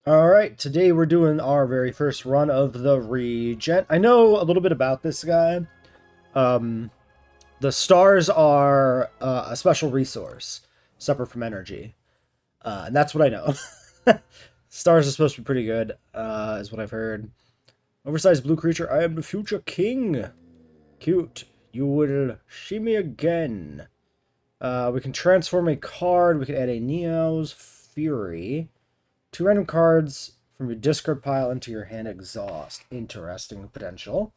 Alright, today we're doing our very first run of the Regent. I know a little bit about this guy. Um, the stars are a special resource, separate from energy. And that's what I know. Stars are supposed to be pretty good, is what I've heard. Oversized blue creature, I am the future king. Cute. You will see me again. We can transform a card. We can add a Neo's Fury. Two random cards from your discard pile into your hand exhaust. Interesting potential.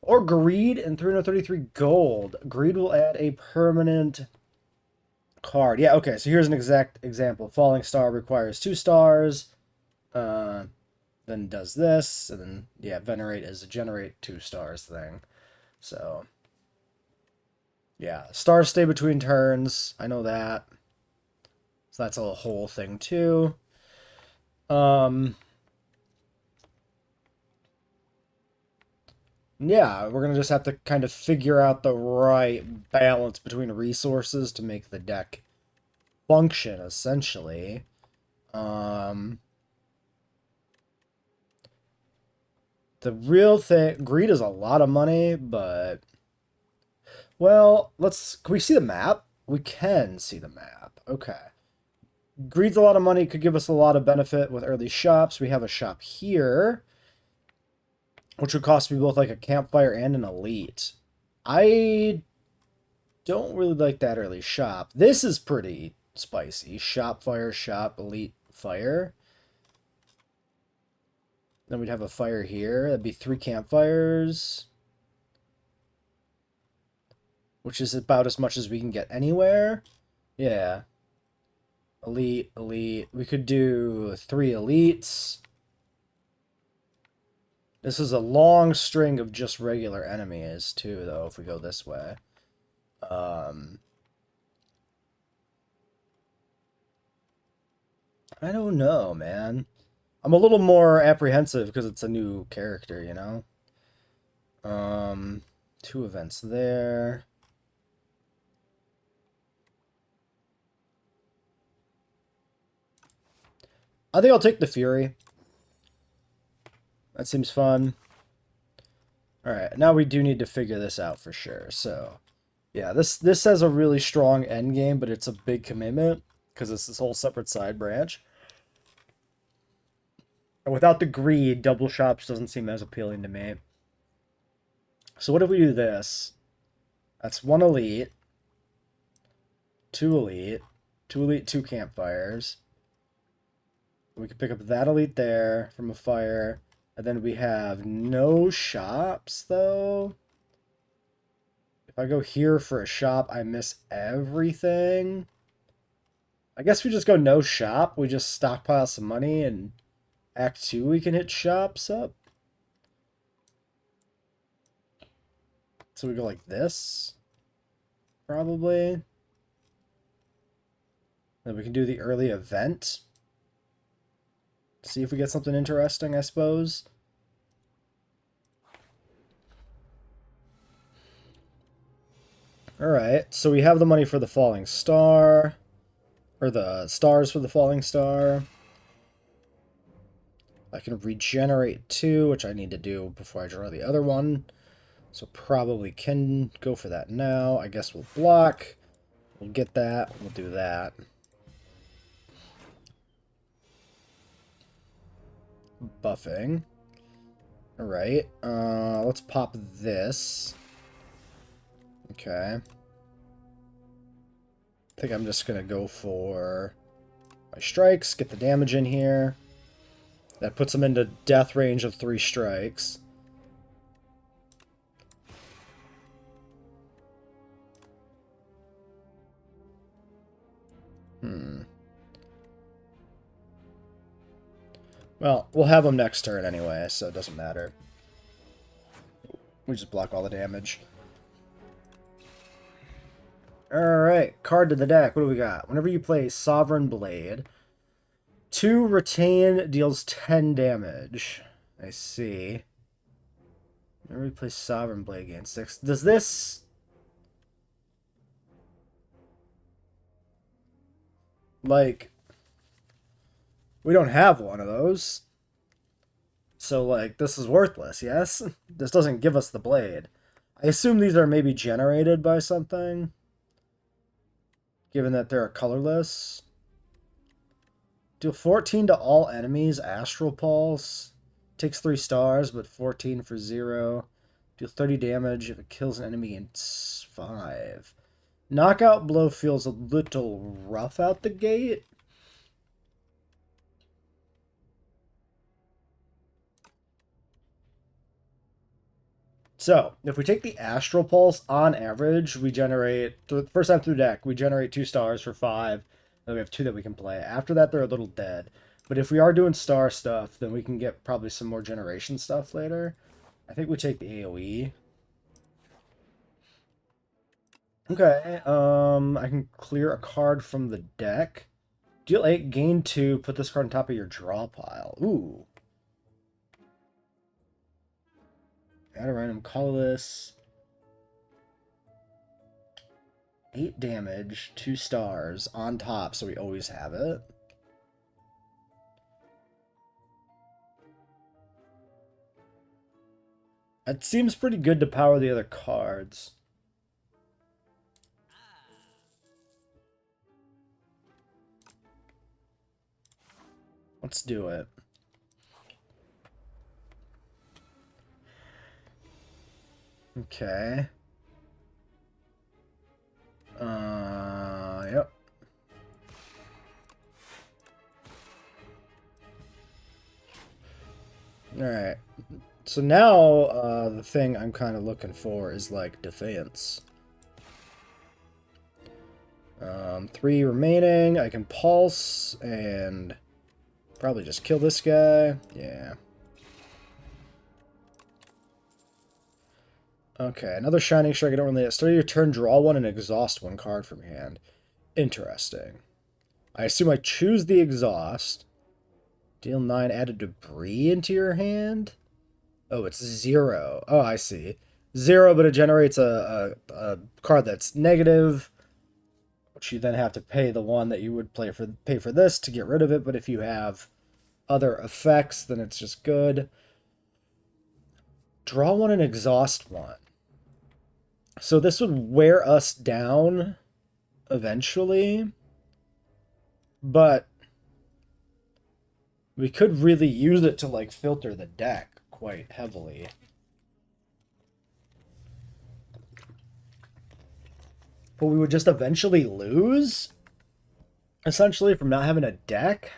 Or Greed and 333 gold. Greed will add a permanent card. Yeah, okay, so here's an exact example. Falling Star requires 2 stars. Then does this. And then, yeah, Venerate is a generate 2 stars thing. So, yeah. Stars stay between turns. I know that. So that's a whole thing, too. Yeah, we're gonna just have to kind of figure out the right balance between resources to make the deck function, essentially. Um, the real thing, greed is a lot of money, but well, can we see the map? We can see the map. Okay. Greed's a lot of money, could give us a lot of benefit with early shops. We have a shop here, which would cost me both like a campfire and an elite. I don't really like that early shop. This is pretty spicy. Shop, fire, shop, elite, fire. Then we'd have a fire here. That'd be 3 campfires, which is about as much as we can get anywhere. Yeah. Elite, elite. We could do 3 elites. This is a long string of just regular enemies, too, though, if we go this way. I don't know, man. I'm a little more apprehensive because it's a new character, you know? 2 events there. I think I'll take the Fury. That seems fun. Alright, now we do need to figure this out for sure. So, yeah, this has a really strong end game, but it's a big commitment because it's this whole separate side branch. And without the greed, double shops doesn't seem as appealing to me. So what if we do this? That's 1 elite, 2 elite, 2 elite, 2 campfires. We can pick up that elite there from a fire. And then we have no shops, though. If I go here for a shop, I miss everything. I guess we just go no shop. We just stockpile some money, and Act 2 we can hit shops up. So we go like this, probably. Then we can do the early event. See if we get something interesting, I suppose. Alright, so we have the money for the falling star. Or the stars for the falling star. I can regenerate 2, which I need to do before I draw the other one. So probably can go for that now. I guess we'll block. We'll get that. We'll do that. Buffing. Alright. Let's pop this. Okay. I think I'm just going to go for my strikes. Get the damage in here. That puts him into death range of 3 strikes. Well, we'll have him next turn anyway, so it doesn't matter. We just block all the damage. Alright, card to the deck. What do we got? Whenever you play Sovereign Blade, 2 retain deals 10 damage. I see. Whenever you play Sovereign Blade, gain 6. Does this... like... We don't have one of those. So, like, this is worthless, yes? This doesn't give us the blade. I assume these are maybe generated by something, given that they're colorless. Deal 14 to all enemies, Astral Pulse. Takes 3 stars, but 14 for 0. Deal 30 damage if it kills an enemy in 5. Knockout blow feels a little rough out the gate. So, if we take the Astral Pulse, on average, we generate, first time through deck, we generate 2 stars for 5. Then we have 2 that we can play. After that, they're a little dead. But if we are doing star stuff, then we can get probably some more generation stuff later. I think we take the AoE. Okay, I can clear a card from the deck. Deal 8, gain 2, put this card on top of your draw pile. Ooh. Add a random colorless. 8 damage, 2 stars on top, so we always have it. It seems pretty good to power the other cards. Let's do it. Okay. Yep. Alright. So now, the thing I'm kind of looking for is, like, defense. 3 remaining. I can pulse and probably just kill this guy. Yeah. Okay, another Shining Strike. I don't really... Start your turn, draw 1, and exhaust 1 card from hand. Interesting. I assume I choose the exhaust. Deal 9, add a debris into your hand? Oh, it's 0. Oh, I see. 0, but it generates a card that's negative, which you then have to pay the one that you would pay for this to get rid of it, but if you have other effects, then it's just good. Draw 1 and exhaust 1. So this would wear us down eventually, but we could really use it to, like, filter the deck quite heavily. But we would just eventually lose, essentially, from not having a deck.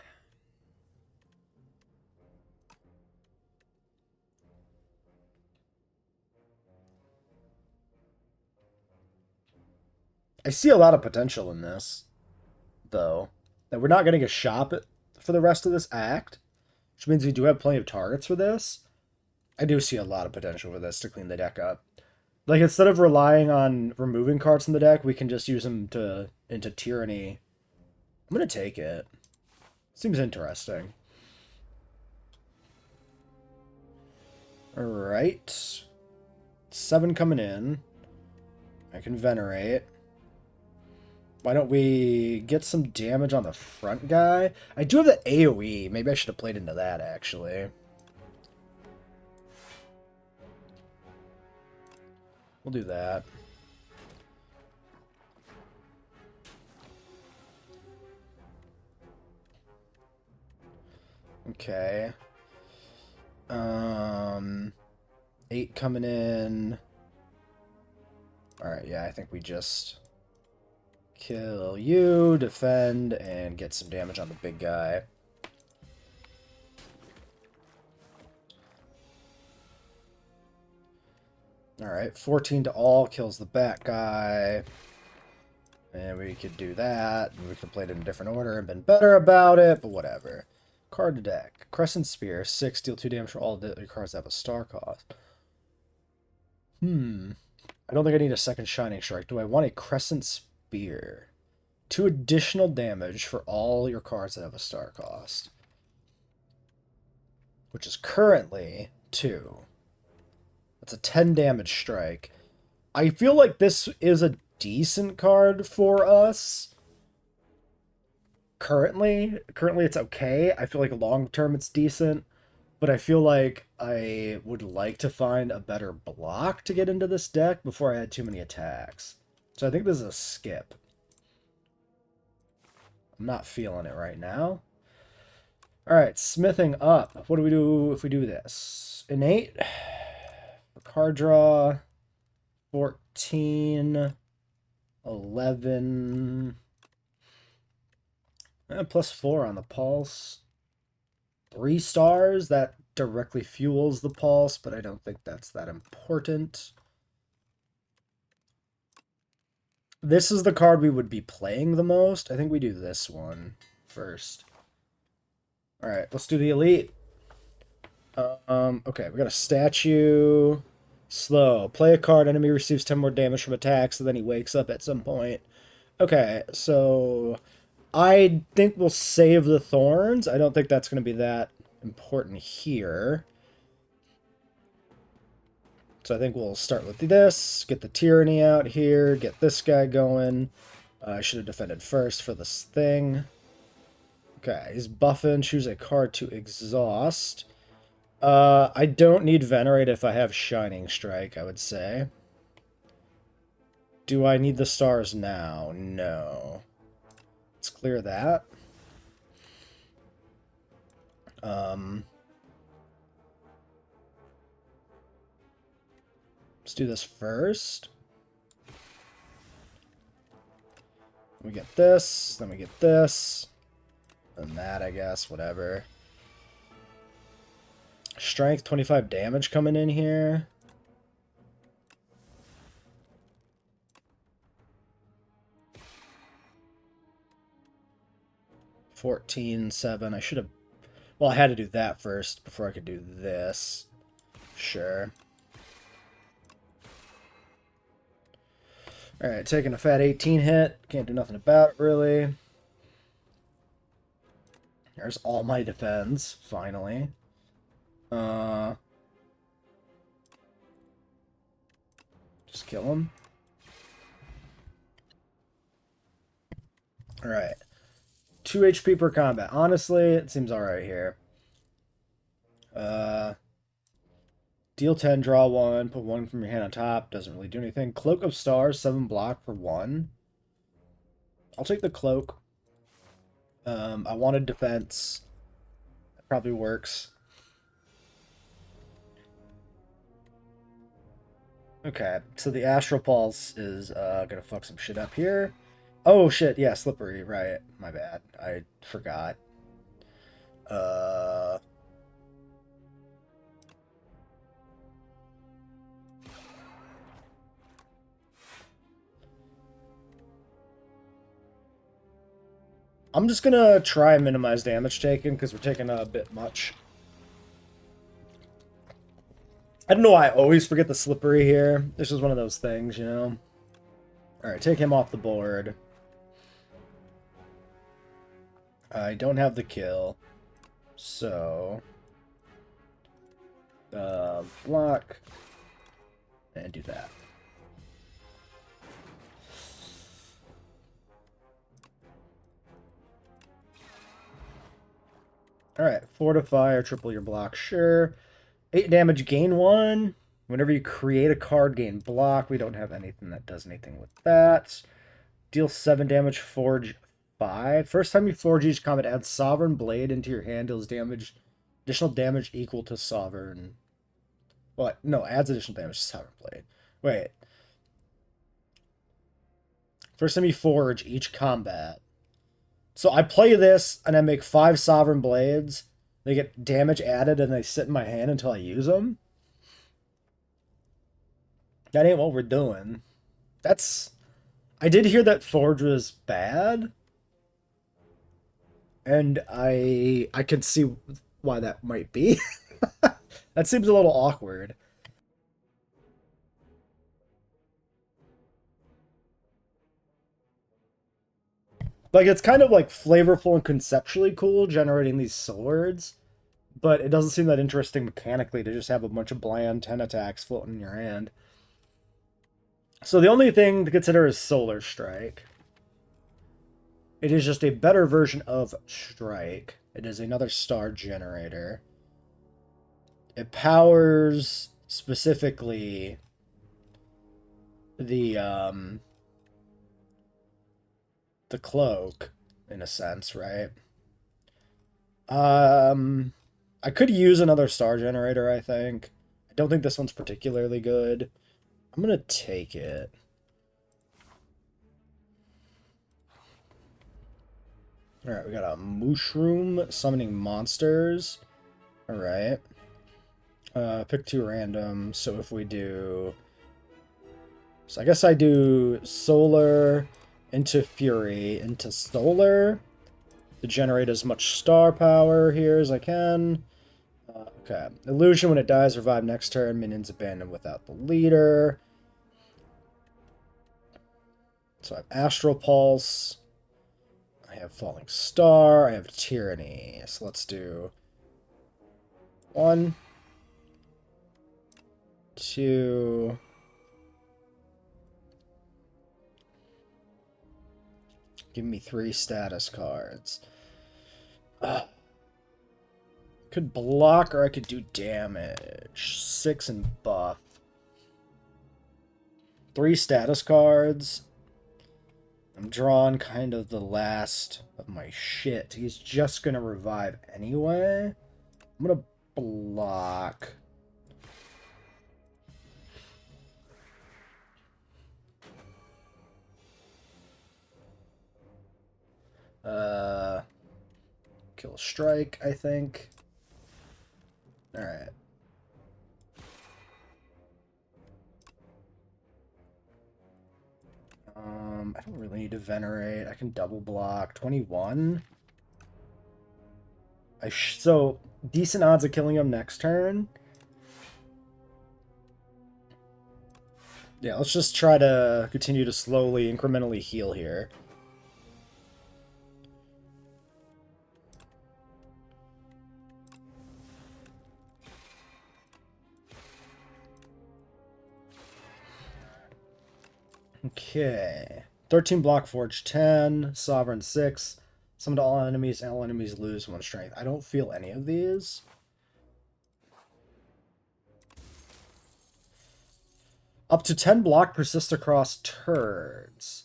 I see a lot of potential in this, though. That we're not getting a shop for the rest of this act, which means we do have plenty of targets for this. I do see a lot of potential for this to clean the deck up. Like, instead of relying on removing cards from the deck, we can just use them into Tyranny. I'm going to take it. Seems interesting. Alright. 7 coming in. I can Venerate. Why don't we get some damage on the front guy? I do have the AoE. Maybe I should have played into that, actually. We'll do that. Okay. 8 coming in. Alright, yeah, I think we just kill you, defend, and get some damage on the big guy. Alright, 14 to all kills the bat guy. And we could do that. And we could play it in a different order and been better about it, but whatever. Card to deck. Crescent Spear, 6, deal 2 damage for all the cards that have a star cost. I don't think I need a second Shining Strike. Do I want a Crescent Spear? 2 additional damage for all your cards that have a star cost. Which is currently 2. That's a 10 damage strike. I feel like this is a decent card for us. Currently it's okay. I feel like long term it's decent, but I feel like I would like to find a better block to get into this deck before I had too many attacks. So I think this is a skip. I'm not feeling it right now. All right, smithing up. What do we do if we do this? Innate. Card draw. 14. 11. Plus 4 on the pulse. 3 stars. That directly fuels the pulse, but I don't think that's that important. This is the card we would be playing the most. I think we do this one first. All right, let's do the elite. Okay, we got a statue. Slow. Play a card. Enemy receives 10 more damage from attacks, and then he wakes up at some point. Okay, so I think we'll save the thorns. I don't think that's going to be that important here. So I think we'll start with this, get the tyranny out here, get this guy going. I should have defended first for this thing. Okay, he's buffing, choose a card to exhaust. I don't need Venerate if I have Shining Strike, I would say. Do I need the stars now? No. Let's clear that. Let's do this first. We get this, then we get this, and that, I guess, whatever. Strength, 25 damage coming in here. $14.7. I should have... Well, I had to do that first before I could do this. Sure. Alright, taking a fat 18 hit. Can't do nothing about it, really. There's all my defense, finally. Just kill him. Alright. 2 HP per combat. Honestly, it seems alright here. Deal 10, draw 1, put 1 from your hand on top. Doesn't really do anything. Cloak of Stars, 7 block for 1. I'll take the cloak. I wanted defense. That probably works. Okay, so the Astral Pulse is gonna fuck some shit up here. Oh shit, yeah, slippery, right. My bad. I forgot. I'm just gonna try and minimize damage taken because we're taking a bit much. I don't know why I always forget the slippery here. This is one of those things, you know? Alright, take him off the board. I don't have the kill. So... block. And do that. Alright, fortify or triple your block, sure. 8 damage, gain 1. Whenever you create a card, gain block. We don't have anything that does anything with that. Deal 7 damage, forge 5. First time you forge each combat, add Sovereign Blade into your hand, deals damage, additional damage equal to Sovereign. What? No, adds additional damage to Sovereign Blade. Wait. First time you forge each combat. So I play this, and I make 5 Sovereign Blades. They get damage added, and they sit in my hand until I use them. That ain't what we're doing. That's... I did hear that Forge was bad. And I could see why that might be. That seems a little awkward. Like, it's kind of, like, flavorful and conceptually cool, generating these swords. But it doesn't seem that interesting mechanically to just have a bunch of bland 10 attacks floating in your hand. So the only thing to consider is Solar Strike. It is just a better version of Strike. It is another star generator. It powers specifically the cloak, in a sense, right? I could use another star generator, I think. I don't think this one's particularly good. I'm gonna take it. Alright, we got a mushroom summoning monsters. Alright. Pick 2 random. So if we do... So I guess I do solar into fury into solar to generate as much star power here as I can. Okay. Illusion, when it dies, revive next turn. Minions abandoned without the leader. So I have Astral Pulse. I have Falling Star. I have Tyranny. So let's do 1, 2. Give me 3 status cards. Could block or I could do damage. 6 and buff. 3 status cards. I'm drawing kind of the last of my shit. He's just gonna revive anyway. I'm gonna block. Kill strike, I think. Alright. I don't really need to venerate. I can double block. 21. So, decent odds of killing him next turn. Yeah, let's just try to continue to slowly, incrementally heal here. Okay. 13 block forge 10, sovereign 6. Summon to all enemies, and all enemies lose 1 strength. I don't feel any of these. Up to 10 block persist across turns.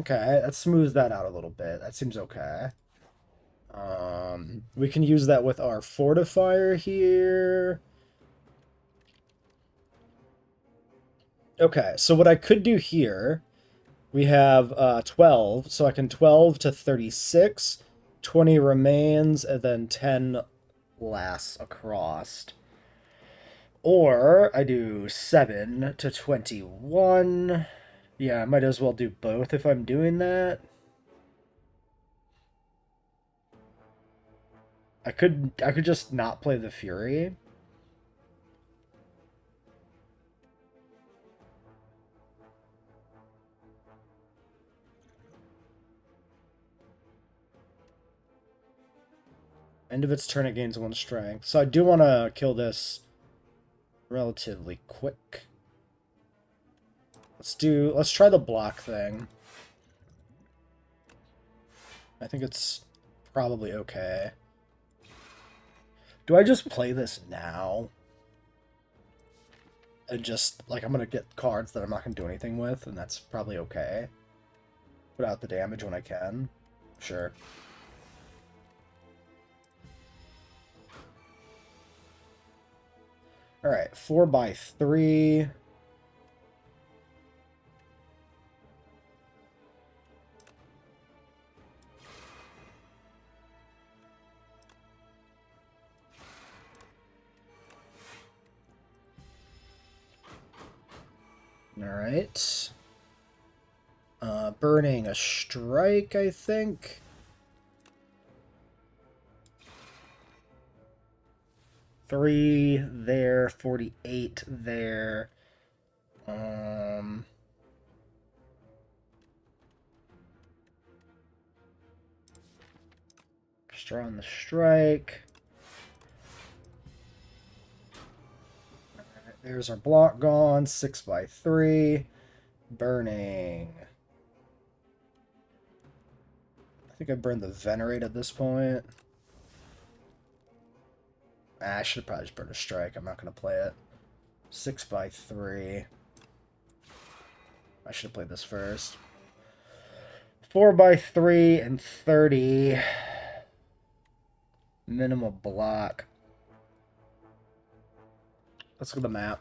Okay, that smooths that out a little bit. That seems okay. We can use that with our fortifier here. Okay, so what I could do here, we have 12, so I can 12 to 36, 20 remains, and then 10 lasts across. Or I do 7 to 21. Yeah, I might as well do both if I'm doing that. I could just not play the Fury. End of its turn, it gains 1 strength. So I do want to kill this relatively quick. Let's try the block thing. I think it's probably okay. Do I just play this now? And just, like, I'm gonna get cards that I'm not gonna do anything with, and that's probably okay. Put out the damage when I can. Sure. Alright, 4x3. Alright. Burning a strike, I think. Three there, 48 there. Straw on the strike. Alright, there's our block gone. 6x3. Burning. think I burned the Venerate at this point. I should probably just burn a strike. I'm not going to play it. 6x3. I should have played this first. 4x3 and 30. Minimal block. Let's look at the map.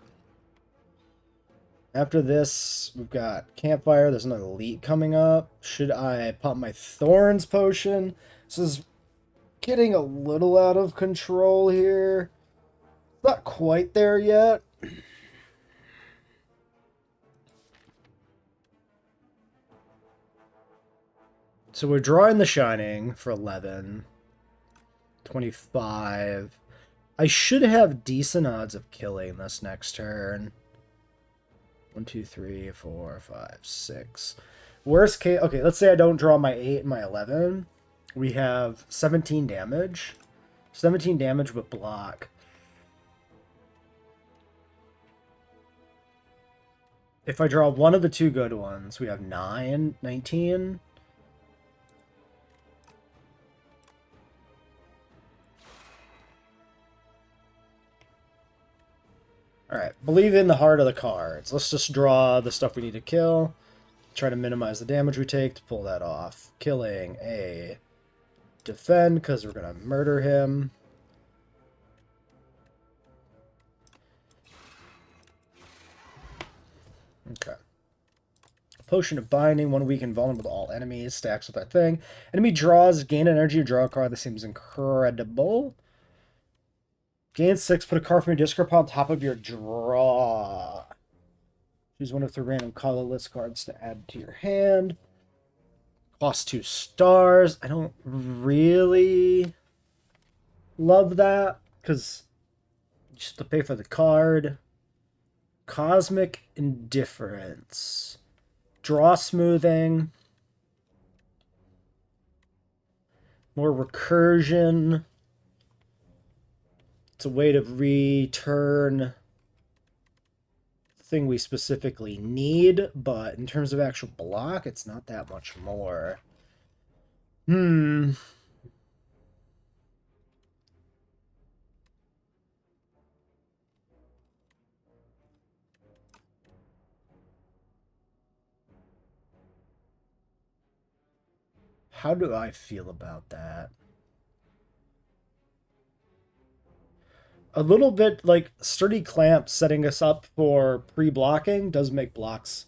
After this, we've got Campfire. There's another elite coming up. Should I pop my Thorns potion? This is getting a little out of control here. Not quite there yet. So we're drawing the Shining for 11. 25. I should have decent odds of killing this next turn. 1, 2, 3, 4, 5, 6. Worst case... Okay, let's say I don't draw my 8 and my 11. We have 17 damage. 17 damage with block. If I draw one of the two good ones, we have 9, 19. Alright, believe in the heart of the cards. Let's just draw the stuff we need to kill. Try to minimize the damage we take to pull that off. Killing a defend, because we're going to murder him. Okay. Potion of Binding, 1 weak and vulnerable to all enemies. Stacks with our thing. Enemy draws, gain energy, or draw a card. This seems incredible. Gain 6, put a card from your discard pile on top of your draw. Choose one of 3 random colorless cards to add to your hand. Cost 2 stars. I don't really love that, because you just have to pay for the card. Cosmic Indifference. Draw smoothing. More recursion. It's a way to return the thing we specifically need, but in terms of actual block, it's not that much more. How do I feel about that? A little bit like Sturdy Clamp setting us up for pre-blocking does make blocks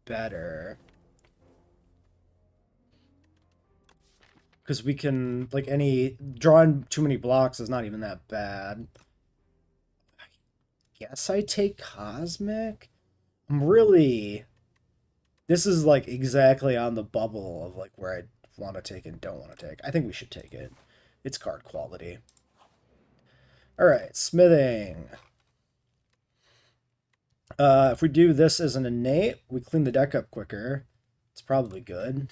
better. Because we can, like, drawing too many blocks is not even that bad. I guess I take Cosmic? This is, like, exactly on the bubble of, like, where I want to take and don't want to take. I think we should take it. It's card quality. Alright, smithing. If we do this as an innate, we clean the deck up quicker. It's probably good.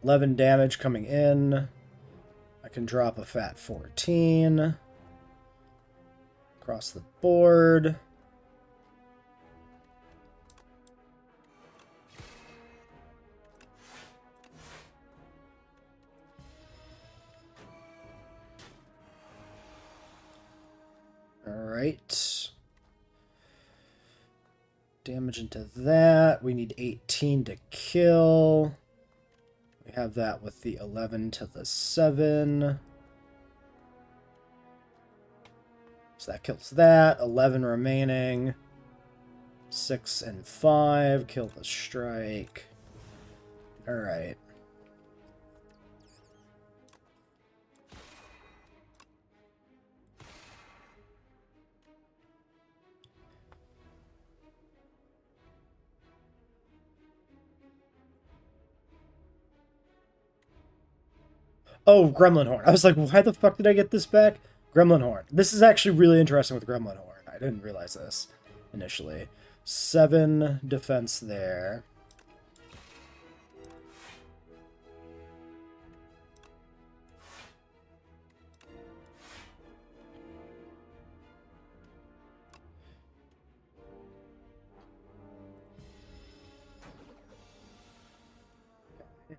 $11 damage coming in. I can drop a fat 14. Across the board. Alright. Damage into that. We need 18 to kill. We have that with the 11 to the 7. So that kills that. 11 remaining. 6 and 5. Kill the strike. Alright. Oh, Gremlin Horn. I was like, why the fuck did I get this back? Gremlin Horn. This is actually really interesting with Gremlin Horn. I didn't realize this initially. 7 defense there.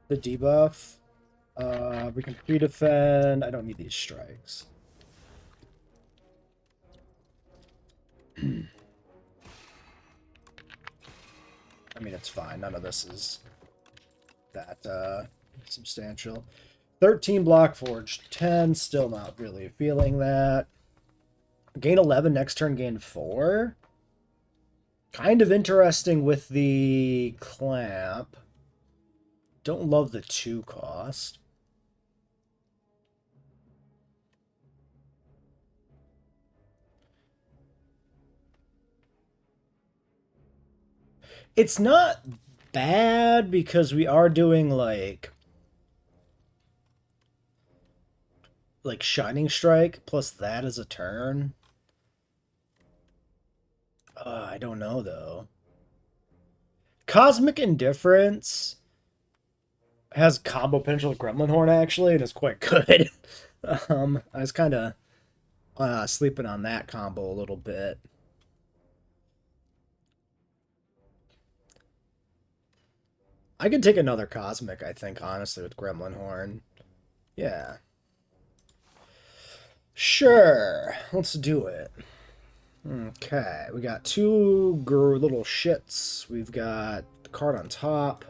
The debuff. We can pre-defend. I don't need these strikes. I mean, it's fine. None of this is that substantial. 13 block forged. 10. Still not really feeling that. Gain 11. Next turn, gain 4. Kind of interesting with the clamp. Don't love the 2 cost. It's not bad because we are doing like Shining Strike plus that as a turn. I don't know though. Cosmic Indifference has combo potential with Gremlin Horn actually, and is quite good. I was kind of sleeping on that combo a little bit. I could take another Cosmic, I think, honestly, with Gremlin Horn. Yeah. Sure. Let's do it. Okay. We got 2 little shits. We've got the card on top.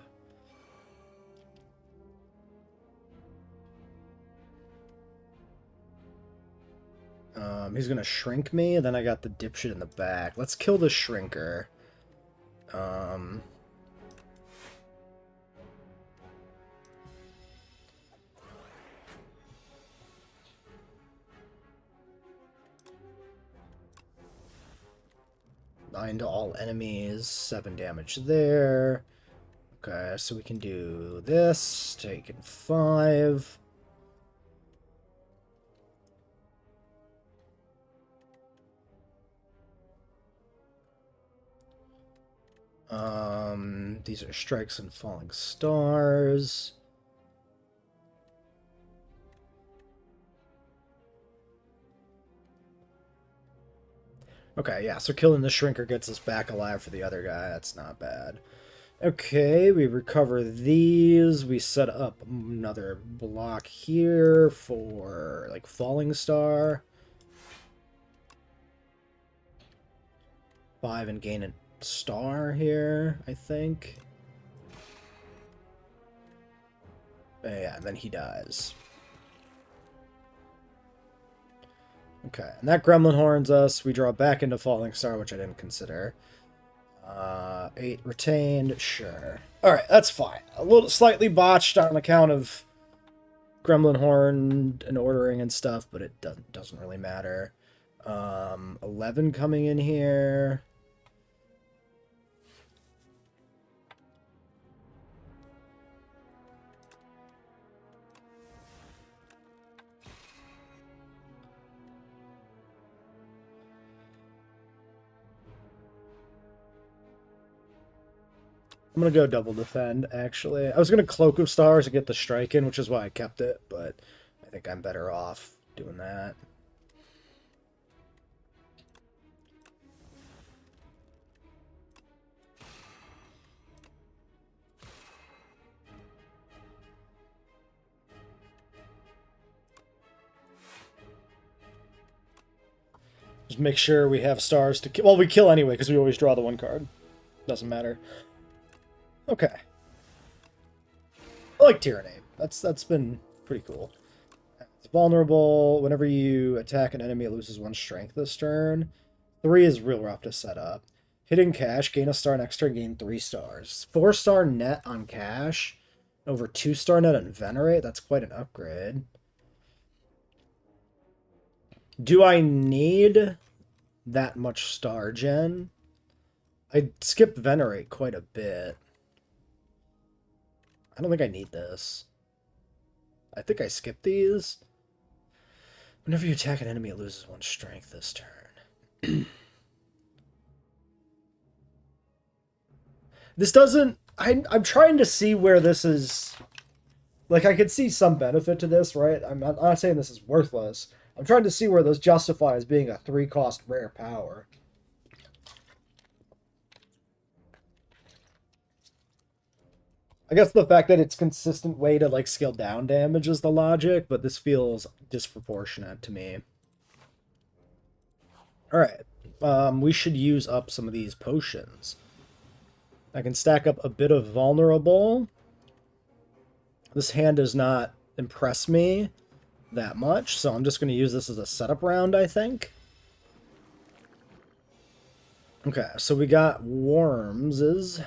He's gonna shrink me, and then I got the dipshit in the back. Let's kill the shrinker. 9 to all enemies, 7 damage there. Okay, so we can do this, taking 5. These are strikes and falling stars. Okay, yeah, so killing the shrinker gets us back alive for the other guy. That's not bad. Okay, we recover these. We set up another block here for, like, falling star. 5 and gain a star here, I think. Yeah, and then he dies. Okay, and that Gremlin horns us. We draw back into Falling Star, which I didn't consider. 8 retained, sure. Alright, that's fine. A little slightly botched on account of Gremlin horn and ordering and stuff, but it doesn't really matter. 11 coming in here. I'm going to go double defend, actually. I was going to Cloak of Stars and get the strike in, which is why I kept it, but I think I'm better off doing that. Just make sure we have stars to kill. Well, we kill anyway, because we always draw the 1 card. Doesn't matter. Okay. I like Tyranny. That's been pretty cool. It's vulnerable. Whenever you attack an enemy, it loses 1 strength this turn. 3 is real rough to set up. Hidden Cash, gain a star next turn, gain 3 stars. 4-star net on Cash, over 2-star net on Venerate. That's quite an upgrade. Do I need that much star gen? I skipped Venerate quite a bit. I don't think I need this. I think I skipped these. Whenever you attack an enemy, it loses 1 strength this turn. This doesn't... I'm trying to see where this is... Like, I could see some benefit to this, right? I'm not saying this is worthless. I'm trying to see where this justifies being a 3-cost rare power. I guess the fact that it's consistent way to like scale down damage is the logic, but this feels disproportionate to me. All right, we should use up some of these potions. I can stack up a bit of vulnerable. This hand does not impress me that much, so I'm just going to use this as a setup round, I think. Okay, so we got worms.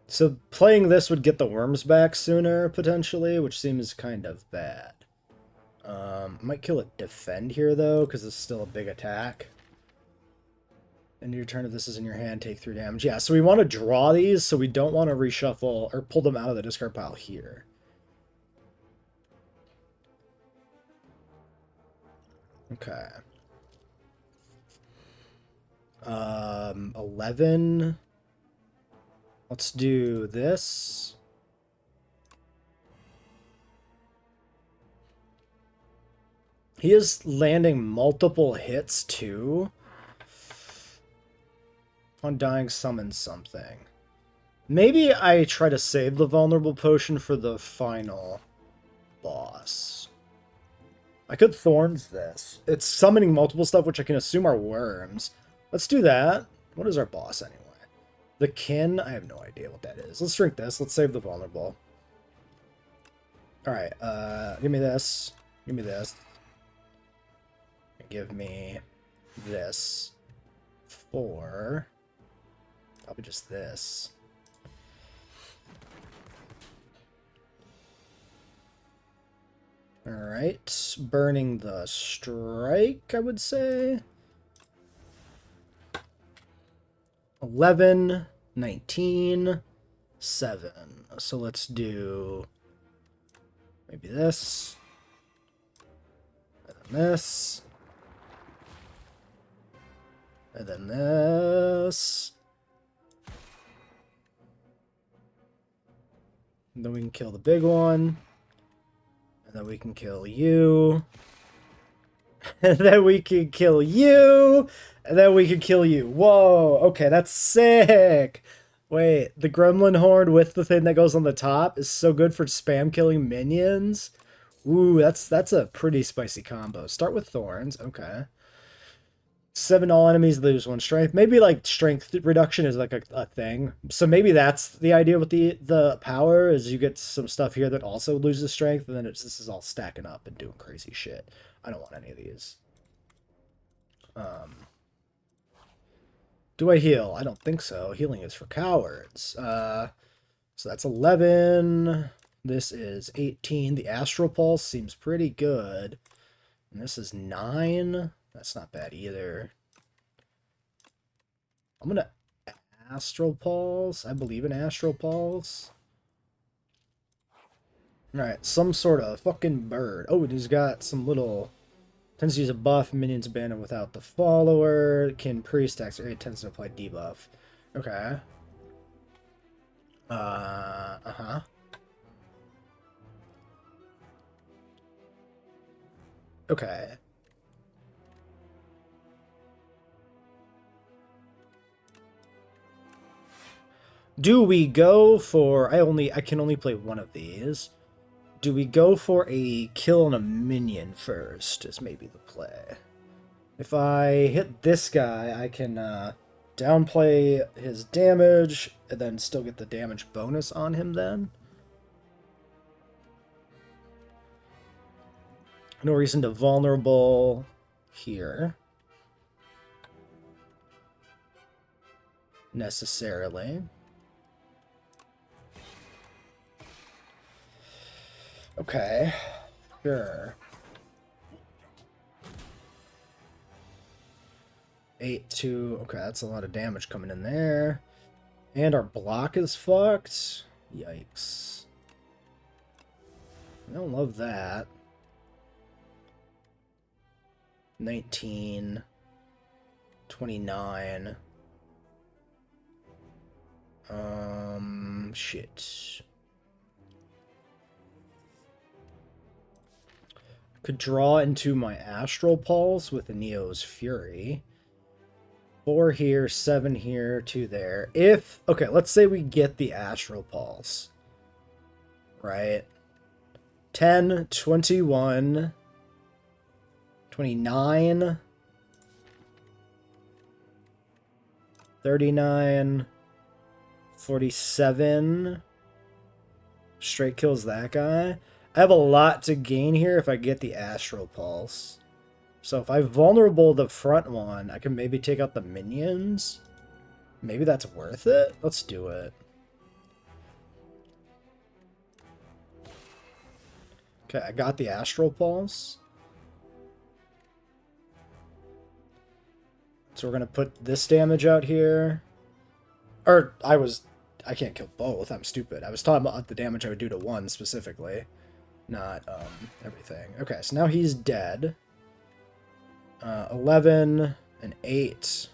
So playing this would get the worms back sooner, potentially, which seems kind of bad. Might kill a defend here, though, because it's still a big attack. And your turn, if this is in your hand, take 3 damage. Yeah, so we want to draw these, so we don't want to reshuffle or pull them out of the discard pile here. Okay. 11. Let's do this. He is landing multiple hits, too. Undying summon something. Maybe I try to save the vulnerable potion for the final boss. I could thorns this. It's summoning multiple stuff, which I can assume are worms. Let's do that. What is our boss anyway? The kin? I have no idea what that is. Let's drink this. Let's save the vulnerable. Alright, give me this. Give me this. Give me this. For... probably just this. Alright, burning the strike, I would say. 11, 19, 7. So let's do maybe this. And then this. And then this. And then we can kill the big one. And then we can kill you. And then we can kill you. And then we can kill you. Whoa. Okay, that's sick. Wait, the gremlin horn with the thing that goes on the top is so good for spam killing minions. Ooh, that's a pretty spicy combo. Start with thorns. Okay. 7 all enemies lose 1 strength. Maybe like strength reduction is like a thing. So maybe that's the idea with the power is you get some stuff here that also loses strength, and then this is all stacking up and doing crazy shit. I don't want any of these. Do I heal? I don't think so. Healing is for cowards. So that's 11. This is 18. The Astral Pulse seems pretty good. And this is 9. That's not bad either. I'm gonna Astral Pulse. I believe in Astral Pulse. Alright, some sort of fucking bird. Oh, and he's got some little... tends to use a buff. Minions abandoned without the follower. Kin priest acts. It tends to apply debuff. Okay. Uh-huh. Okay. Do we go for... I can only play one of these. Do we go for a kill on a minion first, is maybe the play. If I hit this guy, I can downplay his damage, and then still get the damage bonus on him then. No reason to vulnerable here. Necessarily. Okay, sure. 8, 2. Okay, that's a lot of damage coming in there. And our block is fucked. Yikes. I don't love that. 19. 29. Shit. Could draw into my Astral Pulse with a Neo's Fury. 4 here, 7 here, 2 there. If, okay, let's say we get the Astral Pulse. Right? 10, 21, 29, 39, 47. Straight kills that guy. I have a lot to gain here if I get the Astral Pulse. So if I vulnerable the front one, I can maybe take out the minions. Maybe that's worth it? Let's do it. Okay, I got the Astral Pulse. So we're going to put this damage out here. Or, I can't kill both. I'm stupid. I was talking about the damage I would do to one specifically. Not, everything. Okay, so now he's dead. 11 and 8.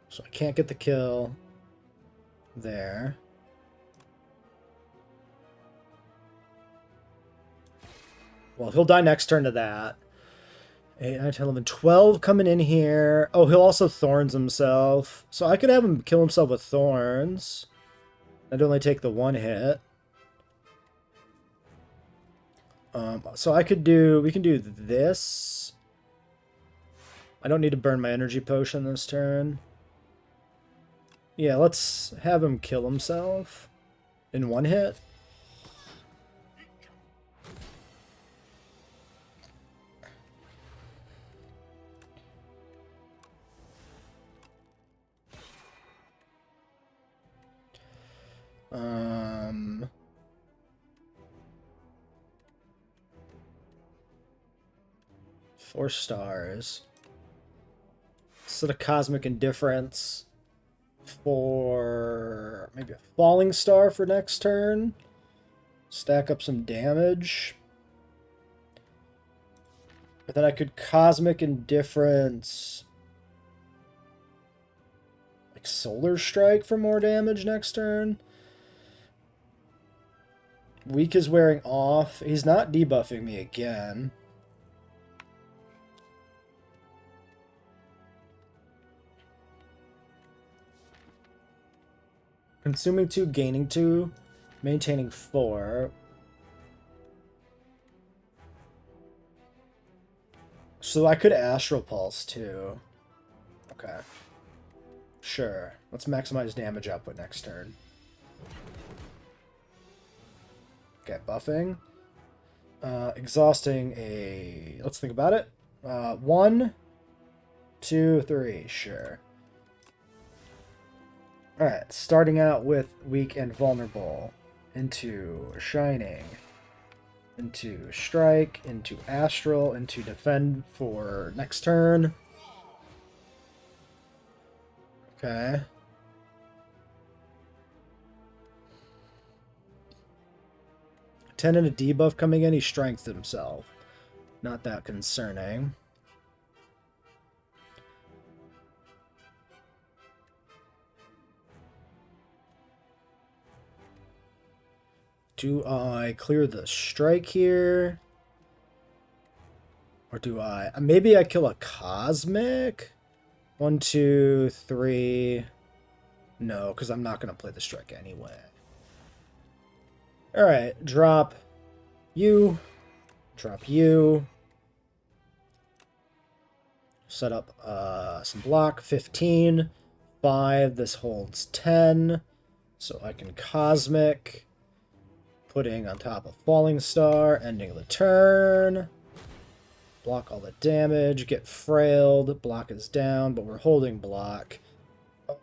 So I can't get the kill there. Well, he'll die next turn to that. 8, 9, 10, 11, 12 coming in here. Oh, he'll also Thorns himself. So I could have him kill himself with Thorns. I'd only take the 1 hit. So we can do this. I don't need to burn my energy potion this turn. Yeah, let's have him kill himself in 1 hit. Four stars. Set a Cosmic Indifference for maybe a Falling Star for next turn. Stack up some damage. But then I could Cosmic Indifference like Solar Strike for more damage next turn. Weak is wearing off. He's not debuffing me again. Consuming 2, gaining 2, maintaining 4. So I could Astral Pulse too. Okay. Sure. Let's maximize damage output next turn. Okay, buffing. Exhausting a... Let's think about it. 1, 2, 3. Sure. Alright, starting out with weak and vulnerable. Into shining. Into strike. Into astral. Into defend for next turn. Okay. And a debuff coming in, he strengths himself. Not that concerning. Do I clear the strike here? Or do I... Maybe I kill a Cosmic? 1, 2, 3... No, because I'm not going to play the strike anyway. Alright, drop you. Drop you. Set up some block. 15. 5. This holds 10. So I can Cosmic. Putting on top of Falling Star. Ending the turn. Block all the damage. Get frailed. Block is down, but we're holding block.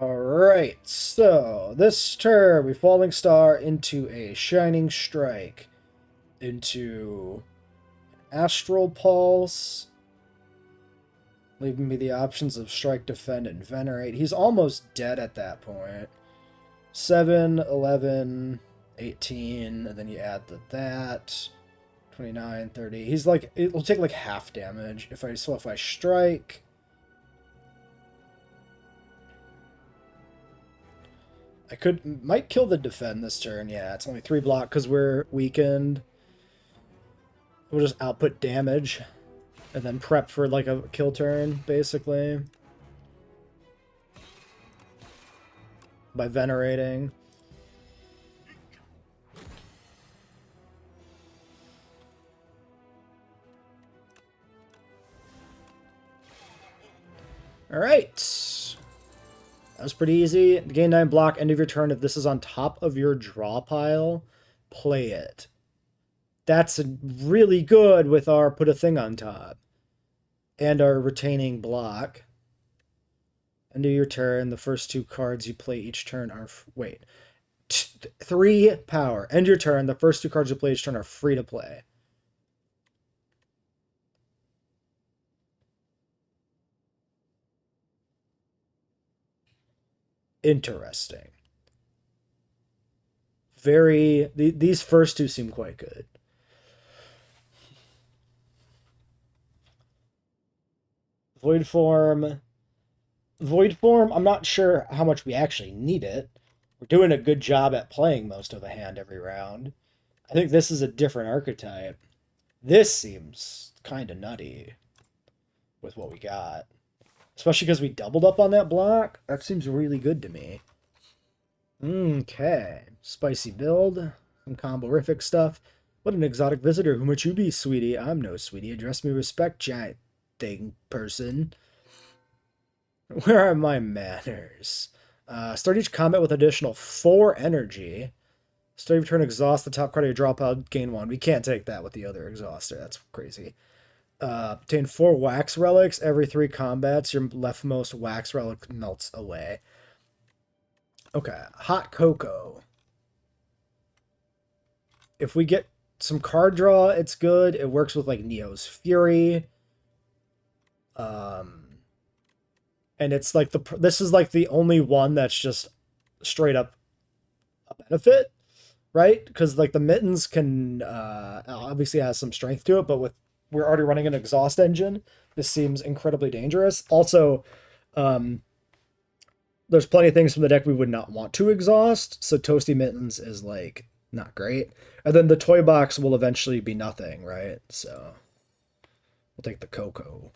Alright, so this turn we Falling Star into a Shining Strike, into Astral Pulse, leaving me the options of Strike, Defend, and Venerate. He's almost dead at that point. 7, 11, 18, and then you add that. 29, 30. He's like, it'll take like half damage. If I strike... might kill the defend this turn. Yeah, it's only 3 block because we're weakened. We'll just output damage and then prep for like a kill turn, basically. By venerating. Alright. That was pretty easy. Gain 9 block, end of your turn. If this is on top of your draw pile, play it. That's really good with our put a thing on top. And our retaining block. End of your turn, the first 2 cards you play each turn are... Wait. 3 power. End your turn, the first 2 cards you play each turn are free to play. Interesting. These first 2 seem quite good. Void Form, I'm not sure how much we actually need it. We're doing a good job at playing most of the hand every round. I think this is a different archetype. This seems kind of nutty with what we got. Especially because we doubled up on that block. That seems really good to me. Okay. Spicy build. Some comborific stuff. What an exotic visitor. Who might you be, sweetie? I'm no sweetie. Address me with respect, giant thing person. Where are my manners? Start each combat with additional 4 energy. Start your turn, exhaust the top card of your draw pile, gain 1. We can't take that with the other exhauster. That's crazy. Obtain 4 wax relics. Every 3 combats, your leftmost wax relic melts away. Okay, hot cocoa. If we get some card draw, it's good. It works with like Neo's Fury. And it's like this is like the only one that's just straight up a benefit, right? Because like the mittens can obviously has some strength to it, but we're already running an exhaust engine. This seems incredibly dangerous. Also, there's plenty of things from the deck we would not want to exhaust, so Toasty Mittens is like not great. And then the toy box will eventually be nothing, right? So we'll take the cocoa.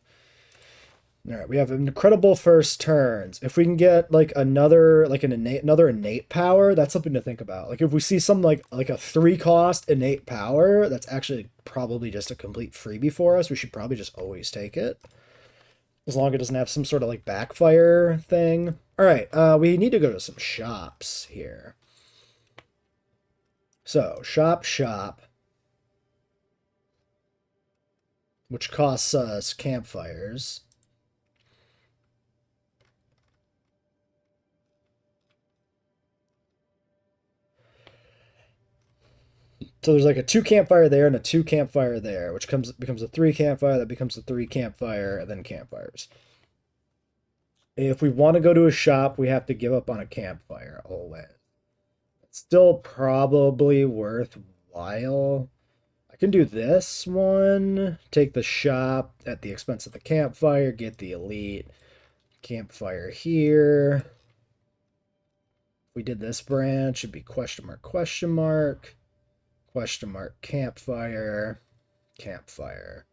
All right, we have incredible first turns. If we can get like another innate power, that's something to think about. Like if we see some like a 3 cost innate power, that's actually probably just a complete freebie for us. We should probably just always take it, as long as it doesn't have some sort of like backfire thing. All right, we need to go to some shops here. So shop, which costs us campfires. So there's like a 2 campfire there and a 2 campfire there, which becomes a 3 campfire, that becomes a 3 campfire, and then campfires. If we want to go to a shop, we have to give up on a campfire always. It's still probably worthwhile. I can do this one, take the shop at the expense of the campfire, get the elite campfire here. If we did this branch, it'd be question mark, question mark. Question mark, campfire, campfire.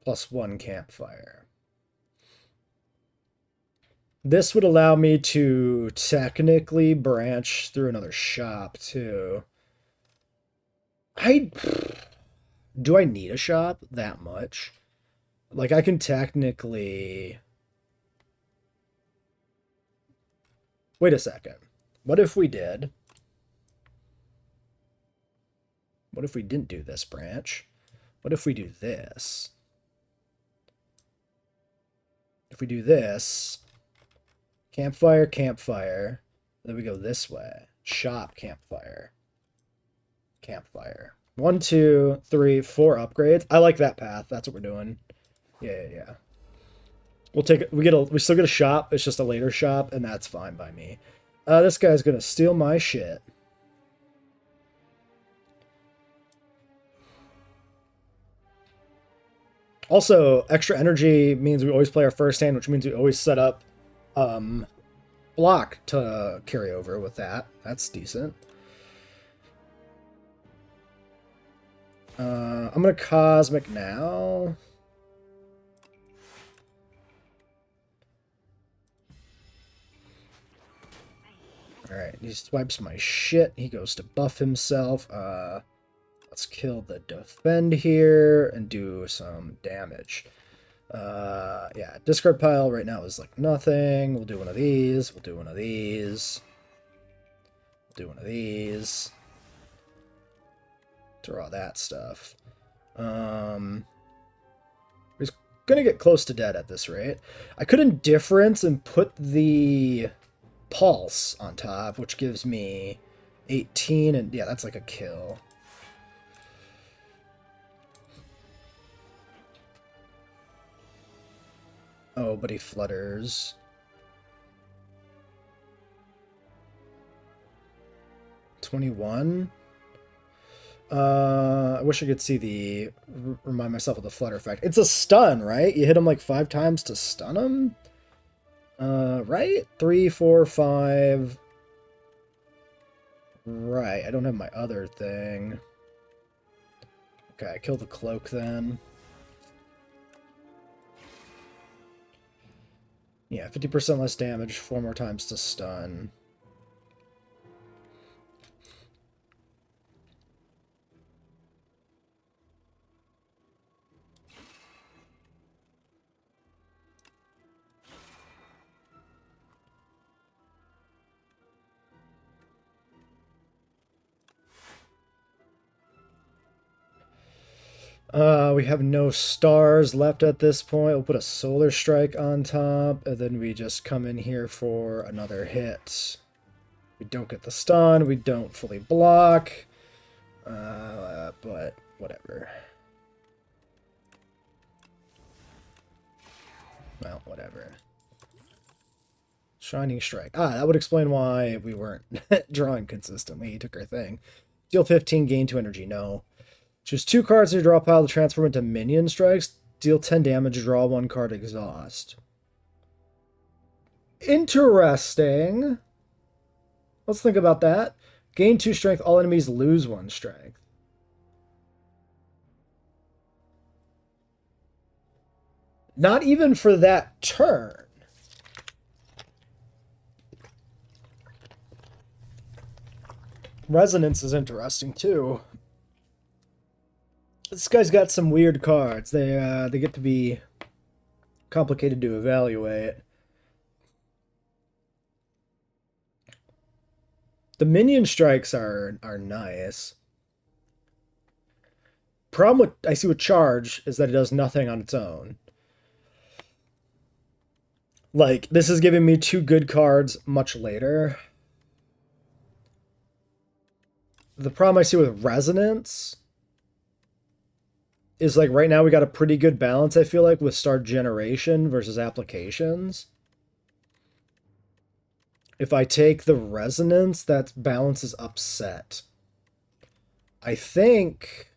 +1 campfire. This would allow me to technically branch through another shop, too. Do I need a shop that much? Like, I can technically... Wait a second. What if we did... What if we didn't do this branch? What if we do this? If we do this, campfire, campfire, then we go this way. Shop, campfire, campfire. 1, 2, 3, 4 upgrades. I like that path. That's what we're doing. Yeah. We'll take it. We still get a shop. It's just a later shop, and that's fine by me. This guy's gonna steal my shit. Also, extra energy means we always play our first hand, which means we always set up block to carry over with that. That's decent. I'm gonna Cosmic now. Alright, he swipes my shit. He goes to buff himself. Let's kill the defend here and do some damage. Yeah, discard pile right now is like nothing. We'll do one of these. We'll do one of these. We'll do one of these. Draw that stuff. He's gonna get close to dead at this rate. I could indifference and put the pulse on top, which gives me 18, and yeah, that's like a kill. Oh, but he flutters. 21. I wish I could see the remind myself of the flutter effect. It's a stun, right? You hit him like 5 times to stun him. Right? 3, 4, 5. Right. I don't have my other thing. Okay, I kill the cloak then. Yeah, 50% less damage, 4 more times to stun. We have no stars left at this point. We'll put a solar strike on top, and then we just come in here for another hit. We don't get the stun, we don't fully block, but whatever. Well, whatever. Shining Strike. That would explain why we weren't drawing consistently. He took our thing. Deal 15, gain 2 energy. No. Choose 2 cards in your draw pile to transform into minion strikes. Deal 10 damage, draw 1 card, exhaust. Interesting. Let's think about that. Gain 2 strength, all enemies lose 1 strength. Not even for that turn. Resonance is interesting too. This guy's got some weird cards. They get to be complicated to evaluate. The minion strikes are nice. Problem with I see with charge is that it does nothing on its own. Like, this is giving me 2 good cards much later. The problem I see with resonance is like right now we got a pretty good balance, I feel like, with star generation versus applications. If I take the resonance, that balance is upset. I think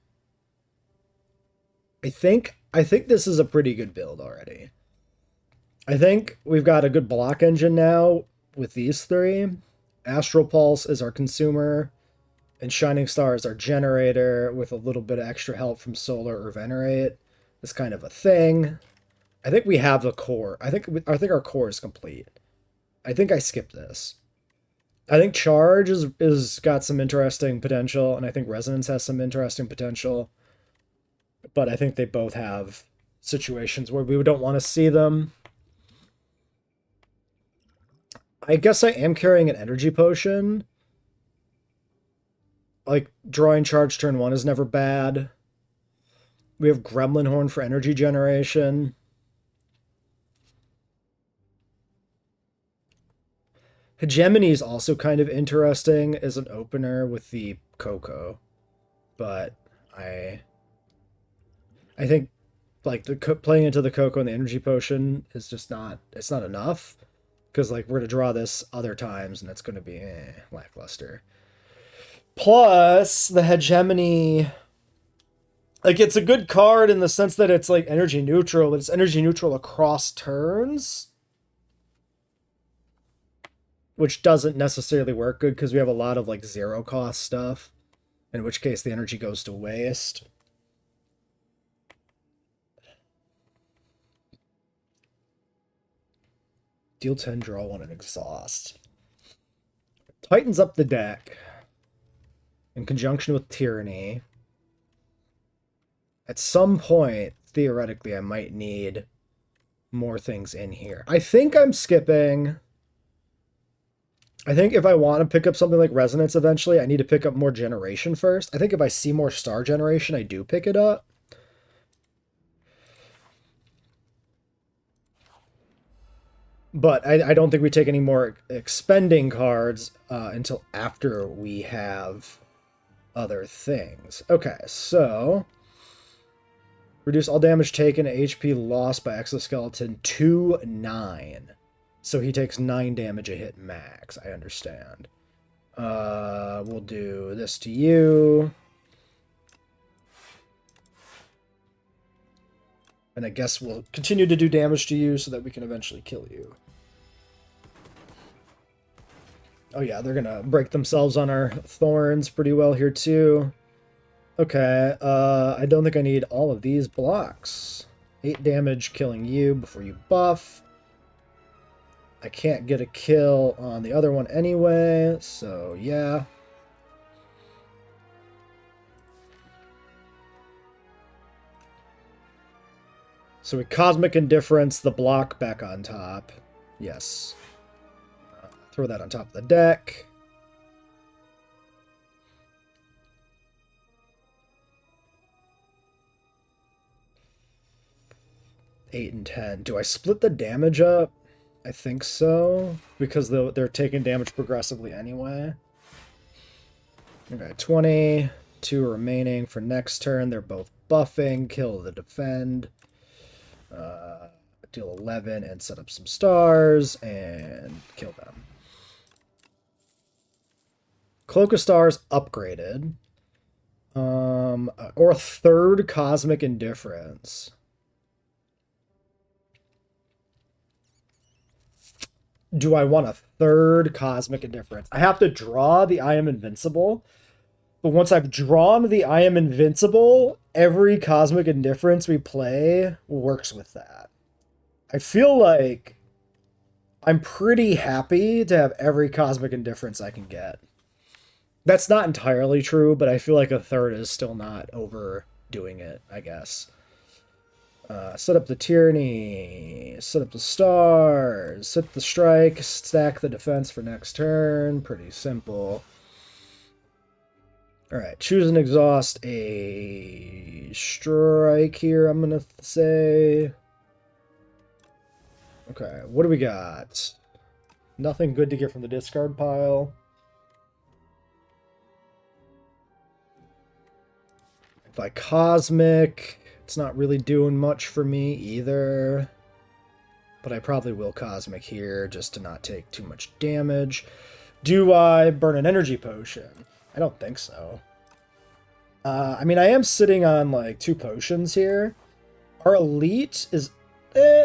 this is a pretty good build already. I think we've got a good block engine now with these 3. Astral Pulse is our consumer, and Shining Star is our generator, with a little bit of extra help from Solar or Venerate. It's kind of a thing. I think we have the core. I think our core is complete. I think I skipped this. I think Charge is got some interesting potential, and I think Resonance has some interesting potential. But I think they both have situations where we don't want to see them. I guess I am carrying an energy potion. Like, drawing charge turn 1 is never bad. We have Gremlin Horn for energy generation. Hegemony is also kind of interesting as an opener with the Coco. But I think like playing into the Coco and the energy potion is just not, it's not enough. Because like we're going to draw this other times and it's going to be lackluster. Plus, the Hegemony, like, it's a good card in the sense that it's, like, energy neutral, but it's energy neutral across turns, which doesn't necessarily work good because we have a lot of, like, 0-cost stuff, in which case the energy goes to waste. Deal 10, draw 1, and exhaust. Tightens up the deck in conjunction with Tyranny. At some point, theoretically, I might need more things in here. I think I'm skipping. I think if I want to pick up something like Resonance eventually, I need to pick up more generation first. I think if I see more star generation, I do pick it up. But I don't think we take any more expending cards until after we have other things. Okay, so reduce all damage taken, HP lost by exoskeleton to 9. So he takes 9 damage a hit max. I understand. We'll do this to you. And I guess we'll continue to do damage to you so that we can eventually kill you. Oh yeah, they're gonna break themselves on our thorns pretty well here too. Okay, I don't think I need all of these blocks. 8 damage killing you before you buff. I can't get a kill on the other one anyway, so yeah. So we Cosmic Indifference the block back on top. Yes. Throw that on top of the deck. Eight and 10. Do I split the damage up? I think so, because they're taking damage progressively anyway. Okay, 20. 2 remaining for next turn. They're both buffing. Kill the defend. Deal 11 and set up some stars and kill them. Cloak of Stars upgraded. Or 3rd Cosmic Indifference. Do I want a 3rd Cosmic Indifference? I have to draw the I Am Invincible. But once I've drawn the I Am Invincible, every Cosmic Indifference we play works with that. I feel like I'm pretty happy to have every Cosmic Indifference I can get. That's not entirely true, but I feel like a 3rd is still not overdoing it, I guess. Set up the Tyranny, set up the stars, set the strike, stack the defense for next turn. Pretty simple. Alright, choose and exhaust a strike here, I'm going to say. Okay, what do we got? Nothing good to get from the discard pile. If I Cosmic, it's not really doing much for me either. But I probably will Cosmic here just to not take too much damage. Do I burn an energy potion? I don't think so. I mean, I am sitting on like 2 potions here. Our elite is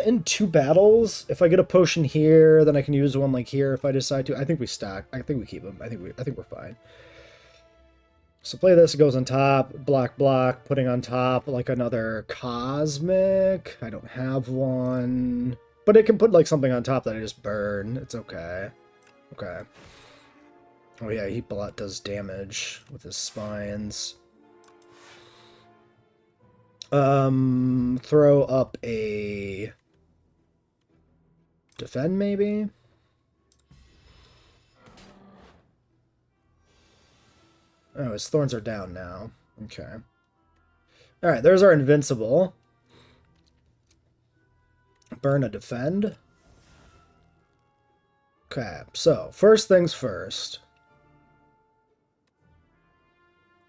in 2 battles. If I get a potion here, then I can use one like here if I decide to. I think we stack. I think we keep them. I think we're fine. So play this, it goes on top, block, putting on top like another Cosmic. I don't have one. But it can put like something on top that I just burn. It's okay. Okay. Oh yeah, he does damage with his spines. Throw up a defend maybe? Oh, his thorns are down now. Okay. Alright, there's our invincible. Burn a defend. Okay, so first things first.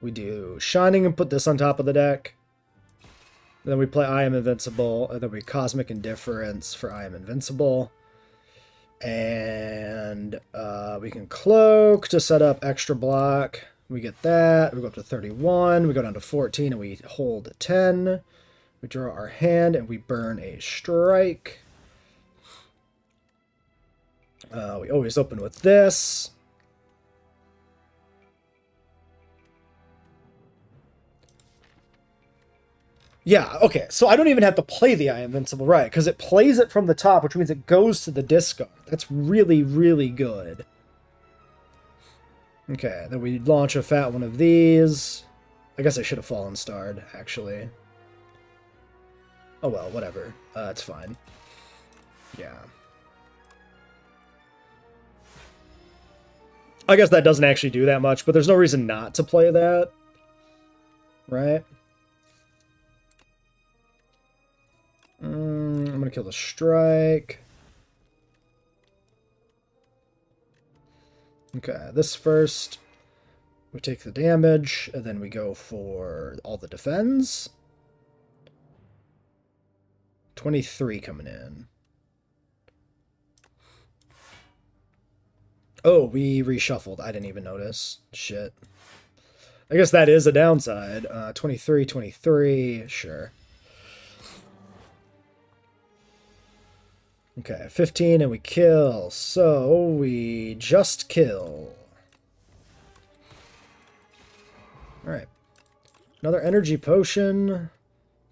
We do Shining and put this on top of the deck. Then we play I Am Invincible, and then we Cosmic Indifference for I Am Invincible. And we can Cloak to set up extra block. We get that. We go up to 31. We go down to 14, and we hold 10. We draw our hand, and we burn a strike. We always open with this. Yeah, okay, so I don't even have to play the I Invincible, right? Because it plays it from the top, which means it goes to the discard. That's really, really good. Okay, then we launch a fat one of these. I guess I should have fallen starred, actually. Oh well, whatever. It's fine. Yeah. I guess that doesn't actually do that much, but there's no reason not to play that. Right? I'm gonna kill the strike. Okay, this first. We take the damage, and then we go for all the defends. 23 coming in. Oh, we reshuffled. I didn't even notice. Shit. I guess that is a downside. 23, 23, sure. Okay, 15 and we kill. So we just kill. Alright. Another energy potion.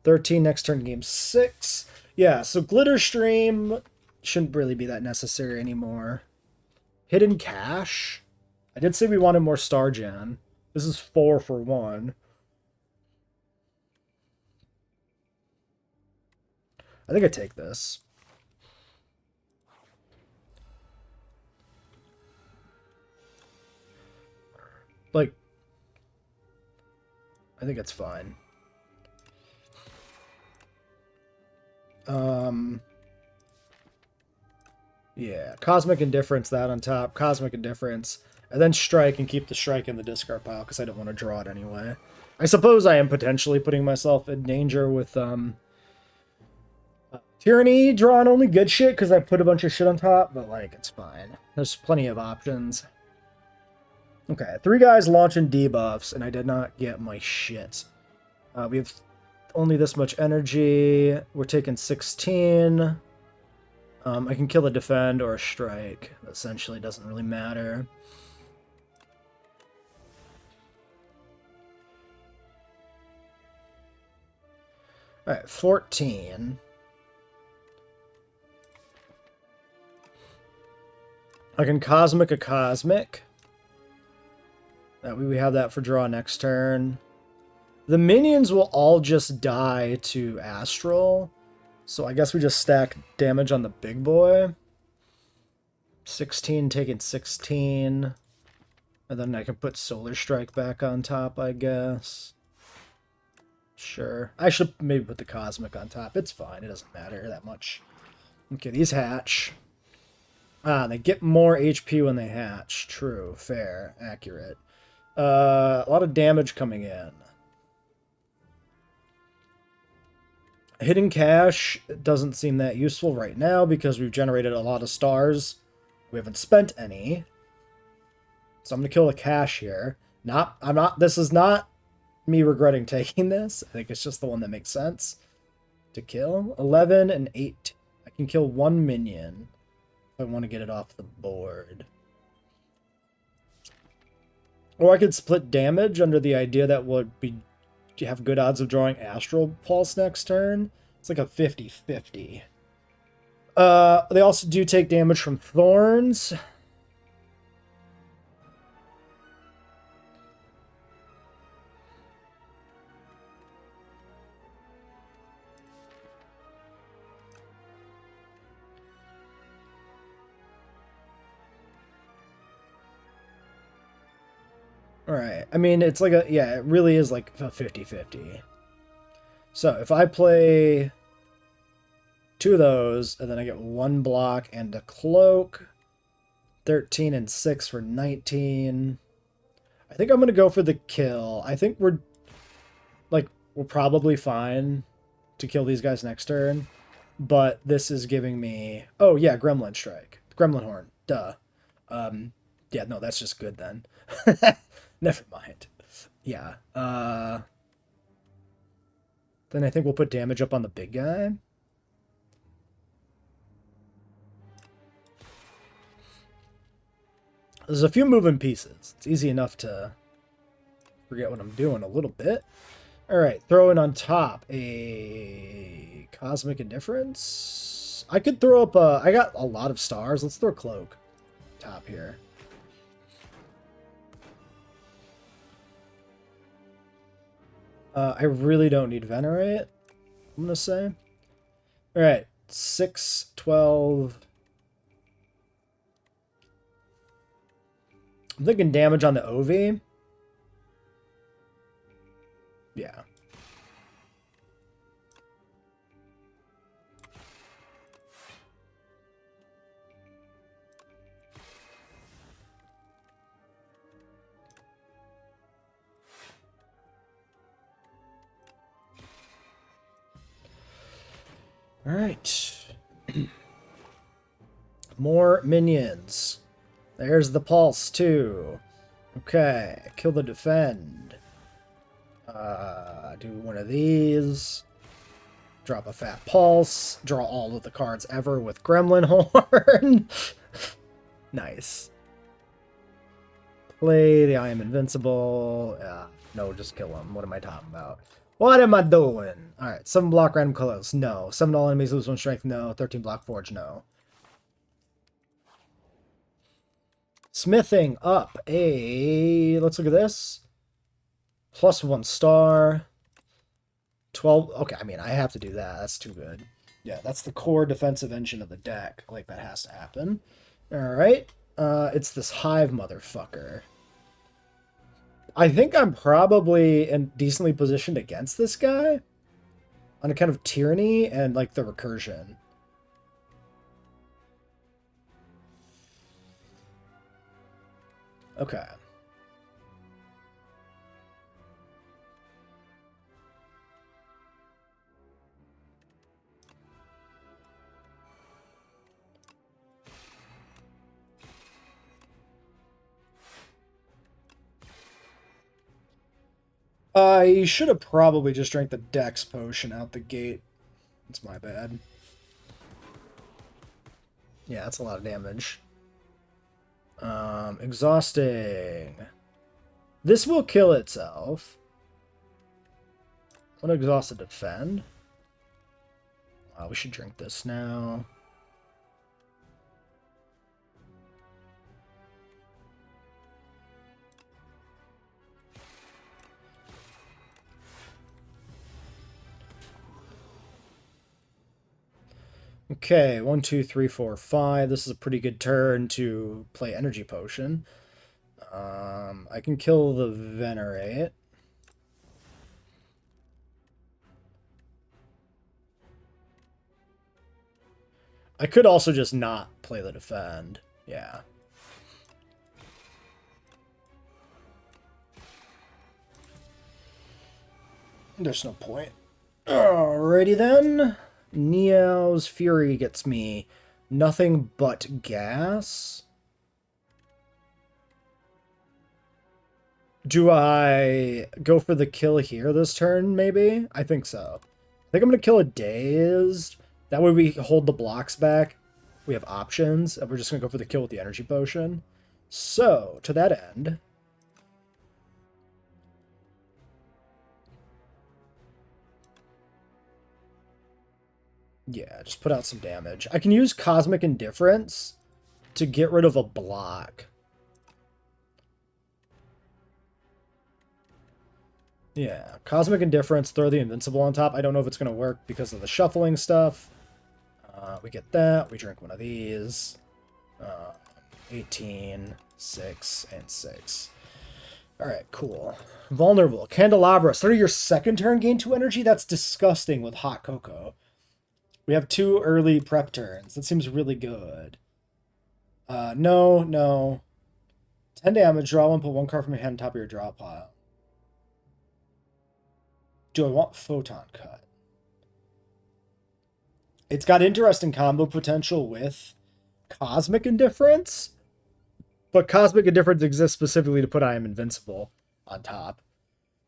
13 next turn, game 6. Yeah, so Glitter Stream shouldn't really be that necessary anymore. Hidden Cache. I did say we wanted more Star Gen. This is 4 for 1. I think I take this. Like, I think it's fine. Yeah, Cosmic Indifference, that on top. Cosmic Indifference. And then Strike and keep the Strike in the discard pile because I don't want to draw it anyway. I suppose I am potentially putting myself in danger with Tyranny drawing only good shit because I put a bunch of shit on top, but like, it's fine. There's plenty of options. Okay, 3 guys launching debuffs, and I did not get my shit. We have only this much energy. We're taking 16. I can kill a defend or a strike. Essentially, doesn't really matter. Alright, 14. I can Cosmic a Cosmic. That way we have that for draw next turn. The minions will all just die to Astral. So I guess we just stack damage on the big boy. 16 taking 16. And then I can put Solar Strike back on top, I guess. Sure. I should maybe put the Cosmic on top. It's fine. It doesn't matter that much. Okay, these hatch. Ah, they get more HP when they hatch. True. Fair. Accurate. A lot of damage coming in. Hidden Cache doesn't seem that useful right now because we've generated a lot of stars. We haven't spent any. So I'm going to kill the cache here. This is not me regretting taking this. I think it's just the one that makes sense to kill. 11 and 8. I can kill 1 minion if I want to get it off the board. Or I could split damage under the idea that you have good odds of drawing Astral Pulse next turn. It's like a 50-50. They also do take damage from Thorns. Alright, I mean, it's like yeah, it really is like a 50-50. So, if I play 2 of those, and then I get 1 block and a cloak, 13 and 6 for 19. I think I'm going to go for the kill. I think we're probably fine to kill these guys next turn, but this is giving me... Oh, yeah, Gremlin Strike. Gremlin Horn. Duh. Yeah, no, that's just good then. Never mind. Yeah. Then I think we'll put damage up on the big guy. There's a few moving pieces. It's easy enough to forget what I'm doing a little bit. Alright, throw in on top a Cosmic Indifference. I could throw up a... I got a lot of stars. Let's throw a Cloak top here. I really don't need Venerate, I'm going to say. Alright, 6, 12... I'm thinking damage on the OV. Yeah. All right. More minions. There's the pulse too. Okay, kill the defend. Do one of these. Drop a fat pulse. Draw all of the cards ever with Gremlin Horn. Nice. Play the I am invincible. No, just kill him. What am I talking about? What am I doing? Alright, 7 block random colors. No. 7 all enemies lose 1 strength. No. 13 block forge. No. Smithing up a... Let's look at this. Plus 1 star. 12... Okay, I mean, I have to do that. That's too good. Yeah, that's the core defensive engine of the deck. Like, that has to happen. Alright. It's this hive motherfucker. I think I'm probably decently positioned against this guy. On account of tyranny and, like, the recursion. Okay. I should have probably just drank the Dex potion out the gate. It's my bad. Yeah, that's a lot of damage. Exhausting. This will kill itself. Want to exhaust to defend? We should drink this now. Okay, 1, 2, 3, 4, 5. This is a pretty good turn to play Energy Potion. I can kill the Venerate. I could also just not play the Defend. Yeah. There's no point. Alrighty then. Neo's Fury gets me nothing but gas. Do I go for the kill here this turn, maybe? I think so. I think I'm going to kill a Dazed. That way we hold the blocks back. We have options, and we're just going to go for the kill with the Energy Potion. So, to that end... Yeah, just put out some damage. I can use Cosmic Indifference to get rid of a block. Yeah, Cosmic Indifference, throw the Invincible on top. I don't know if it's going to work because of the shuffling stuff. We get that. We drink one of these. 18, 6, and 6. Alright, cool. Vulnerable. Candelabra. Start of your second turn, gain 2 energy? That's disgusting with Hot Cocoa. We have 2 early prep turns. That seems really good. No. 10 damage, draw 1, put 1 card from your hand on top of your draw pile. Do I want Photon Cut? It's got interesting combo potential with Cosmic Indifference, but Cosmic Indifference exists specifically to put I Am Invincible on top.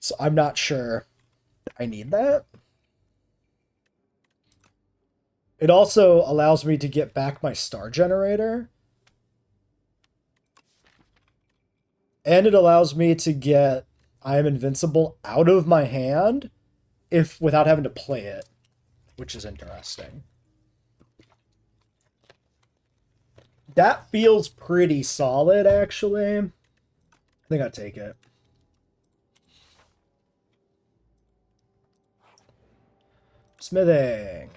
So I'm not sure I need that. It also allows me to get back my Star Generator. And it allows me to get I am invincible out of my hand if without having to play it, which is interesting. That feels pretty solid, actually. I think I'll take it. Smithing.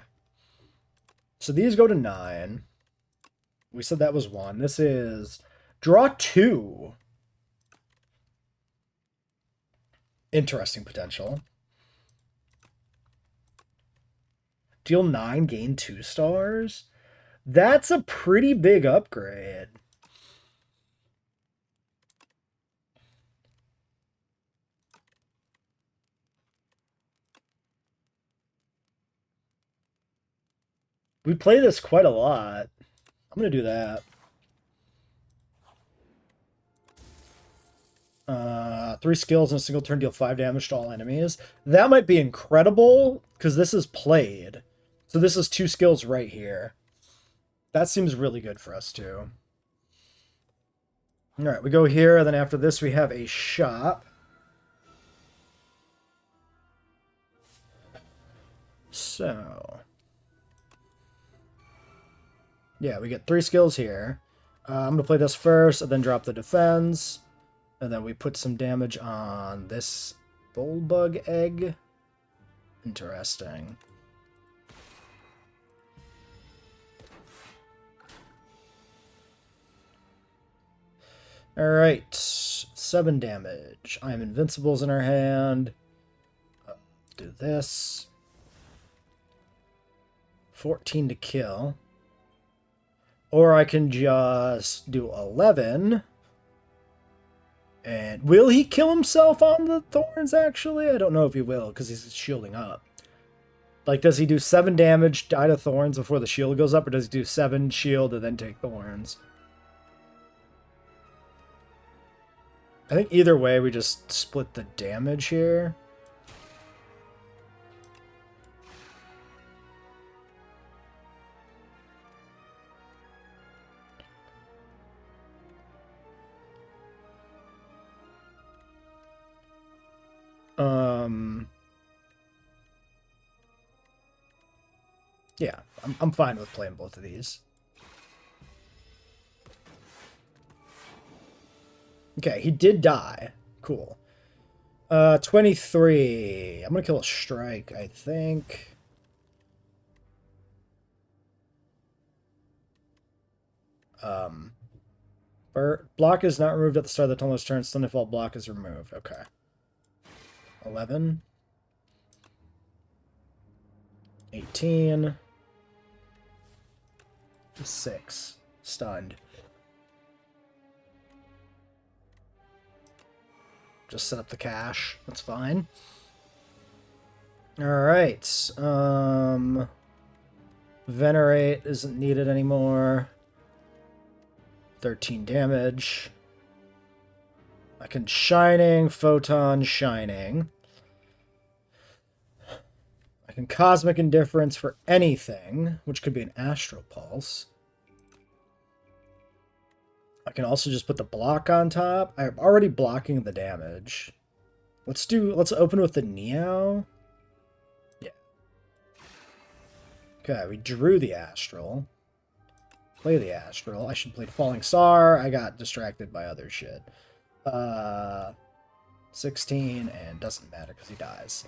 So these go to 9. We said that was 1. This is draw 2. Interesting potential. Deal 9, gain 2 stars. That's a pretty big upgrade. We play this quite a lot. I'm going to do that. 3 skills in a single turn, deal 5 damage to all enemies. That might be incredible, because this is played. So this is 2 skills right here. That seems really good for us, too. Alright, we go here, and then after this we have a shop. So... yeah, we get 3 skills here. I'm going to play this first, and then drop the defense. And then we put some damage on this bullbug egg. Interesting. Alright, 7 damage. I am invincibles in our hand. Do this. 14 to kill. Or I can just do 11. And will he kill himself on the thorns, actually? I don't know if he will, because he's shielding up. Like, does he do 7 damage, die to thorns before the shield goes up, or does he do 7 shield and then take thorns? I think either way, we just split the damage here. Yeah, I'm fine with playing both of these. Okay, he did die. Cool. 23. I'm gonna kill a strike, I think. Block is not removed at the start of the tunnel's turn. Stun if all block is removed. Okay. 11. 18. 6. Stunned. Just set up the cache. That's fine. Alright. Venerate isn't needed anymore. 13 damage. I can Shining, Photon, Shining. I can Cosmic Indifference for anything, which could be an Astral Pulse. I can also just put the block on top. I'm already blocking the damage. Let's open with the Neo. Yeah. Okay, we drew the Astral. Play the Astral. I should play Falling Star. I got distracted by other shit. 16, and doesn't matter because he dies.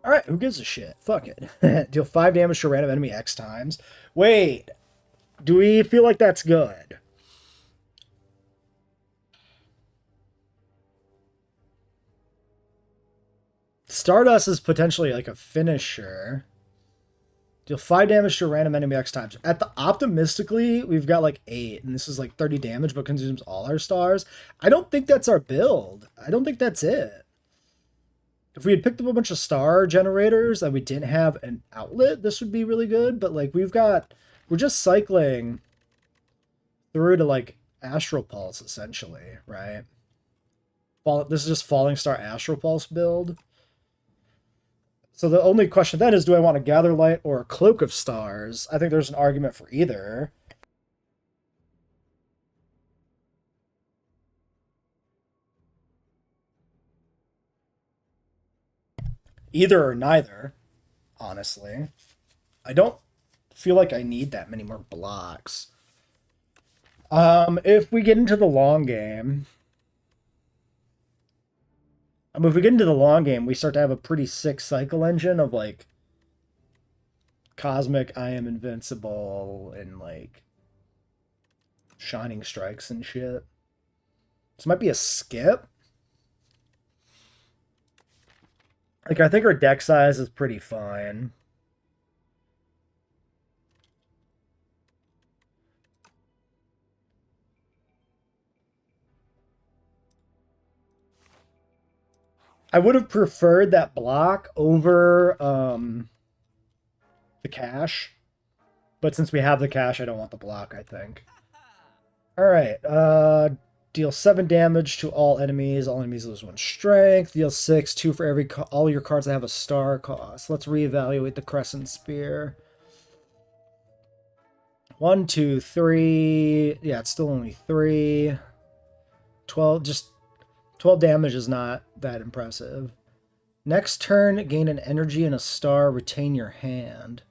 Alright, who gives a shit? Fuck it. Deal 5 damage to a random enemy X times. Wait, do we feel like that's good? Stardust is potentially like a finisher. Deal 5 damage to a random enemy X times. At the optimistically, we've got like 8, and this is like 30 damage, but consumes all our stars. I don't think that's our build. I don't think that's it. If we had picked up a bunch of star generators and we didn't have an outlet, this would be really good. But like we're just cycling through to like Astral Pulse essentially, right? This is just Falling Star Astral Pulse build. So the only question then is, do I want a Gather Light or a Cloak of Stars? I think there's an argument for either. Either or neither, honestly. I don't feel like I need that many more blocks. If we get into the long game, if we get into the long game, we start to have a pretty sick cycle engine of like cosmic, I am invincible, and like shining strikes and shit. This might be a skip. Like, I think our deck size is pretty fine. I would have preferred that block over the cash. But since we have the cash, I don't want the block, I think. Alright, deal 7 damage to all enemies. All enemies lose 1 strength. Deal 6, 2 for every all your cards that have a star cost. Let's reevaluate the Crescent Spear. 1, 2, 3. Yeah, it's still only 3. 12, just 12 damage is not that impressive. Next turn, gain an energy and a star, retain your hand.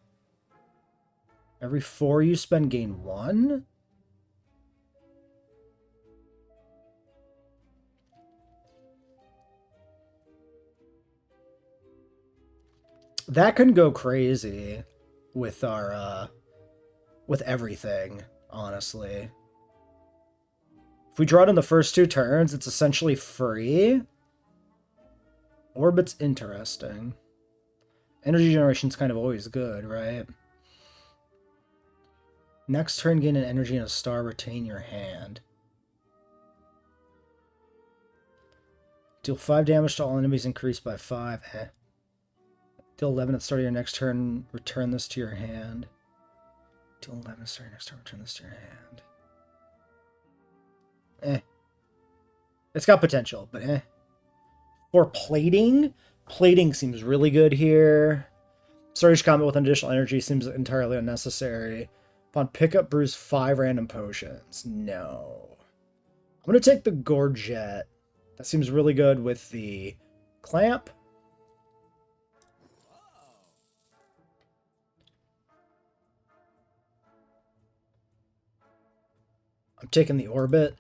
Every 4 you spend, gain 1? That can go crazy with our with everything, honestly. If we draw it in the first 2 turns, it's essentially free. Orbit's interesting. Energy generation's kind of always good, right? Next turn, gain an energy and a star, retain your hand. Deal 5 damage to all enemies, increased by 5. Deal 11 at the start of your next turn, return this to your hand. Deal 11 at the start of your next turn, return this to your hand. It's got potential, but For plating, plating seems really good here. Surge combat with an additional energy seems entirely unnecessary. Upon pickup, brews 5 random potions. No. I'm going to take the Gorget. That seems really good with the clamp. I'm taking the orbit.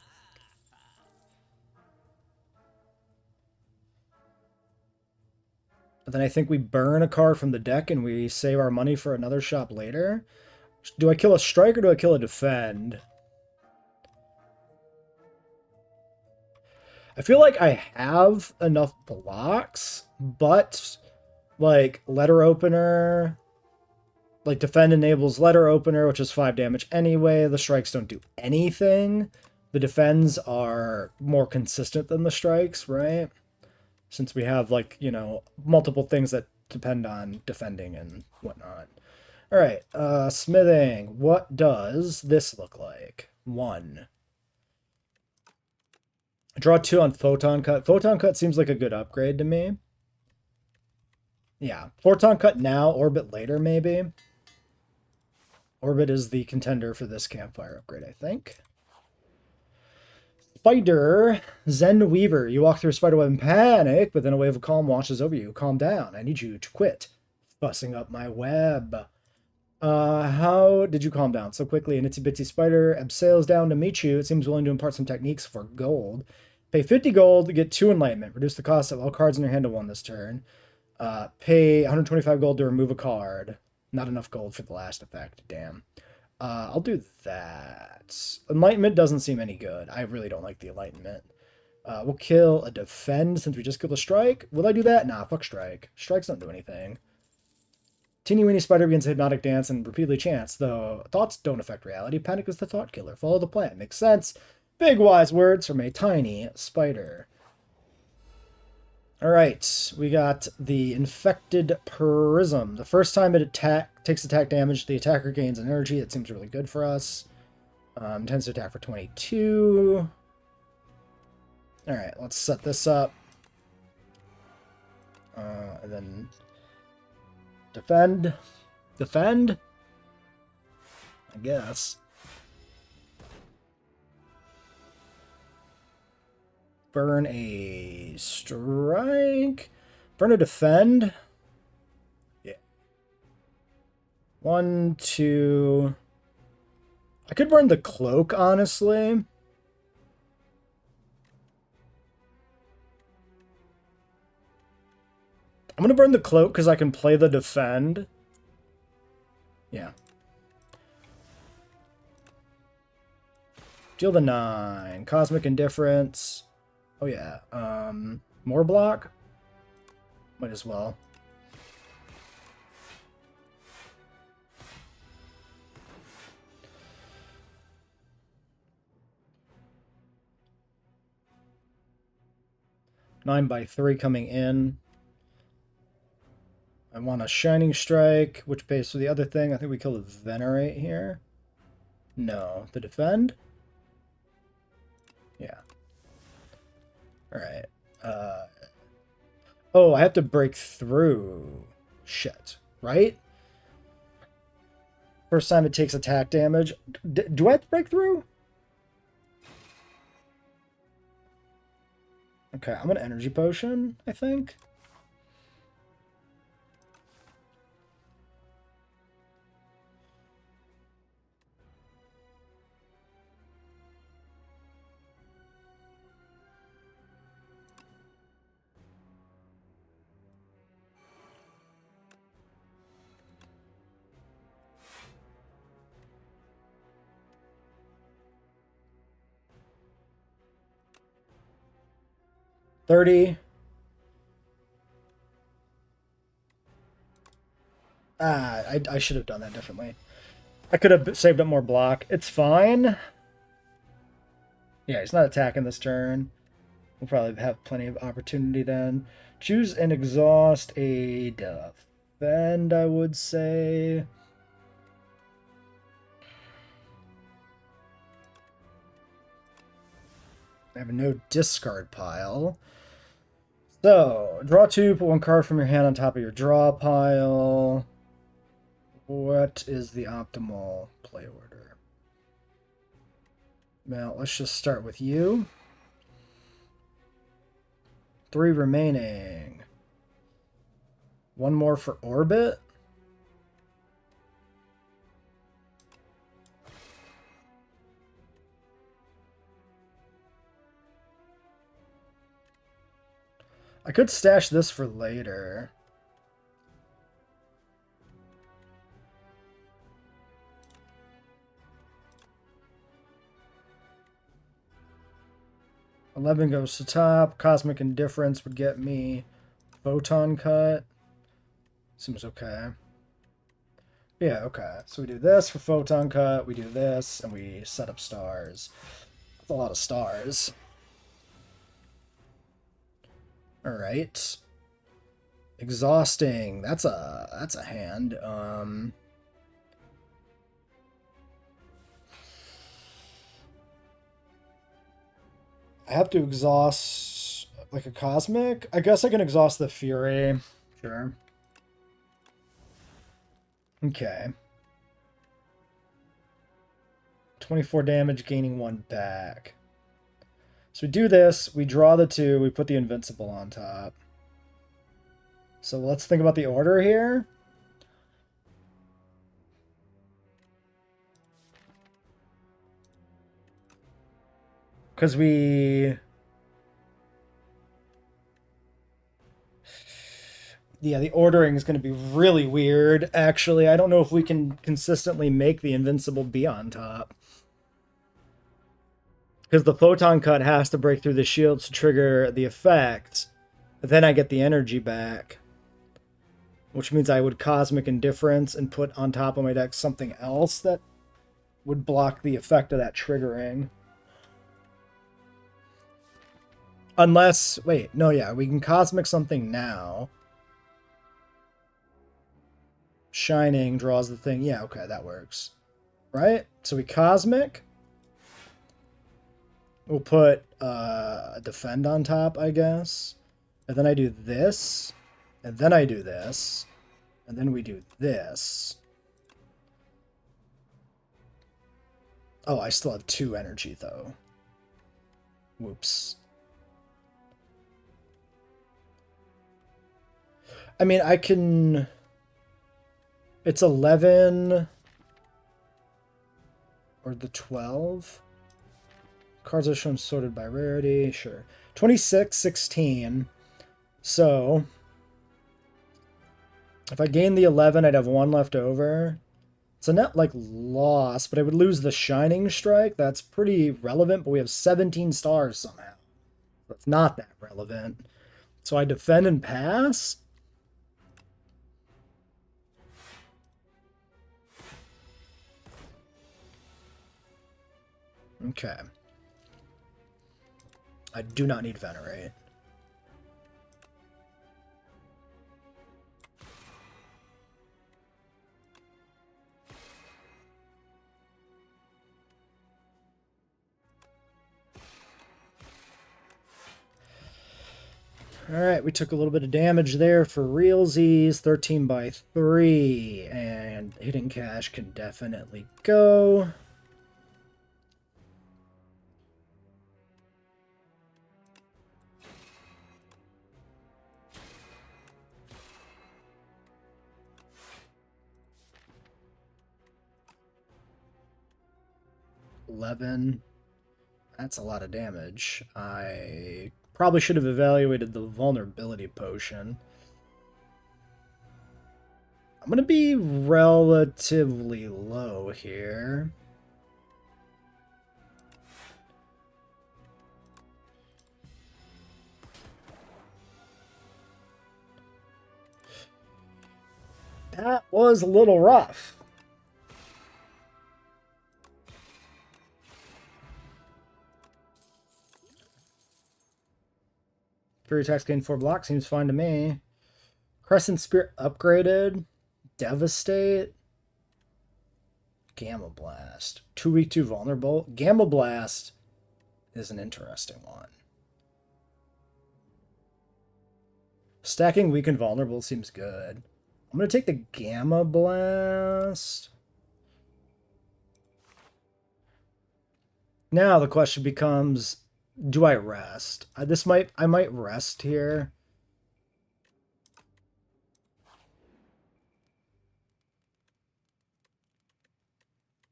And then I think we burn a card from the deck and we save our money for another shop later. Do I kill a strike or do I kill a defend? I feel like I have enough blocks, but like letter opener, like defend enables letter opener, which is 5 damage anyway. The strikes don't do anything. The defends are more consistent than the strikes, right? Since we have like, you know, multiple things that depend on defending and whatnot. All right, smithing. What does this look like? 1. Draw 2 on Photon Cut. Photon Cut seems like a good upgrade to me. Yeah, Photon Cut now, Orbit later, maybe. Orbit is the contender for this campfire upgrade, I think. Spider, Zen Weaver. You walk through a spider web in panic, but then a wave of calm washes over you. Calm down. I need you to quit fussing up my web. How did you calm down so quickly? An itsy bitsy spider sails down to meet you. It seems willing to impart some techniques for gold. Pay 50 gold to get 2 enlightenment. Reduce the cost of all cards in your hand to 1 this turn. Pay 125 gold to remove a card. Not enough gold for the last effect. Damn. I'll do that. Enlightenment doesn't seem any good. I really don't like the enlightenment. We'll kill a defend since we just killed a strike. Will I do that? Nah, fuck strike. Strikes don't do anything. Teeny weeny spider begins a hypnotic dance and repeatedly chants, though thoughts don't affect reality. Panic is the thought killer. Follow the plan. Makes sense. Big wise words from a tiny spider. Alright, we got the Infected Prism. The first time it takes attack damage, the attacker gains energy. That seems really good for us. Tends to attack for 22. Alright, let's set this up. And then defend. Defend? I guess. Burn a strike. Burn a defend. 1, 2. I could burn the cloak, honestly. I'm going to burn the cloak because I can play the defend. Yeah. Deal the 9. Cosmic Indifference. Oh, yeah. More block? Might as well. Nine by 3 coming in. I want a Shining Strike, which pays for the other thing. I think we kill the Venerate here. No. The Defend? Yeah. Alright. Oh, I have to break through. Shit. Right? First time it takes attack damage. Do I have to break through? Okay, I'm an energy potion, I think. $30. I should have done that differently. I could have saved up more block. It's fine. Yeah, he's not attacking this turn. We'll probably have plenty of opportunity then. Choose and exhaust a defend, I would say. I have no discard pile. So, draw 2, put 1 card from your hand on top of your draw pile. What is the optimal play order? Well, let's just start with you. 3 remaining. 1 more for Orbit. I could stash this for later. $11 goes to top. Cosmic Indifference would get me Photon Cut. Seems okay. Yeah, okay. So we do this for Photon Cut, we do this, and we set up stars. That's a lot of stars. Alright. Exhausting. That's a hand. I have to exhaust like a cosmic. I guess I can exhaust the Fury. Sure. Okay. 24 damage, gaining 1 back. So we do this, we draw the 2, we put the Invincible on top. So let's think about the order here. Because we... Yeah, the ordering is going to be really weird, actually. I don't know if we can consistently make the Invincible be on top. Because the Photon Cut has to break through the shields to trigger the effect. But then I get the energy back. Which means I would Cosmic Indifference and put on top of my deck something else that would block the effect of that triggering. Unless... Wait, no, yeah, we can Cosmic something now. Shining draws the thing. Yeah, okay, that works. Right? So we Cosmic. We'll put a Defend on top, I guess. And then I do this. And then I do this. And then we do this. Oh, I still have 2 energy, though. Whoops. I mean, I can... It's 11 or the 12. Cards are shown sorted by rarity. Sure. 26, 16. So if I gain the 11, I'd have 1 left over. It's a net like loss, but I would lose the Shining Strike. That's pretty relevant, but we have 17 stars somehow. That's not that relevant. So I defend and pass. Okay. I do not need Venerate. Alright, we took a little bit of damage there for realsies. 13 by 3. And Hidden Cash can definitely go. That's a lot of damage. I probably should have evaluated the vulnerability potion. I'm going to be relatively low here. That was a little rough. Fury attacks gain 4 blocks. Seems fine to me. Crescent Spear upgraded. Devastate. Gamma Blast. 2 weak, 2 vulnerable. Gamma Blast is an interesting one. Stacking weak and vulnerable seems good. I'm going to take the Gamma Blast. Now the question becomes, do I rest? I might rest here.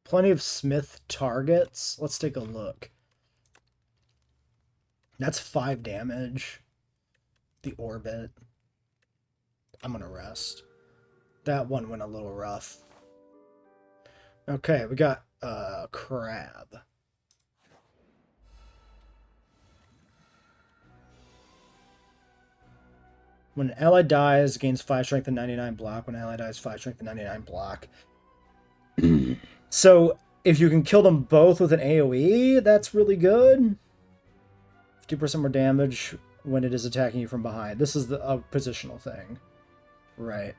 Plenty of Smith targets. Let's take a look. That's 5 damage. The orbit. I'm gonna rest. That one went a little rough. Okay, we got crab. When an ally dies, gains 5 strength and 99 block. When an ally dies, 5 strength and 99 block. So, if you can kill them both with an AoE, that's really good. 50% more damage when it is attacking you from behind. This is the positional thing. Right.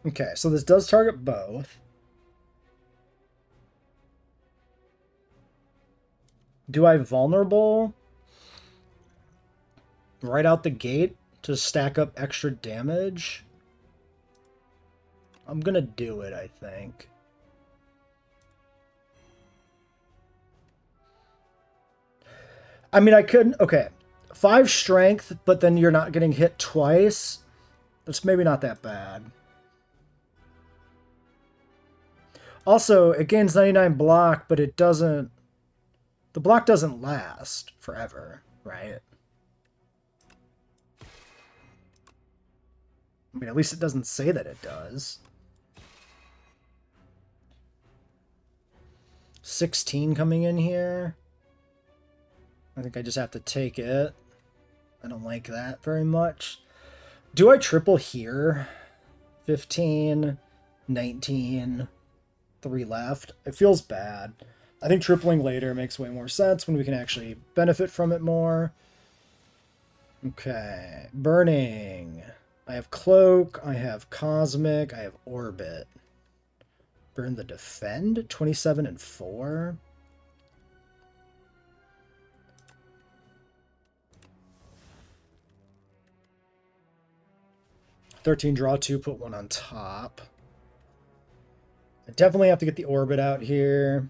Okay, so this does target both. Do I vulnerable right out the gate to stack up extra damage? I'm gonna do it, I think. I mean, I couldn't... Okay. 5 strength, but then you're not getting hit twice. That's maybe not that bad. Also, it gains 99 block, but it doesn't... The block doesn't last forever, right? I mean, at least it doesn't say that it does. 16 coming in here. I think I just have to take it. I don't like that very much. Do I triple here? 15, 19, 3 left. It feels bad. I think tripling later makes way more sense when we can actually benefit from it more. Okay. Burning. I have Cloak. I have Cosmic. I have Orbit. Burn the Defend. 27 and 4. $13, draw 2, put 1 on top. I definitely have to get the orbit out here.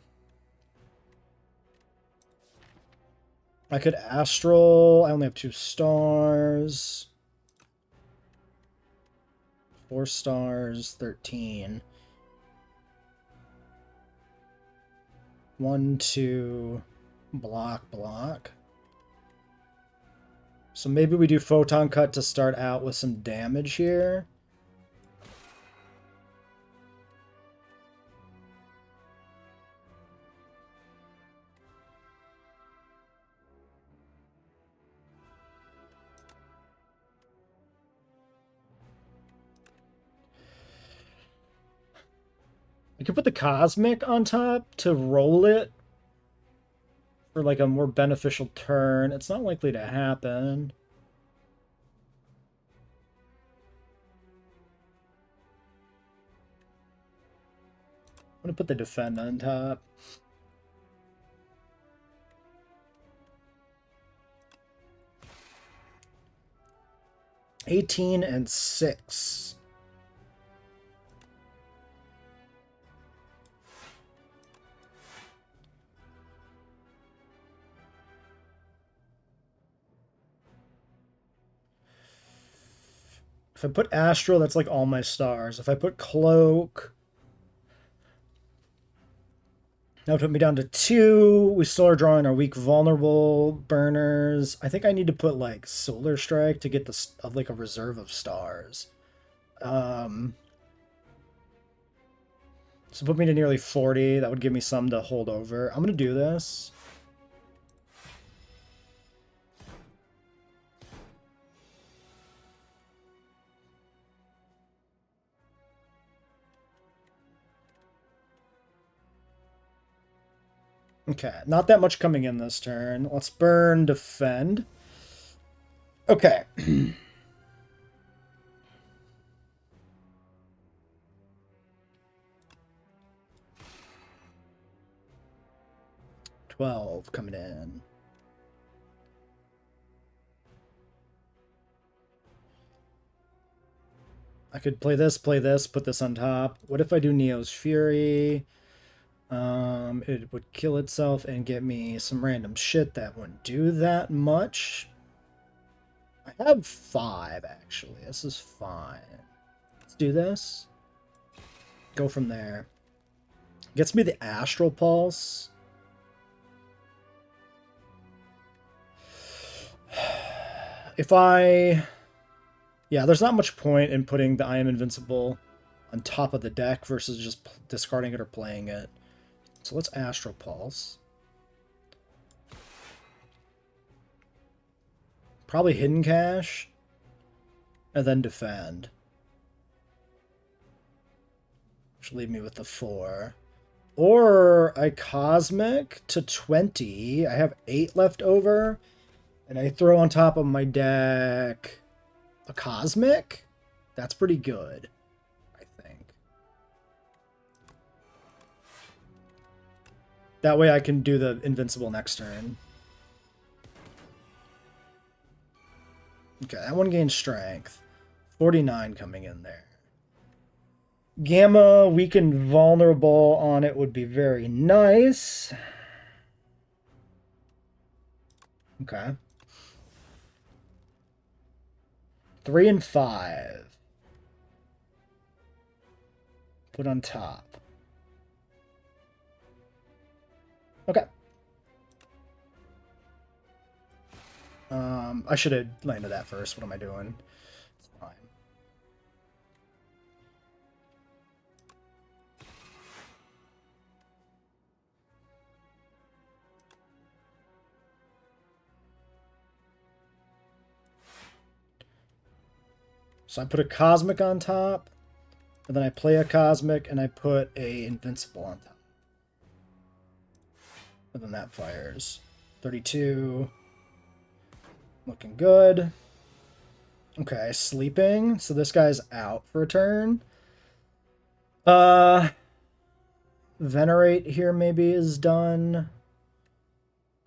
I could astral. I only have 2 stars. 4 stars, 13. 1, 2, block. So maybe we do photon cut to start out with some damage here. I could put the cosmic on top to roll it for like a more beneficial turn. It's not likely to happen. I'm gonna put the defend on top. $18 and $6. If I put Astral, that's like all my stars. If I put Cloak, that would put me down to 2. We still are drawing our weak vulnerable burners. I think I need to put like Solar Strike to get the like a reserve of stars. So put me to nearly 40. That would give me some to hold over. I'm gonna do this. Okay, not that much coming in this turn. Let's burn, defend. Okay. $12 coming in. I could play this, put this on top. What if I do Neo's Fury? It would kill itself and get me some random shit that wouldn't do that much. I have 5, actually. This is fine. Let's do this. Go from there. Gets me the Astral Pulse. If I... Yeah, there's not much point in putting the I Am Invincible on top of the deck versus just discarding it or playing it. So let's Astral Pulse. Probably Hidden Cache. And then defend. Which will leave me with the 4. Or I Cosmic to 20. I have 8 left over. And I throw on top of my deck a Cosmic. That's pretty good, I think. That way I can do the Invincible next turn. Okay, that one gains strength. 49 coming in there. Gamma, weakened vulnerable on it would be very nice. Okay. 3 and 5. Put on top. Okay. I should have landed that first. What am I doing? It's fine. So I put a Cosmic on top, and then I play a Cosmic, and I put a Invincible on top. And then that fires. 32. Looking good. Okay, sleeping. So this guy's out for a turn. Venerate here maybe is done.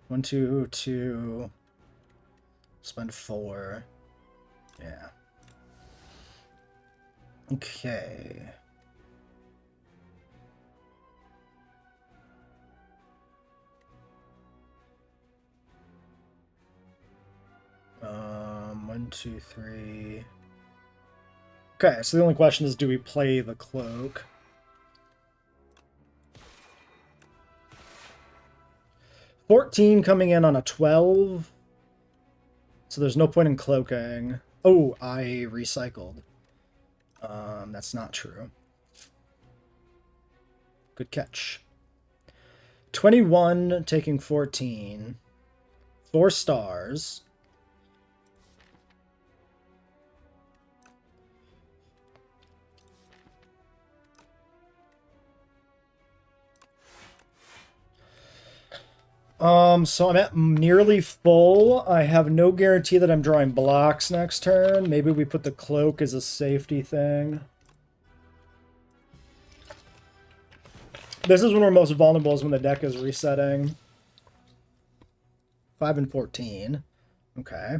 1, 2, 2. Spend 4. Yeah. Okay. 1, 2, 3. Okay, so the only question is, do we play the cloak? $14 coming in on a 12. So there's no point in cloaking. Oh, I recycled. That's not true. Good catch. 21 taking 14. 4 stars. So I'm at nearly full. I have no guarantee that I'm drawing blocks next turn. Maybe we put the cloak as a safety thing. This is when we're most vulnerable, is when the deck is resetting. 5 and 14. Okay.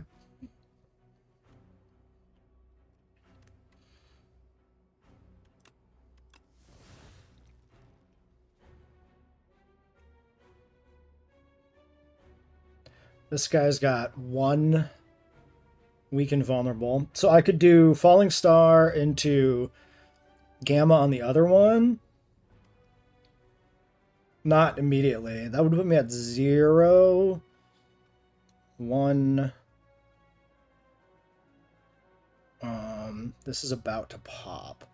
This guy's got 1 weak and vulnerable. So I could do Falling Star into Gamma on the other one. Not immediately. That would put me at 0, 1. This is about to pop.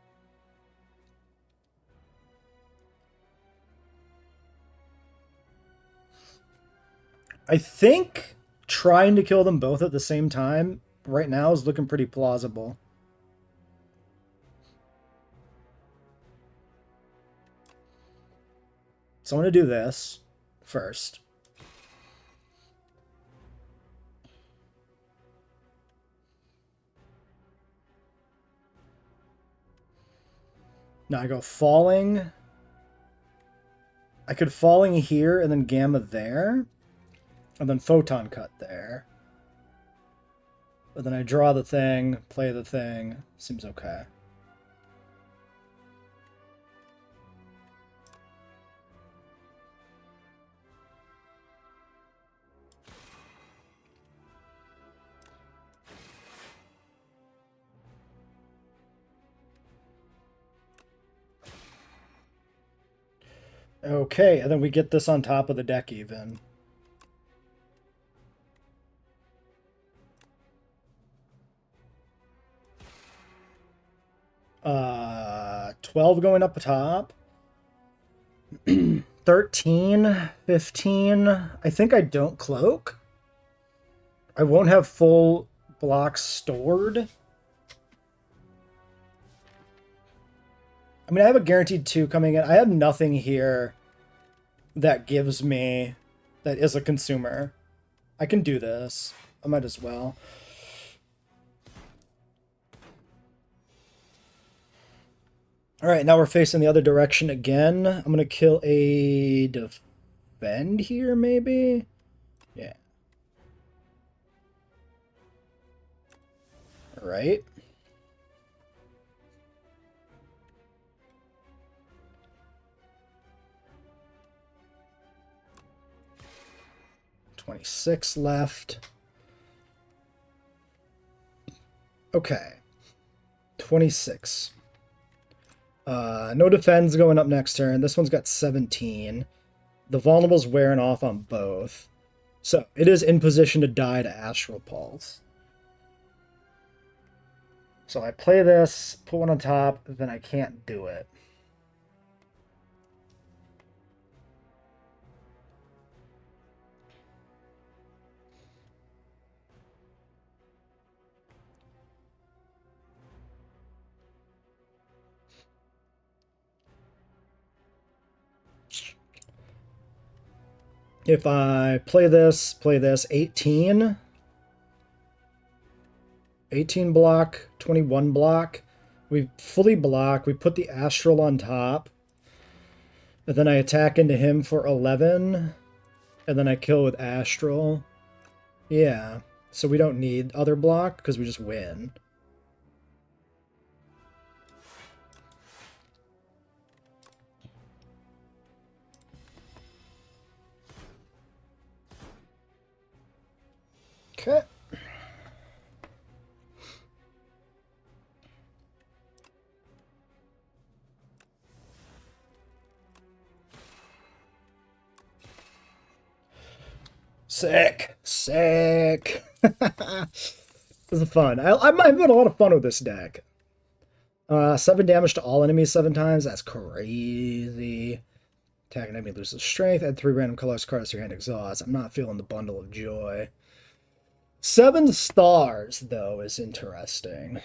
I think trying to kill them both at the same time right now is looking pretty plausible. So I'm going to do this first. Now I go Falling. I could Falling here and then Gamma there. And then Photon Cut there. But then I draw the thing, play the thing. Seems okay. Okay, and then we get this on top of the deck even. 12 going up the top. 13, 15. I think I don't cloak. I won't have full blocks stored. I mean, I have a guaranteed 2 coming in. I have nothing here that gives me... that is a consumer. I can do this. I might as well. Alright, now we're facing the other direction again. I'm going to kill a defend here, maybe? Yeah. Alright. $26 left. Okay. 26. No defense going up next turn. This one's got 17. The vulnerable's wearing off on both. So it is in position to die to Astral Pulse. So I play this, put one on top, then I can't do it. If I play this, 18. 18 block, 21 block. We fully block. We put the Astral on top. And then I attack into him for 11. And then I kill with Astral. Yeah. So we don't need other block because we just win. Okay. Sick. Sick. This is fun. I'm having a lot of fun with this deck. 7 damage to all enemies 7 times. That's crazy. Attack an enemy loses strength. Add 3 random colors cards to your hand exhaust. I'm not feeling the bundle of joy. 7 stars, though, is interesting.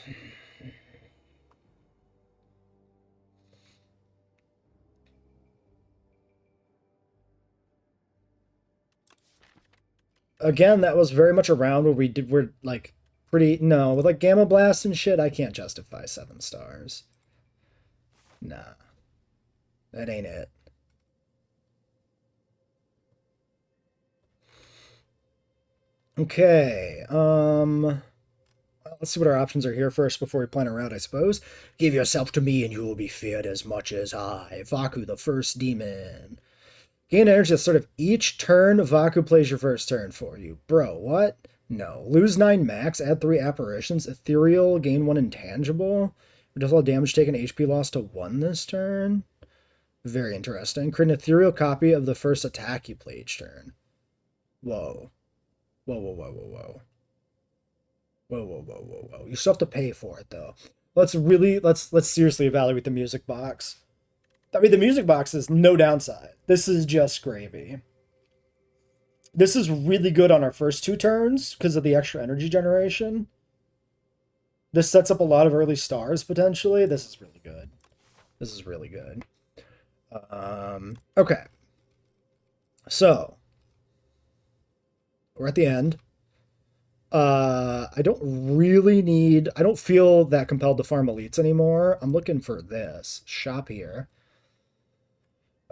Again, that was very much around where we're like pretty no with like Gamma Blast and shit. I can't justify 7 stars. Nah, that ain't it. Okay, let's see what our options are here first before we plan a route, I suppose. Give yourself to me and you will be feared as much as I. Vaku, the first demon. Gain energy at start of each turn. Vaku plays your first turn for you. Bro, what? No. Lose 9 max, add 3 apparitions. Ethereal, gain 1 intangible. Reduce all damage taken, HP loss to 1 this turn. Very interesting. Create an ethereal copy of the first attack you play each turn. Whoa. Whoa, whoa, whoa, whoa, whoa. Whoa, whoa, whoa, whoa, whoa. You still have to pay for it, though. Let's seriously evaluate the music box. I mean, the music box is no downside. This is just gravy. This is really good on our first 2 turns because of the extra energy generation. This sets up a lot of early stars, potentially. This is really good. This is really good. Okay. So, we're at the end. I don't feel that compelled to farm elites anymore. I'm looking for this. Shop here.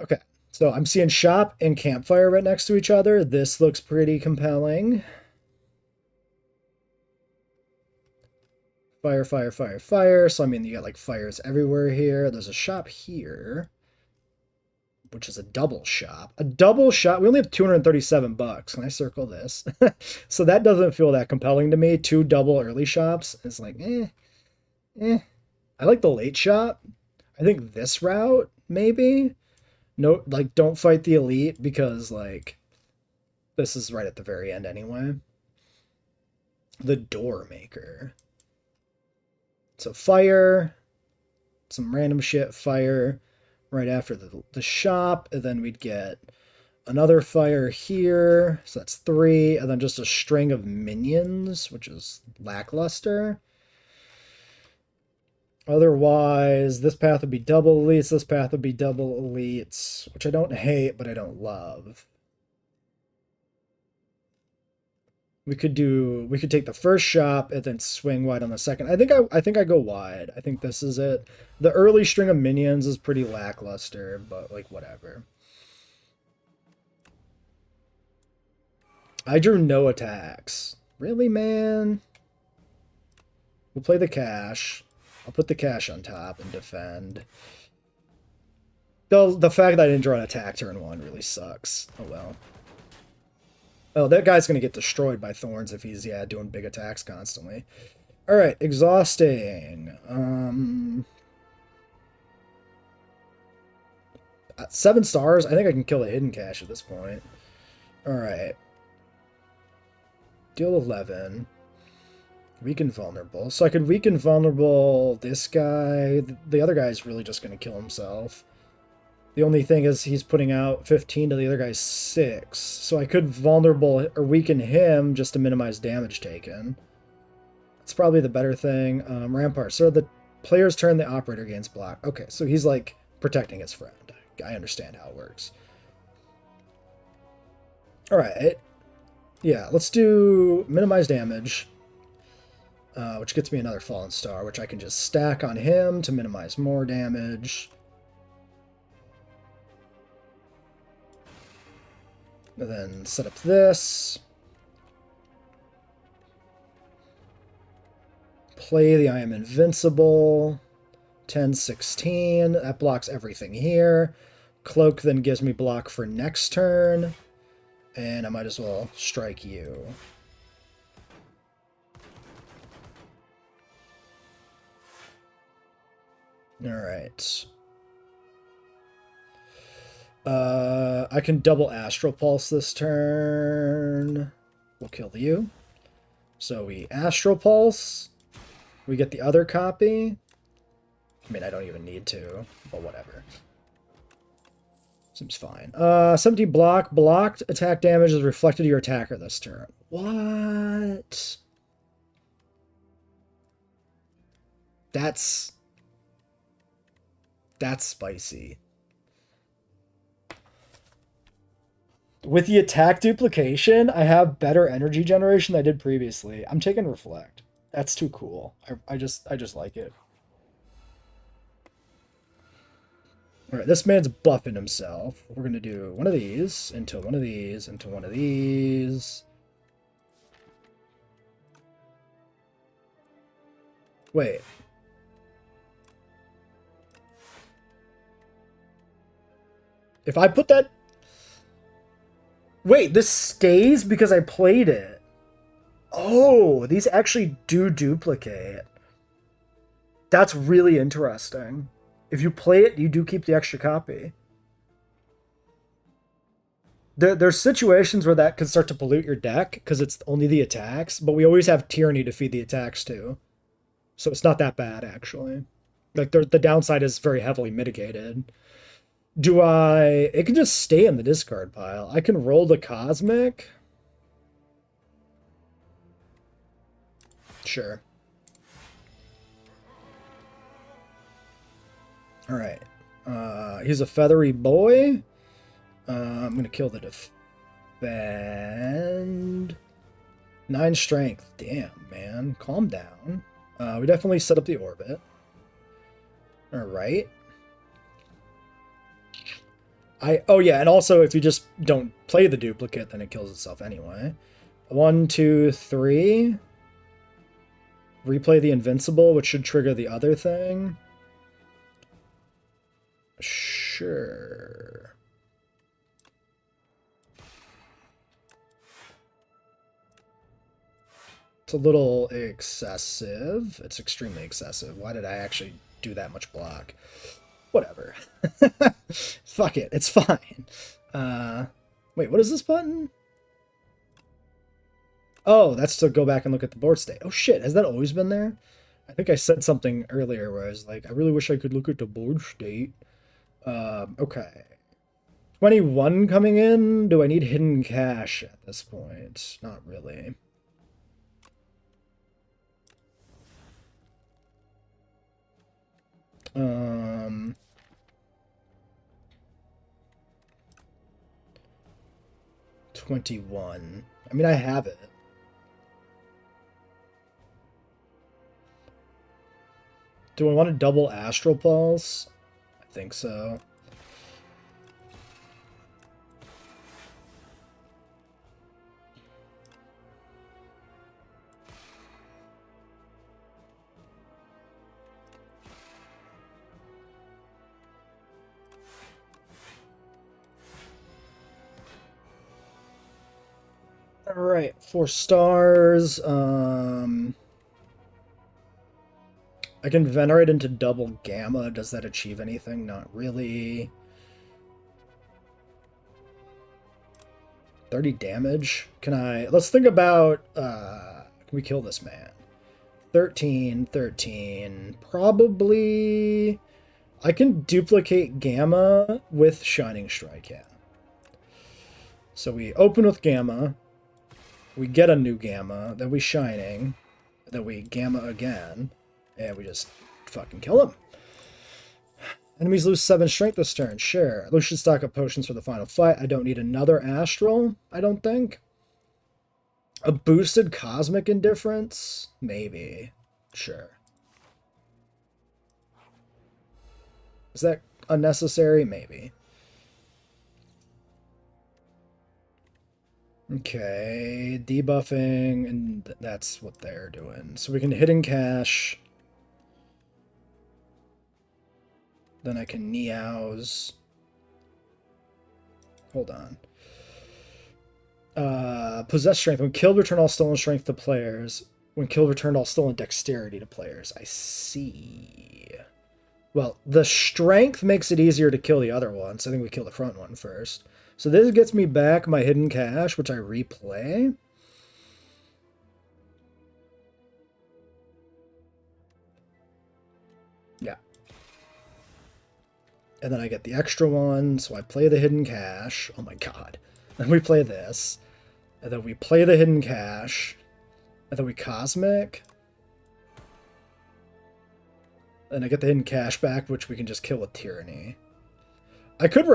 Okay, so I'm seeing shop and campfire right next to each other. This looks pretty compelling. Fire, fire, fire, fire. So, I mean, you got like fires everywhere here. There's a shop here, which is a double shop. A double shop. We only have 237 bucks. Can I circle this? So that doesn't feel that compelling to me. 2 double early shops. It's like, eh. I like the late shop. I think this route, maybe. No, like, don't fight the elite because, like, this is right at the very end anyway. The door maker. So fire. Some random shit. Fire. Right after the shop, and then we'd get another fire here, so that's 3, and then just a string of minions, which is lackluster. Otherwise, this path would be double elites, this path would be double elites, which I don't hate, but I don't love. We could take the first shop and then swing wide on the second. I think I go wide. I think this is it. The early string of minions is pretty lackluster, but like whatever. I drew no attacks. Really, man? We'll play the cash. I'll put the cash on top and defend. The fact that I didn't draw an attack turn 1 really sucks. Oh well. Oh, that guy's going to get destroyed by thorns if he's, yeah, doing big attacks constantly. Alright, exhausting. 7 stars? I think I can kill a hidden cache at this point. Alright. Deal 11. Weaken vulnerable. So I could weaken vulnerable this guy. The other guy's really just going to kill himself. The only thing is he's putting out 15 to the other guy's 6. So I could vulnerable or weaken him just to minimize damage taken. That's probably the better thing. Rampart. So the player's turn, the operator gains block. Okay, so he's like protecting his friend. I understand how it works. Alright. Yeah, let's do minimize damage. Which gets me another fallen star, which I can just stack on him to minimize more damage. And then set up this. Play the I am invincible. 10, 16. That blocks everything here. Cloak then gives me block for next turn. And I might as well strike you. Alright. I can double Astral Pulse this turn. We'll kill you. So we Astral Pulse. We get the other copy. I mean, I don't even need to, but whatever. Seems fine. 70 block. Blocked attack damage is reflected to your attacker this turn. What? That's spicy. With the attack duplication, I have better energy generation than I did previously. I'm taking Reflect. That's too cool. I just like it. Alright, this man's buffing himself. We're gonna do one of these, into one of these, into one of these. Wait. If I put that... Wait, this stays because I played it. Oh, these actually do duplicate. That's really interesting. If you play it, you do keep the extra copy. There's situations where that can start to pollute your deck because it's only the attacks, but we always have Tyranny to feed the attacks too. So it's not that bad, actually. Like, the downside is very heavily mitigated. Do I... It can just stay in the discard pile. I can roll the Cosmic. Sure. Alright. He's a feathery boy. I'm going to kill the defend. 9 strength. Damn, man. Calm down. We definitely set up the orbit. Alright. Oh yeah, and also if you just don't play the duplicate, then it kills itself anyway. 1, 2, 3. Replay the Invincible, which should trigger the other thing. Sure. It's a little excessive. It's extremely excessive. Why did I actually do that much block? Whatever. Fuck it. It's fine. Wait, what is this button? Oh, that's to go back and look at the board state. Oh shit, has that always been there? I think I said something earlier where I was like, I really wish I could look at the board state. Okay. 21 coming in. Do I need hidden cash at this point? Not really. Um... 21. I mean, I have it. Do I want to double Astral Pulse? I think so. Alright, 4 stars. I can Venerate into double Gamma. Does that achieve anything? Not really. 30 damage. Can I... Let's think about... can we kill this man? 13, 13. Probably... I can duplicate Gamma with Shining Strike, yeah. So we open with Gamma. We get a new Gamma. Then we Shining. Then we Gamma again. And we just fucking kill him. Enemies lose 7 strength this turn. Sure. At least should stock up potions for the final fight. I don't need another Astral, I don't think. A boosted Cosmic Indifference? Maybe. Sure. Is that unnecessary? Maybe. Okay. Debuffing, and that's what they're doing. So we can hidden cash. Then I can Neows. Hold on. Possess Strength. When killed, return all stolen strength to players. When killed, return all stolen dexterity to players. I see. Well, the strength makes it easier to kill the other one, so I think we kill the front one first. So this gets me back my hidden cache, which I replay. Yeah. And then I get the extra one, so I play the hidden cache. Oh my god. Then we play this. And then we play the hidden cache. And then we cosmic. And I get the hidden cache back, which we can just kill with tyranny. I could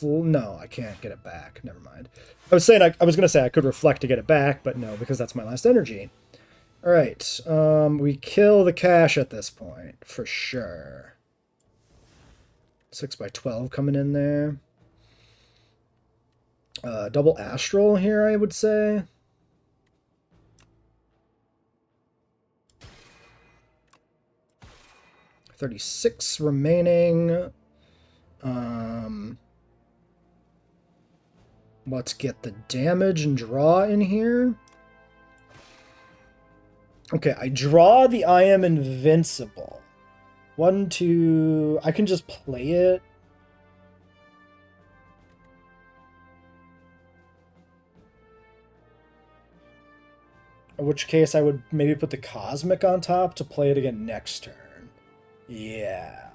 no, I can't get it back. Never mind. I was gonna say I could reflect to get it back, but no, because that's my last energy. Alright, we kill the cache at this point, for sure. 6x12 coming in there. Double astral here, I would say. $36 remaining. Let's get the damage and draw in here. Okay, I draw the I am invincible. 1, 2... I can just play it. In which case I would maybe put the cosmic on top to play it again next turn. Yeah.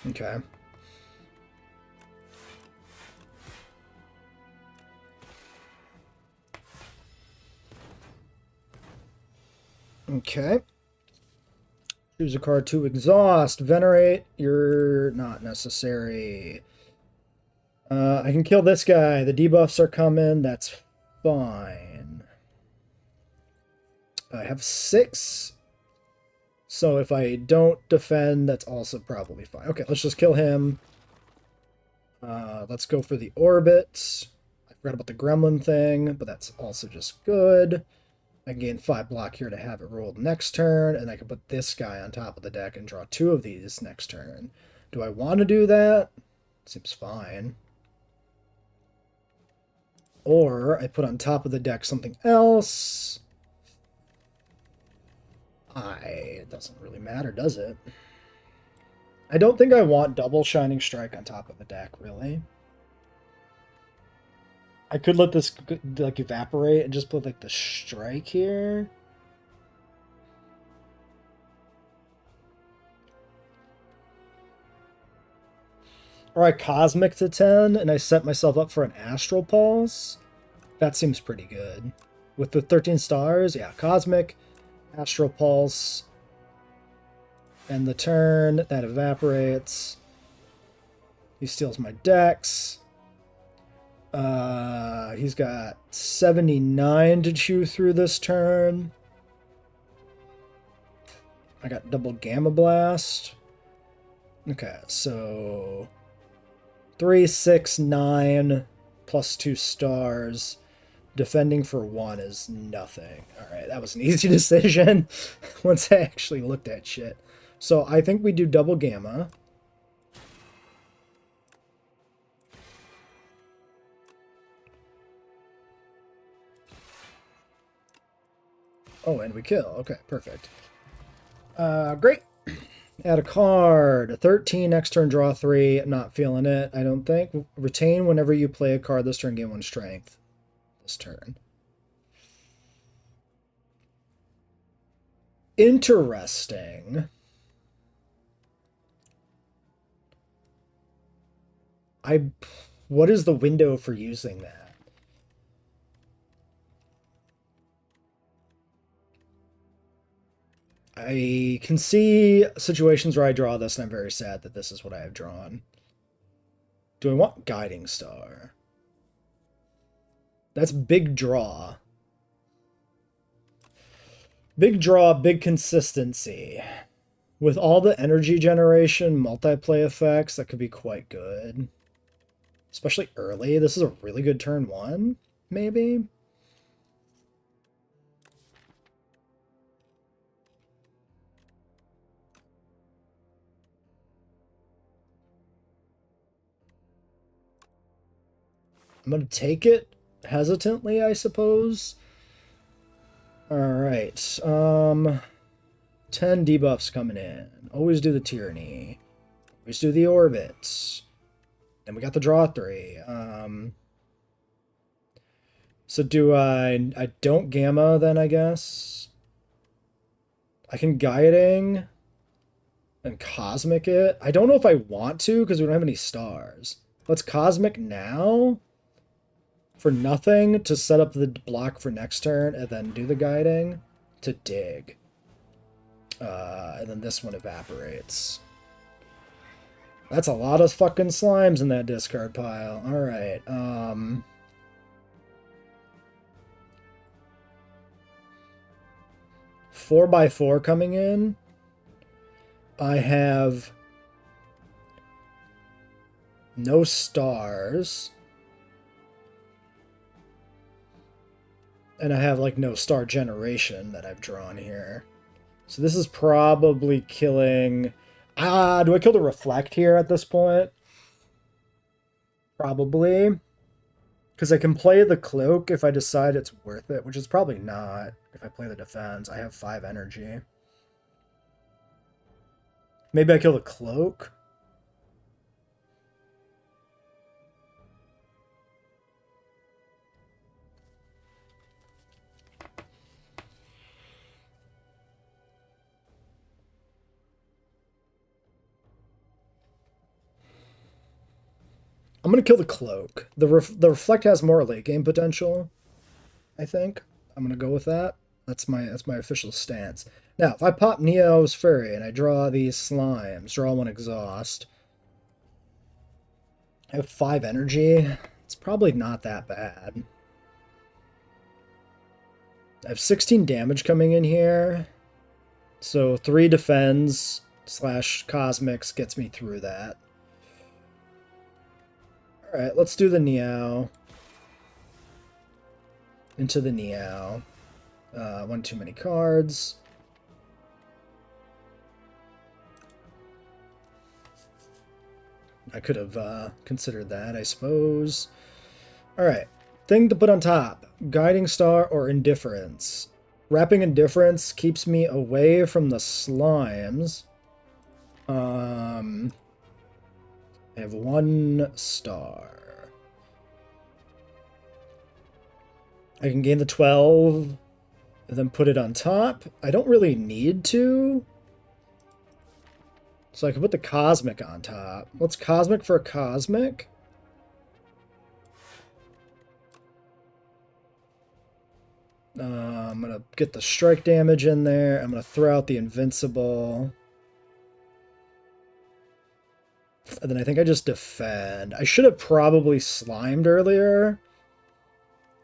Okay. Okay. Choose a card to exhaust. Venerate. You're not necessary. I can kill this guy. The debuffs are coming. That's fine. I have 6. So if I don't defend, that's also probably fine. Okay, let's just kill him. Let's go for the orbit. I forgot about the gremlin thing, but that's also just good. I can gain 5 block here to have it rolled next turn, and I can put this guy on top of the deck and draw 2 of these next turn. Do I want to do that? Seems fine. Or I put on top of the deck something else. It doesn't really matter, does it? I don't think I want double Shining Strike on top of the deck, really. I could let this like evaporate and just put like the strike here. Or I cosmic to 10 and I set myself up for an astral pulse. That seems pretty good. With the 13 stars, yeah, cosmic, astral pulse, and the turn that evaporates. He steals my decks. He's got 79 to chew through this turn. I got double Gamma Blast. Okay, so 3, 6, 9 plus 2 stars. Defending for 1 is nothing. Alright, that was an easy decision once I actually looked at shit. So I think we do double Gamma. Oh, and we kill. Okay, perfect. Great. Add a card. 13, next turn, draw 3. Not feeling it, I don't think. Retain whenever you play a card this turn, gain 1 strength. This turn. Interesting. What is the window for using that? I can see situations where I draw this, and I'm very sad that this is what I have drawn. Do I want Guiding Star? That's big draw. Big draw, big consistency. With all the energy generation, multiplay effects, that could be quite good. Especially early. This is a really good turn 1, maybe? I'm going to take it hesitantly, I suppose. Alright. 10 debuffs coming in. Always do the tyranny. Always do the orbits. Then we got the draw 3. So do I don't gamma then, I guess? I can guiding and cosmic it. I don't know if I want to because we don't have any stars. Let's cosmic now for nothing to set up the block for next turn and then do the guiding to dig. And then this one evaporates. That's a lot of fucking slimes in that discard pile. Alright, 4x4 coming in. I have no stars. And I have, like, no star generation that I've drawn here. So this is probably killing... do I kill the Reflect here at this point? Probably. Because I can play the Cloak if I decide it's worth it, which is probably not if I play the Defense. I have 5 energy. Maybe I kill the Cloak? I'm going to kill the Cloak. The Reflect has more late game potential, I think. I'm going to go with that. That's my official stance. Now, if I pop Neo's Fury and I draw these slimes, draw 1 exhaust, I have 5 energy. It's probably not that bad. I have 16 damage coming in here. So 3 defends / cosmics gets me through that. Alright, let's do the Neo. Into the Neo. One too many cards. I could have considered that, I suppose. Alright, thing to put on top. Guiding Star or Indifference. Wrapping Indifference keeps me away from the slimes. I have 1 star. I can gain the 12 and then put it on top. I don't really need to. So I can put the Cosmic on top. What's Cosmic for a Cosmic? I'm going to get the strike damage in there. I'm going to throw out the Invincible. And then I think I just defend. I should have probably slimed earlier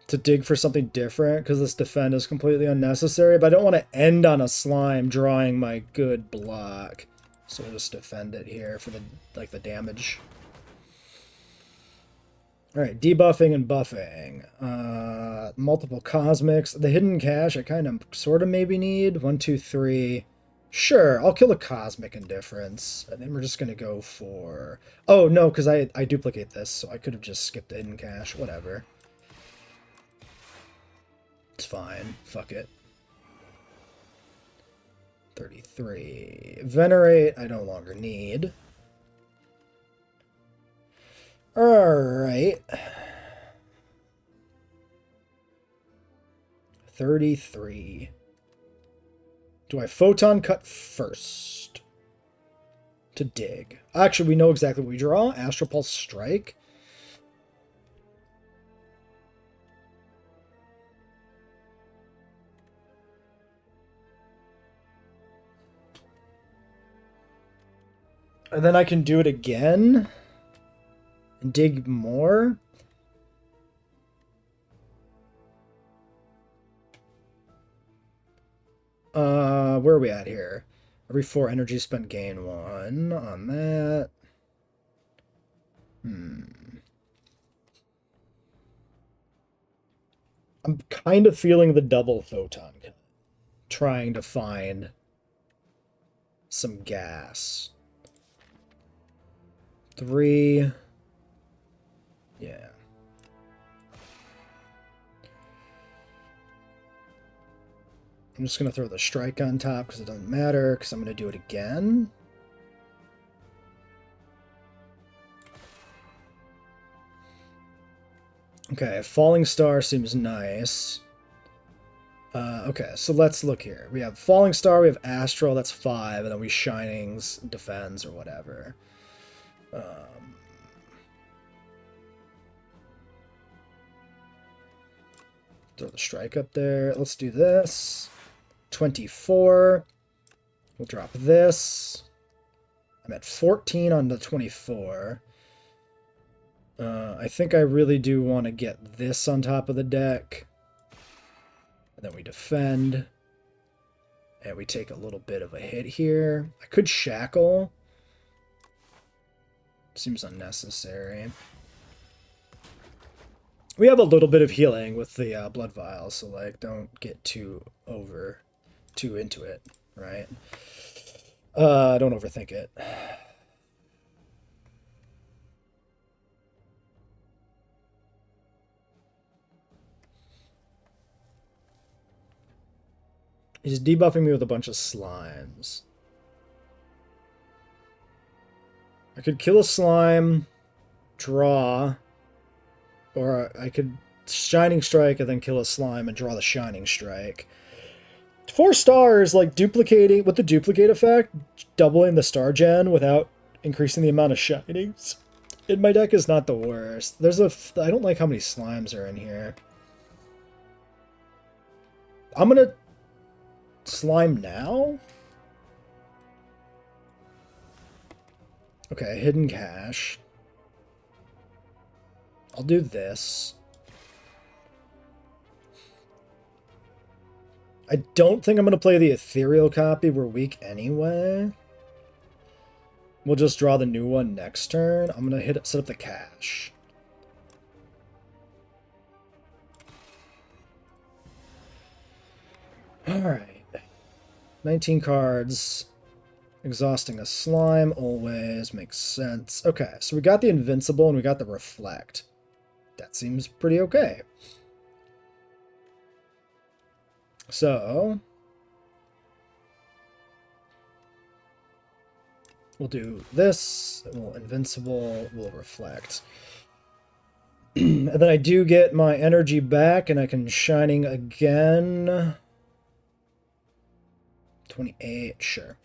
to dig for something different because this defend is completely unnecessary. But I don't want to end on a slime drawing my good block. So we'll just defend it here for the damage. Alright, debuffing and buffing. Multiple cosmics. The hidden cache I kind of sort of maybe need. 1, 2, 3. Sure, I'll kill a cosmic indifference. And then we're just gonna go for... Oh, no, because I duplicate this, so I could have just skipped the hidden cache. Whatever. It's fine. Fuck it. 33. Venerate, I no longer need. Alright. 33. Do I Photon Cut first? To dig. Actually, we know exactly what we draw. Astral Pulse Strike. And then I can do it again. And dig more. Where are we at here? Every 4 energy spent, gain 1 on that. I'm kind of feeling the double photon cut. Trying to find some gas. 3. Yeah. I'm just going to throw the strike on top because it doesn't matter, because I'm going to do it again. Okay, Falling Star seems nice. Okay, so let's look here. We have Falling Star, we have Astral, that's 5, and then we Shinings, Defends, or whatever. Throw the strike up there. Let's do this. 24. We'll drop this. I'm at 14 on the 24. I think I really do want to get this on top of the deck. And then we defend. And we take a little bit of a hit here. I could shackle. Seems unnecessary. We have a little bit of healing with the blood vial, so like don't get too into it, right? Don't overthink it. He's debuffing me with a bunch of slimes. I could kill a slime, draw, or I could Shining Strike and then kill a slime and draw the Shining Strike. 4 stars, like duplicating, with the duplicate effect, doubling the star gen without increasing the amount of Shinings in my deck is not the worst. I don't like how many slimes are in here. I'm gonna slime now? Okay, hidden cache. I'll do this. I don't think I'm going to play the ethereal copy. We're weak anyway. We'll just draw the new one next turn. I'm going to set up the cache. Alright. 19 cards. Exhausting a slime always makes sense. Okay, so we got the invincible and we got the reflect. That seems pretty okay. So we'll do this, we'll invincible, we'll reflect. And then I do get my energy back and I can Shining again. 28, sure.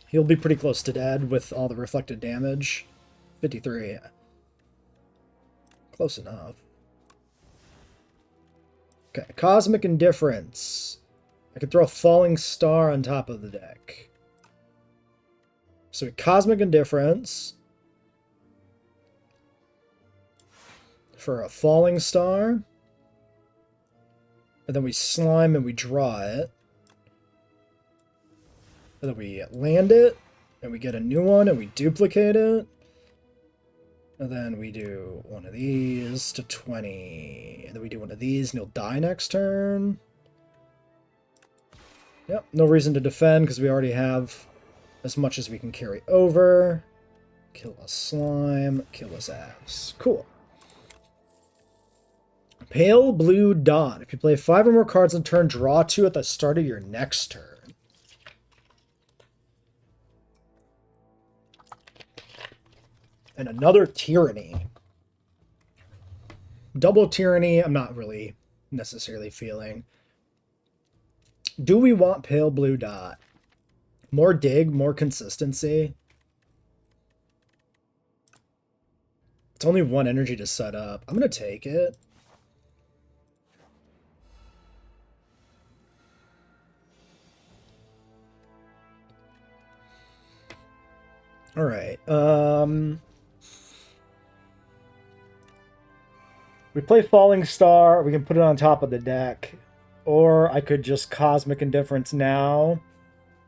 He'll be pretty close to dead with all the reflected damage. 53. Close enough. Okay, Cosmic Indifference. I could throw a Falling Star on top of the deck. So Cosmic Indifference. For a Falling Star. And then we slime and we draw it. And then we land it. And we get a new one and we duplicate it. And then we do one of these to 20. And then we do one of these and he'll die next turn. Yep, no reason to defend because we already have as much as we can carry over. Kill a slime, kill his ass. Cool. Pale Blue Dot. If you play 5 or more cards in turn, draw 2 at the start of your next turn. And another Tyranny. Double Tyranny, I'm not really necessarily feeling. Do we want Pale Blue Dot? More dig, more consistency. It's only 1 energy to set up. I'm going to take it. All right. We play Falling Star. We can put it on top of the deck. Or I could just Cosmic Indifference now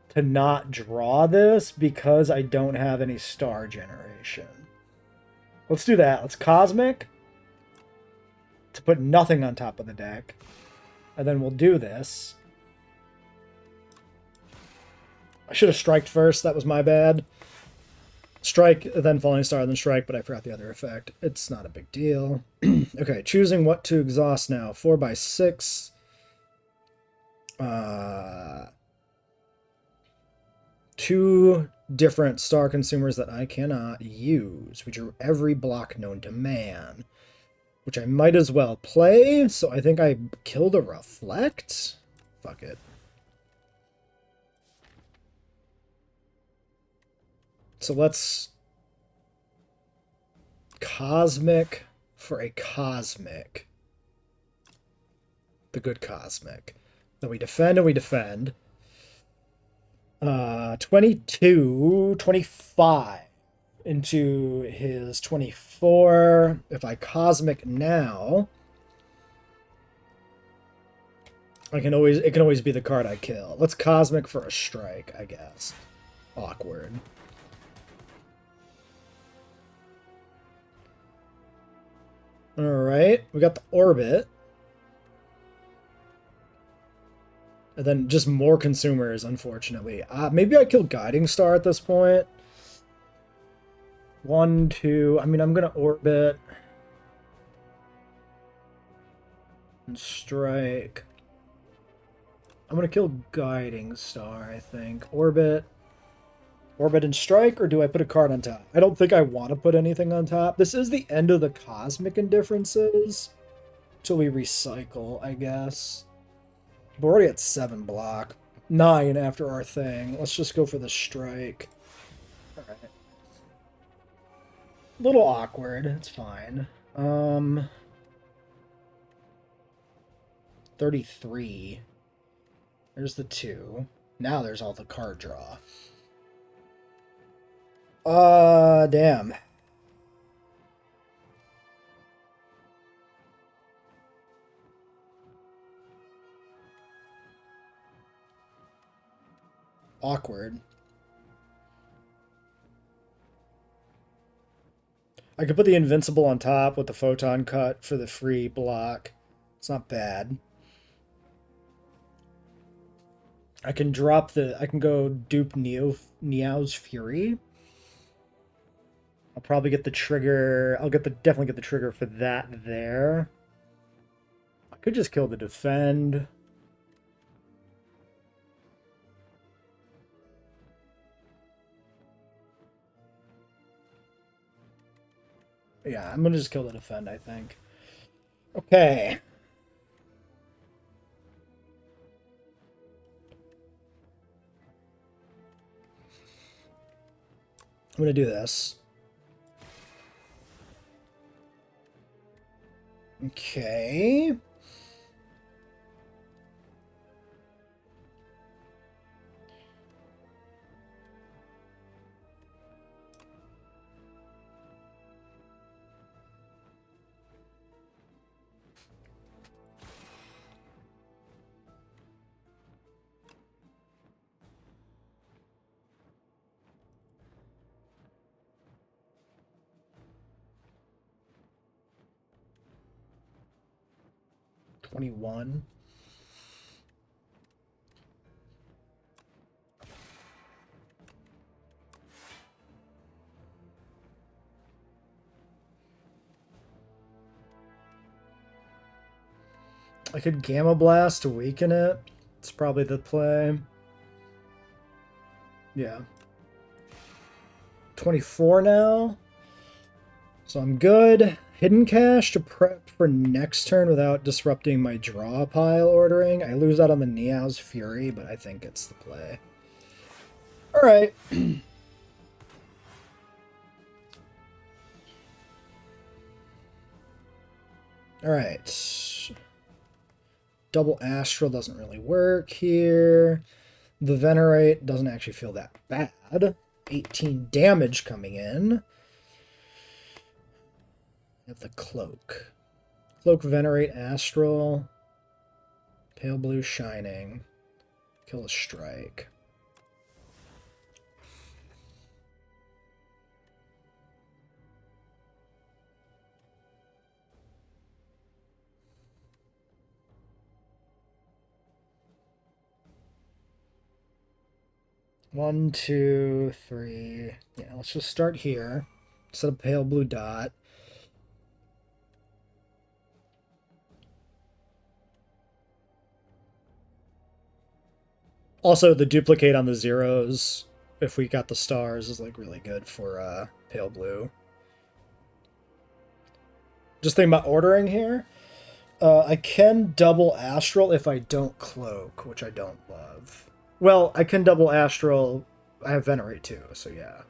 to not draw this because I don't have any star generation. Let's do that. Let's Cosmic to put nothing on top of the deck. And then we'll do this. I should have striked first. That was my bad. Strike, then Falling Star, then strike, but I forgot the other effect. It's not a big deal. Okay, choosing what to exhaust now. 4x6. Two different star consumers that I cannot use. We drew every block known to man, which I might as well play, so I think I killed a reflect. Fuck it. So let's cosmic for a cosmic. The good cosmic. Then we defend and we defend. 22, 25 into his 24. If I cosmic now, it can always be the card I kill. Let's cosmic for a strike, I guess. Awkward. Alright, we got the orbit. And then just more consumers, unfortunately. Maybe I kill Guiding Star at this point. 1, 2. I mean, I'm going to orbit. And strike. I'm going to kill Guiding Star, I think. Orbit. Orbit and strike, or do I put a card on top? I don't think I want to put anything on top. This is the end of the cosmic indifferences. Till we recycle, I guess. We're already at 7 block. 9 after our thing. Let's just go for the strike. Alright. A little awkward. It's fine. 33. There's the 2. Now there's all the card draw. Damn. Awkward. I could put the invincible on top with the photon cut for the free block. It's not bad. I can drop the... I can go dupe Neo's Fury. I'll probably get the trigger... definitely get the trigger for that there. I could just kill the defend. Yeah, I'm gonna just kill the defend, I think. Okay. I'm gonna do this. Okay. $21. I could Gamma Blast to weaken it. It's probably the play. Yeah. 24 now. So I'm good. Hidden Cache to prep for next turn without disrupting my draw pile ordering. I lose out on the Neo's Fury, but I think it's the play. Alright. Alright. Double Astral doesn't really work here. The Venerate doesn't actually feel that bad. 18 damage coming in. Have the Cloak. Cloak, Venerate, Astral. Pale Blue, Shining. Kill a strike. One, two, three. Yeah, let's just start here. Set a pale blue dot. Also, the duplicate on the zeros, if we got the stars, is like really good for pale blue. Just thinking about ordering here. I can double astral if I don't cloak, which I don't love. Well, I can double astral. I have venerate too, so yeah.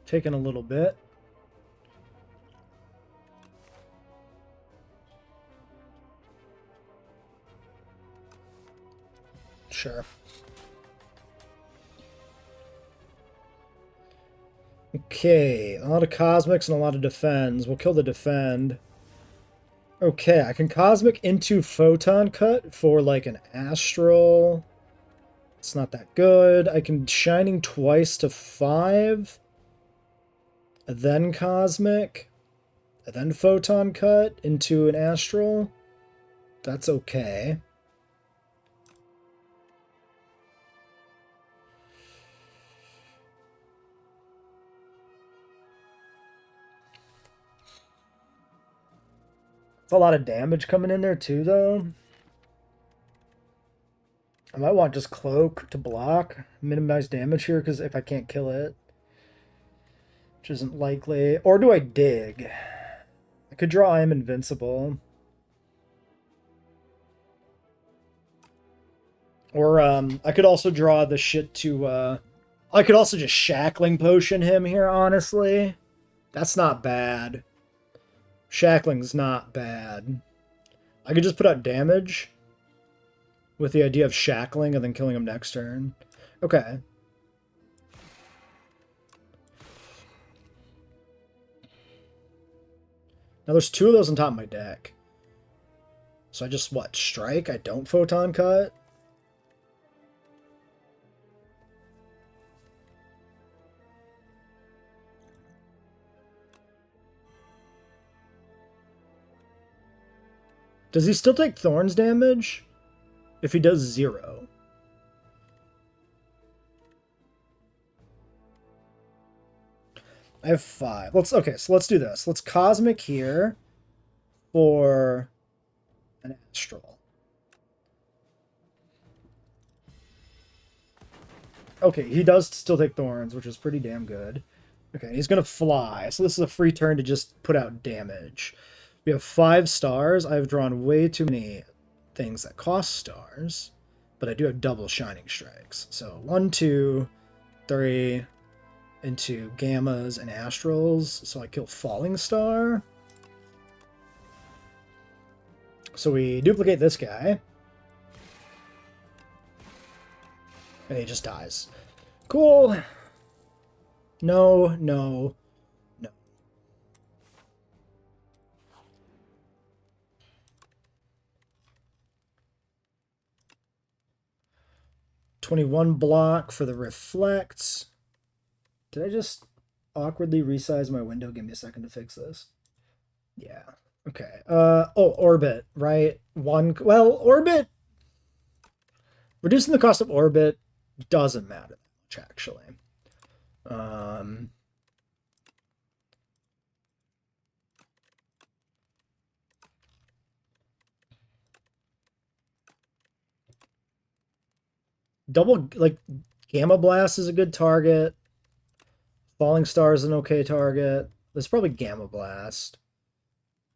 Taking a little bit. Sure. Okay, a lot of cosmics and a lot of defends. We'll kill the defend. Okay, I can cosmic into photon cut for like an astral. It's not that good. I can shining twice to 5. Then cosmic. And then photon cut into an astral. That's okay. It's a lot of damage coming in there too, though. I might want just cloak to block, minimize damage here, because if I can't kill it, which isn't likely. Or do I dig? I could draw I am invincible. Or I could also draw the shit to I could also just shackling potion him here, honestly. That's not bad. Shackling's not bad. I could just put out damage with the idea of shackling and then killing him next turn. Okay. Now there's 2 of those on top of my deck. So I just, what, strike? I don't photon cut? Does he still take Thorns damage? If he does 0. I have 5. Okay, so let's do this. Let's cosmic here for an astral. Okay, he does still take Thorns, which is pretty damn good. Okay, he's gonna fly, so this is a free turn to just put out damage. We have 5 stars. I've drawn way too many things that cost stars, but I do have double shining strikes. So 1, 2, 3 into gammas and astrals. So I kill falling star. So we duplicate this guy. And he just dies. Cool. No, no, no. $21 block for the reflects. Did I just awkwardly resize my window? Give me a second to fix this. Yeah. Okay. Oh, orbit, right? Well, orbit. Reducing the cost of orbit doesn't matter much, actually. Double, like, Gamma Blast is a good target. Falling Star is an okay target. There's probably Gamma Blast.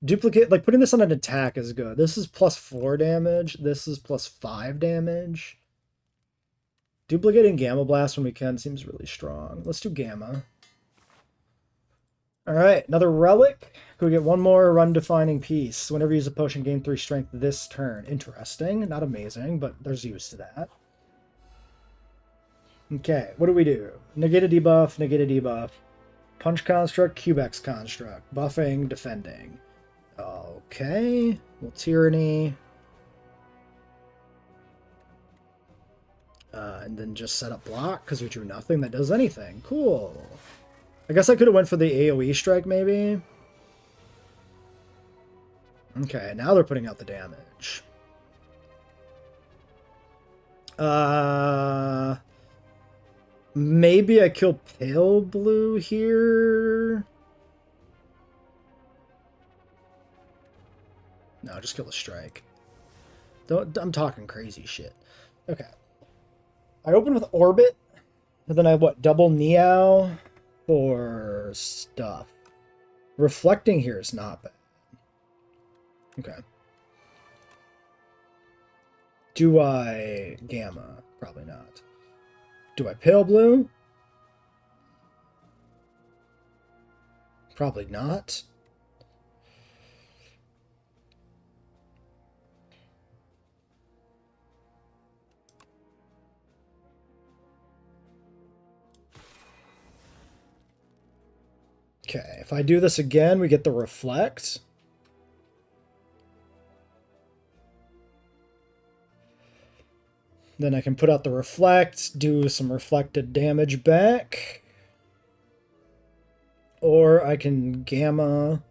Duplicate, like, putting this on an attack is good. This is +4 damage. This is +5 damage. Duplicating Gamma Blast when we can seems really strong. Let's do Gamma. Alright, another Relic. Could we get one more run-defining piece? Whenever you use a potion, gain 3 strength this turn. Interesting. Not amazing, but there's use to that. Okay, what do we do? Negate a debuff, negate a debuff. Punch construct, Cubex construct. Buffing, defending. Okay. Well, Tyranny. And then just set up block, because we drew nothing that does anything. Cool. I guess I could have went for the AoE strike, maybe. Okay, now they're putting out the damage. Uh, maybe I kill pale blue here. No, just kill the strike. Don't, I'm talking crazy shit. Okay. I open with Orbit, and then I what? Double Neow for stuff. Reflecting here is not bad. Okay. Do I Gamma? Probably not. Do I Pale Blue? Probably not. Okay, if I do this again, we get the Reflect. Then I can put out the Reflect, do some reflected damage back. Or I can Gamma.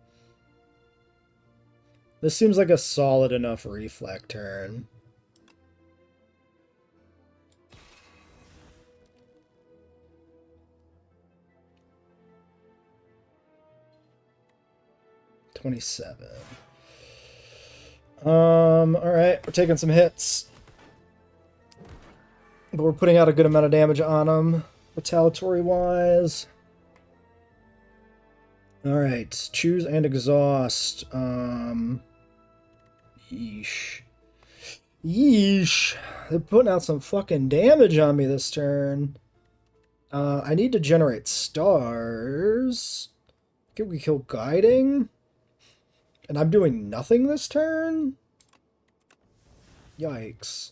This seems like a solid enough Reflect turn. $27. Alright, we're taking some hits. But we're putting out a good amount of damage on them, retaliatory-wise. Alright, choose and exhaust. Yeesh. Yeesh. They're putting out some fucking damage on me this turn. I need to generate stars. Can we kill guiding? And I'm doing nothing this turn? Yikes.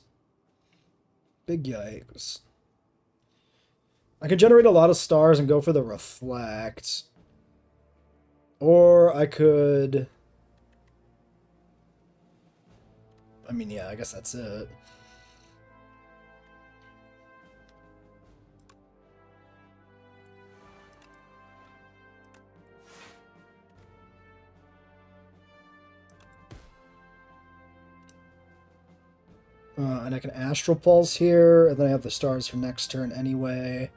Big yikes. I could generate a lot of stars and go for the reflect. Or I could... I mean, yeah, I guess that's it. And I can Astral Pulse here, and then I have the stars for next turn anyway.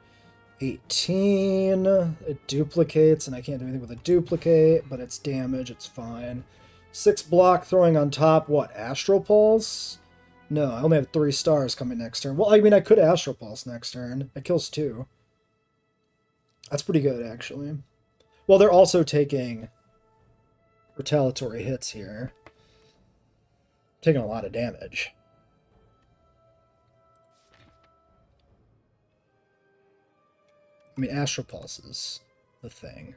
18. It duplicates, and I can't do anything with a duplicate, but it's damage, it's fine. 6 block throwing on top, what, Astral Pulse? No, I only have 3 stars coming next turn. Well, I mean, I could Astral Pulse next turn. It kills 2. That's pretty good, actually. Well, they're also taking retaliatory hits here. Taking a lot of damage. I mean, Astral Pulse is the thing.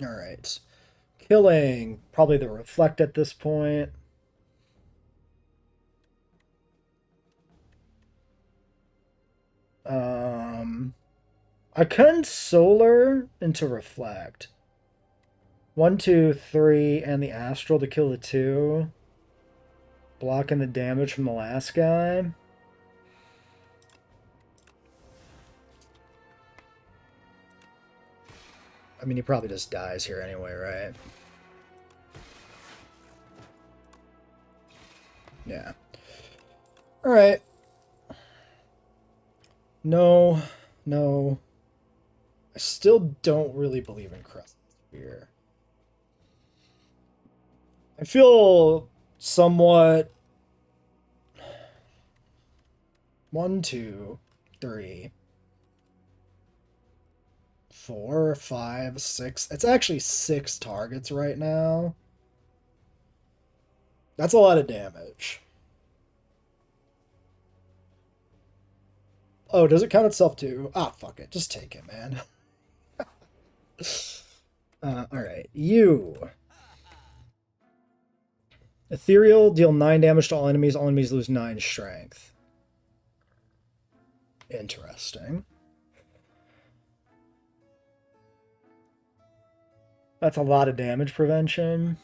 Alright. Killing probably the Reflect at this point. I can Solar into Reflect. 1, 2, 3, and the Astral to kill the 2. Blocking the damage from the last guy. I mean, he probably just dies here anyway, right? Yeah. Alright. No. No. I still don't really believe in Crescent Sphere. I feel somewhat... 1, 2, 3, 4, 5, 6. It's actually 6 targets right now. That's a lot of damage. Oh, does it count itself too? Ah, fuck it. Just take it, man. Alright. You. Ethereal, deal 9 damage to all enemies. All enemies lose 9 strength. Interesting. That's a lot of damage prevention.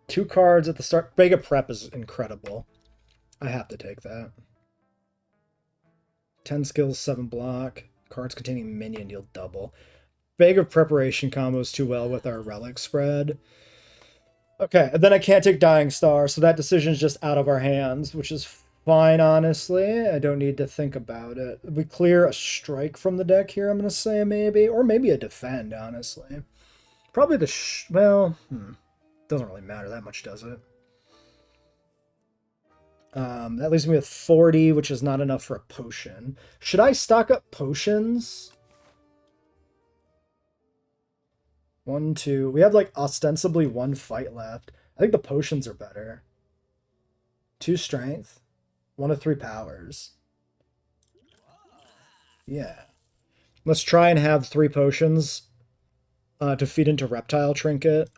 Two cards at the start. Mega Prep is incredible. I have to take that. 10 skills, 7 block. Cards containing minion deal double. Bag of Preparation combos too well with our relic spread. Okay, and then I can't take Dying Star, so that decision's just out of our hands, which is fine, honestly. I don't need to think about it. We clear a strike from the deck here, I'm going to say, maybe. Or maybe a defend, honestly. Probably the... doesn't really matter that much, does it? That leaves me with 40, which is not enough for a potion. Should I stock up potions? 1, 2. We have, like, ostensibly 1 fight left. I think the potions are better. 2 strength. 1 of 3 powers. Yeah. Let's try and have 3 potions to feed into Reptile Trinket.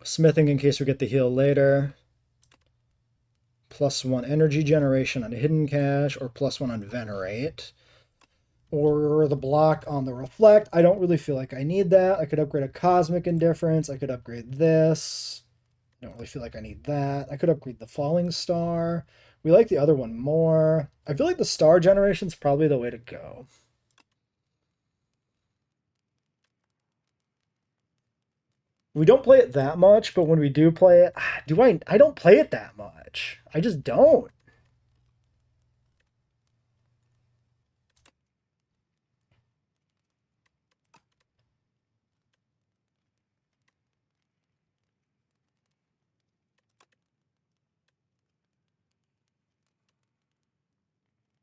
Smithing in case we get the heal later. +1 energy generation on Hidden Cache, or +1 on Venerate. Or the block on the Reflect. I don't really feel like I need that. I could upgrade a Cosmic Indifference. I could upgrade this. I don't really feel like I need that. I could upgrade the Falling Star. We like the other one more. I feel like the Star Generation's probably the way to go. We don't play it that much, but when we do play it, I don't play it that much. I just don't.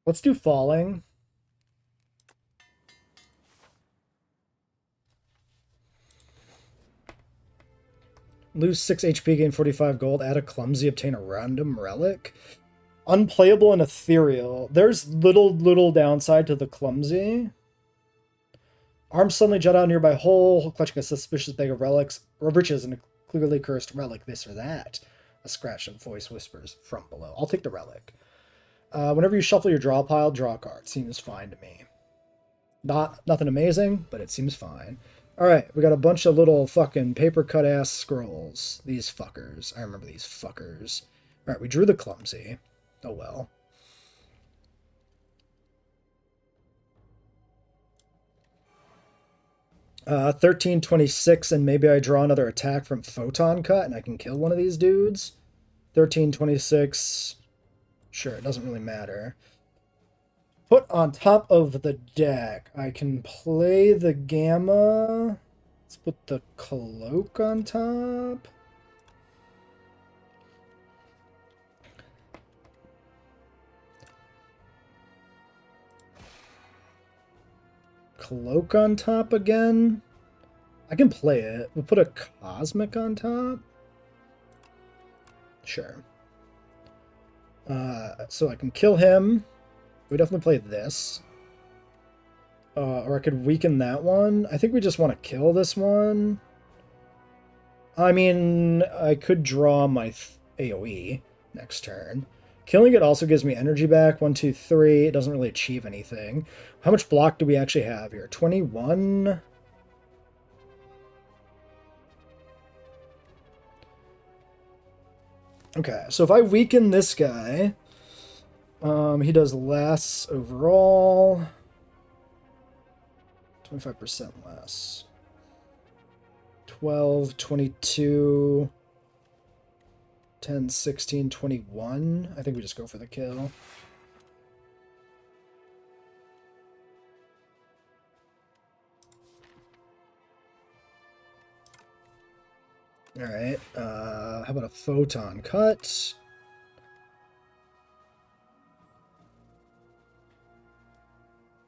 Let's do Falling. Lose 6 HP, gain 45 gold, add a Clumsy, obtain a random relic. Unplayable and ethereal. There's little downside to the Clumsy. Arms suddenly jut out a nearby hole, clutching a suspicious bag of relics, or riches and a clearly cursed relic, this or that. A scratched voice whispers from below. I'll take the relic. Whenever you shuffle your draw pile, draw a card. Seems fine to me. Nothing amazing, but it seems fine. Alright, we got a bunch of little fucking paper cut ass scrolls. These fuckers. I remember these fuckers. Alright, we drew the Clumsy. Oh well. Uh, 1326, and maybe I draw another attack from Photon Cut and I can kill one of these dudes. 1326. Sure, it doesn't really matter. Put on top of the deck. I can play the Gamma. Let's put the Cloak on top. Cloak on top again. I can play it. We'll put a Cosmic on top. Sure. So I can kill him. We definitely play this. Or I could weaken that one. I think we just want to kill this one. I mean, I could draw my AoE next turn. Killing it also gives me energy back. 1, 2, 3. It doesn't really achieve anything. How much block do we actually have here? 21? Okay, so if I weaken this guy, he does less overall. 25% less. 12, 22, 10, 16, 21. I think we just go for the kill. Alright, how about a Photon Cut?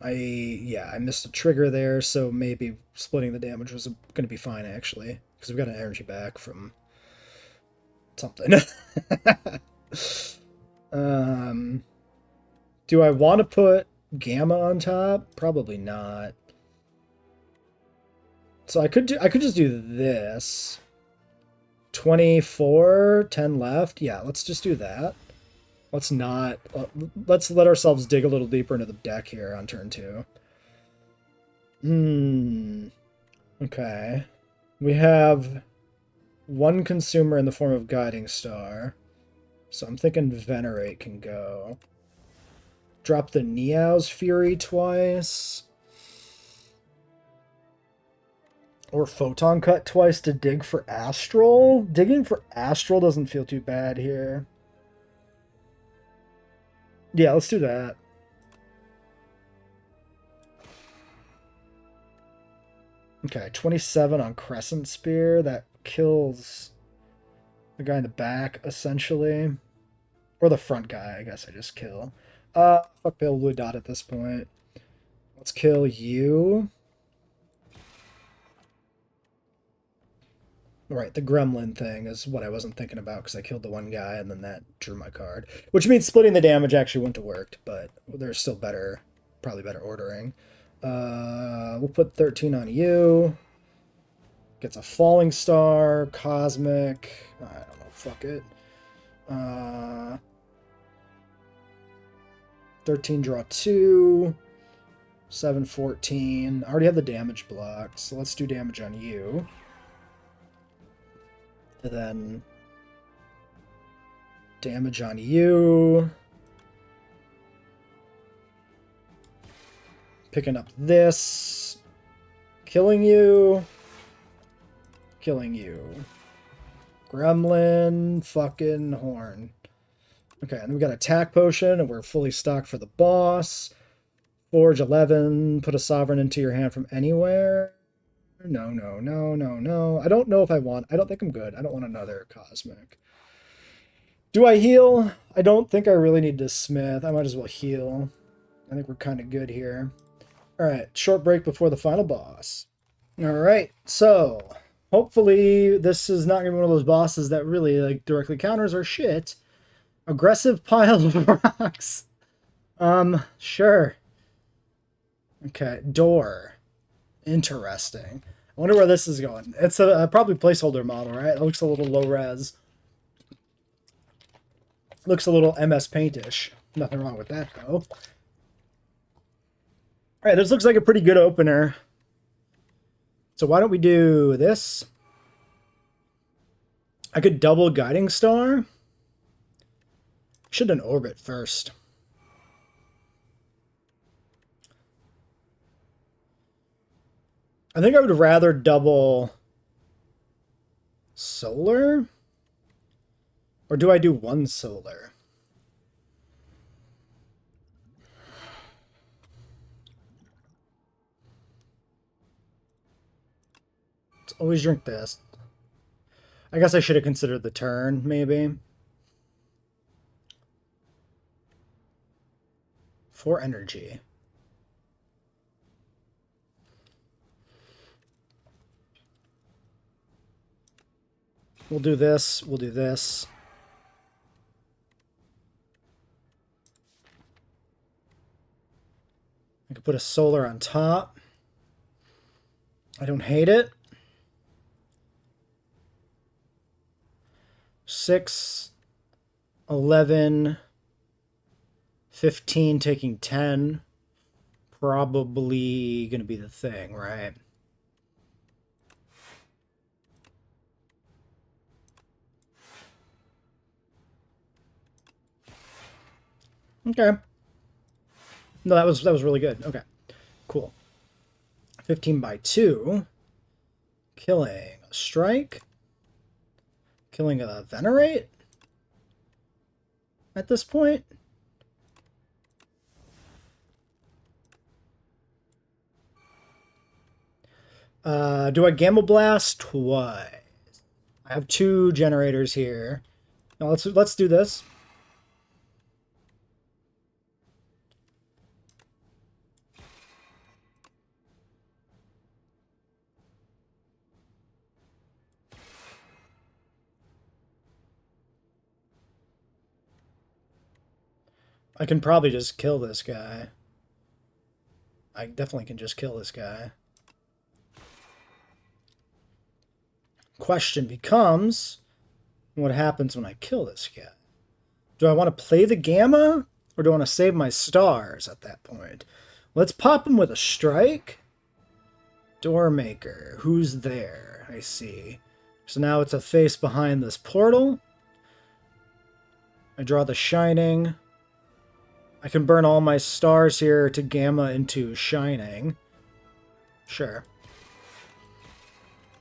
I missed a trigger there, so maybe splitting the damage was going to be fine, actually. Because we got an energy back from something. Do I want to put Gamma on top? Probably not. So I could just do this. 24, 10 left. Yeah, let's just do that. Let's not... let's let ourselves dig a little deeper into the deck here on turn 2. Okay. We have one consumer in the form of Guiding Star. So I'm thinking Venerate can go. Drop the Niao's Fury twice. Or Photon Cut twice to dig for Astral. Digging for Astral doesn't feel too bad here. Yeah, let's do that. Okay, 27 on Crescent Spear. That kills the guy in the back, essentially. Or the front guy, I guess I just kill. Fuck Pale Blue Dot at this point. Let's kill you. Right, the gremlin thing is what I wasn't thinking about because I killed the one guy and then that drew my card. Which means splitting the damage actually wouldn't have worked, but there's still better, probably better ordering. We'll put 13 on you. Gets a Falling Star, Cosmic. I don't know, fuck it. 13, draw 2. 7, 14. I already have the damage block, so let's do damage on you. And then damage on you. Picking up this. Killing you. Killing you. Gremlin. Fucking horn. Okay, and then we got attack potion, and we're fully stocked for the boss. Forge 11. Put a sovereign into your hand from anywhere. No, no, no, no, no. I don't know if I want... I don't think I'm good. I don't want another cosmic. Do I heal? I don't think I really need to smith. I might as well heal. I think we're kind of good here. Alright, short break before the final boss. Alright, so... hopefully this is not going to be one of those bosses that really like directly counters our shit. Aggressive pile of rocks. Sure. Okay, door. Interesting. I wonder where this is going. It's a probably placeholder model, right? It looks a little low res. Looks a little MS Paint-ish. Nothing wrong with that, though. Alright, this looks like a pretty good opener. So why don't we do this? I could double Guiding Star. Should have done Orbit first. I think I would rather double Solar. Or do I do one Solar? Let's always drink this. I guess I should have considered the turn, maybe. 4 energy. We'll do this. We'll do this. I could put a solar on top. I don't hate it. 6, 11, 15, taking 10. Probably going to be the thing, right? Okay. No, that was really good. Okay. Cool. 15 by 2. Killing a strike. Killing a venerate. At this point. Do I Gamble Blast twice? I have 2 generators here. Now let's do this. I can probably just kill this guy. I definitely can just kill this guy. Question becomes, what happens when I kill this guy? Do I want to play the Gamma, or do I want to save my stars at that point? Let's pop him with a strike. Doormaker. Who's there? I see. So now it's a face behind this portal. I draw the Shining. I can burn all my stars here to gamma into Shining. Sure.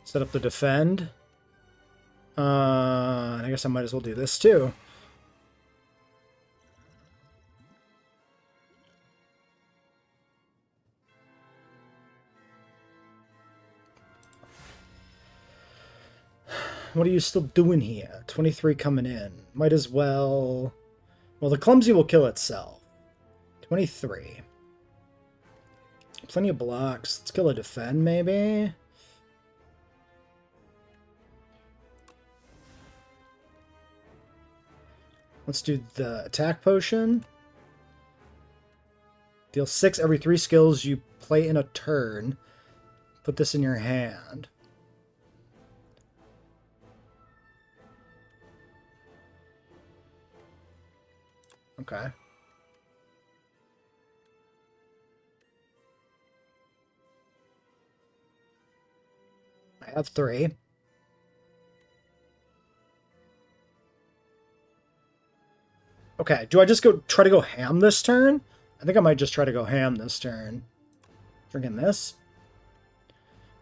Set up the defend. I guess I might as well do this too. What are you still doing here? 23 coming in. Might as well... Well, the Clumsy will kill itself. 23. Plenty of blocks. Let's kill a defend, maybe? Let's do the attack potion. Deal 6 every 3 skills you play in a turn. Put this in your hand. Okay. I have 3. Okay, do I just try to go ham this turn? I think I might just try to go ham this turn. Drinking this.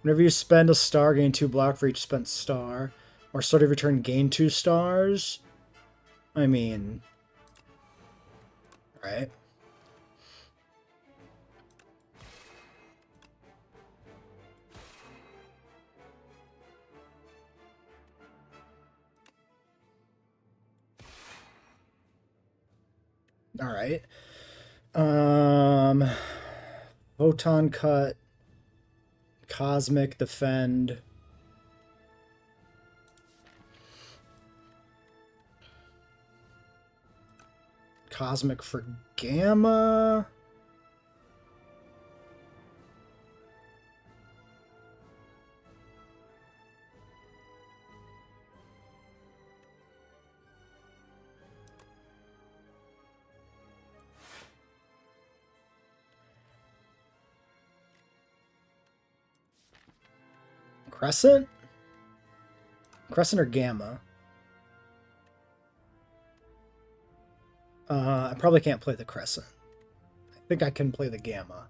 Whenever you spend a star, gain 2 block for each spent star. Or start of your turn, gain 2 stars. I mean... Right. All right. Photon cut, cosmic defend. Cosmic for gamma. Crescent? Crescent or gamma? I probably can't play the crescent. I think I can play the gamma.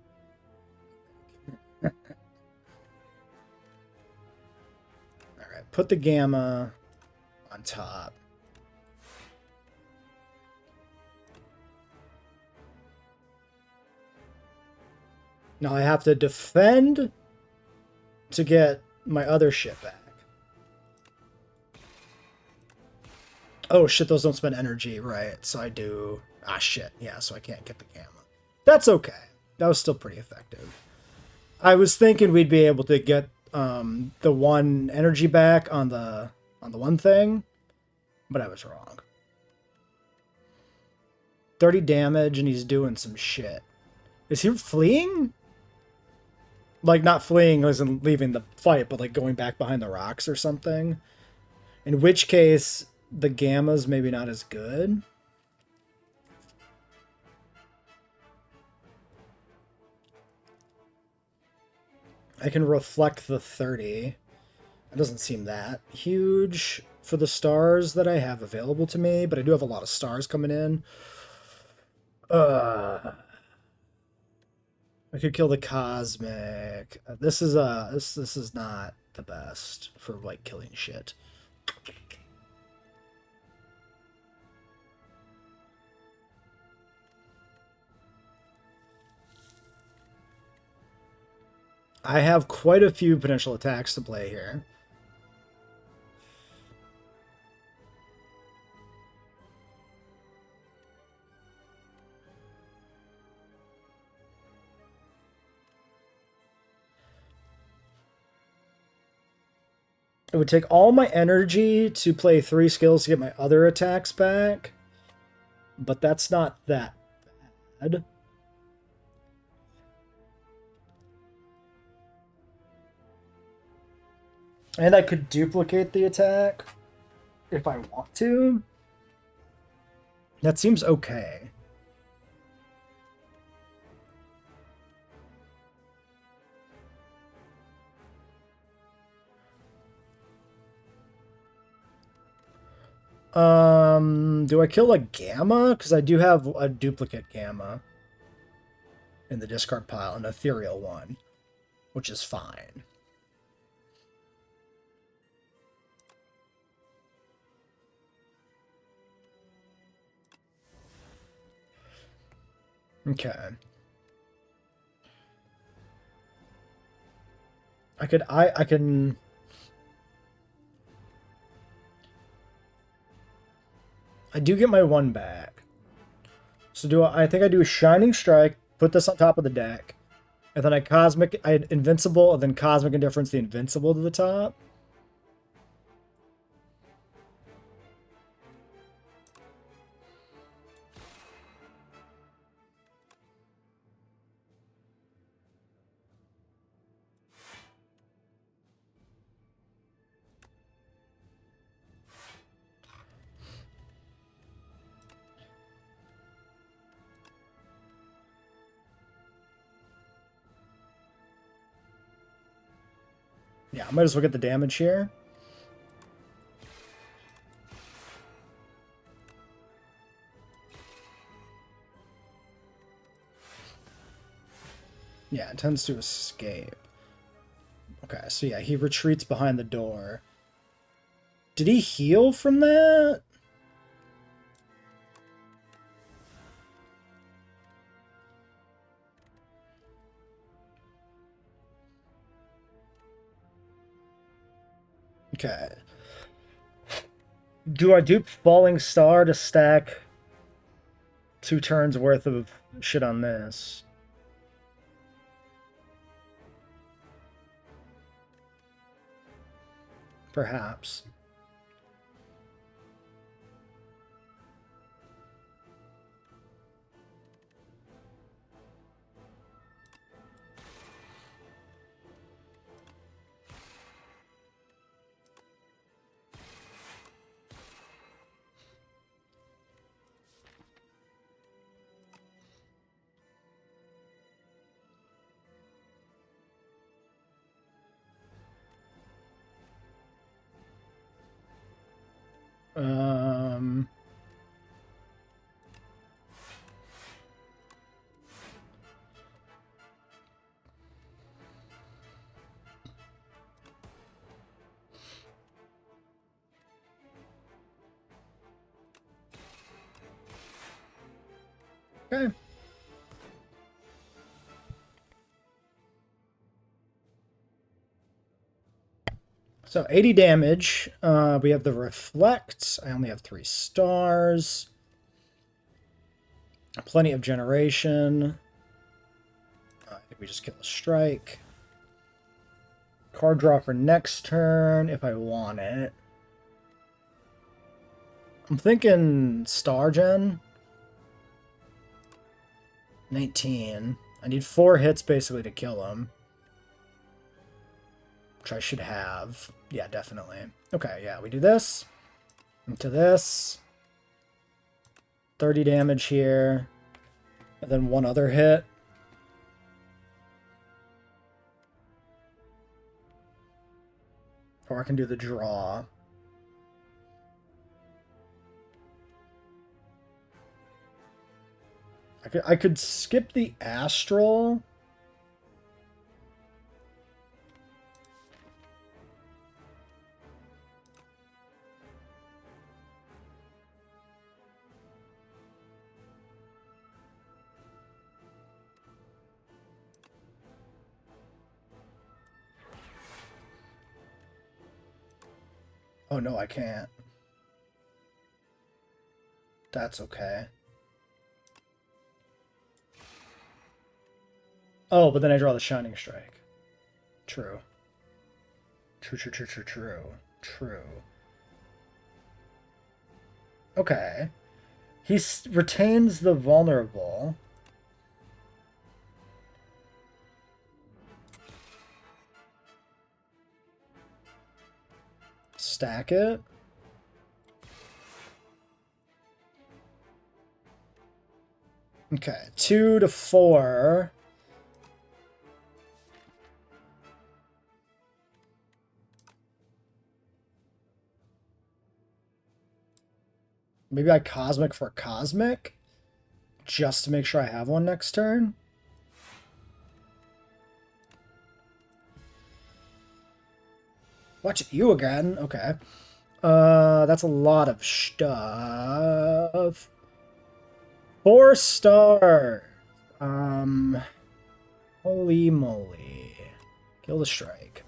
Alright, put the gamma on top. Now I have to defend to get my other shit back. Oh shit, those don't spend energy, right? So I do... Ah shit, yeah, so I can't get the gamma. That's okay. That was still pretty effective. I was thinking we'd be able to get the 1 energy back on the one thing, but I was wrong. 30 damage and he's doing some shit. Is he fleeing? Like, not fleeing as in leaving the fight, but like going back behind the rocks or something. In which case, the gamma's maybe not as good. I can reflect the 30. It doesn't seem that huge for the stars that I have available to me, but I do have a lot of stars coming in. I could kill the cosmic. This is this is not the best for like killing shit. I have quite a few potential attacks to play here. It would take all my energy to play 3 skills to get my other attacks back. But that's not that bad. And I could duplicate the attack if I want to. That seems okay. Do I kill a Gamma? Because I do have a duplicate Gamma in the discard pile, an ethereal one, which is fine. Okay. I can. I do get my one back. So I think I do a Shining Strike, put this on top of the deck, and then I Invincible, and then Cosmic Indifference the Invincible to the top. Yeah, I might as well get the damage here. Yeah, it tends to escape. Okay, so yeah, he retreats behind the door. Did he heal from that? Okay. Do I dupe Falling Star to stack 2 turns worth of shit on this? Perhaps. Um... Okay. So 80 damage. We have the Reflect. I only have 3 stars. Plenty of generation. I think we just kill a strike. Card draw for next turn if I want it. I'm thinking Star Gen. 19. I need 4 hits basically to kill him. Which I should have. Yeah, definitely. Okay, yeah, we do this. Into this. 30 damage here. And then 1 other hit. Or I can do the draw. I could skip the Astral. Oh, no, I can't. That's okay. Oh, but then I draw the Shining Strike. True. True. Okay. He retains the vulnerable. Stack it. Okay, 2 to 4. Maybe I Cosmic for Cosmic, just to make sure I have one next turn. Watch you again. Okay. That's a lot of stuff. 4 star. Holy moly. Kill the strike.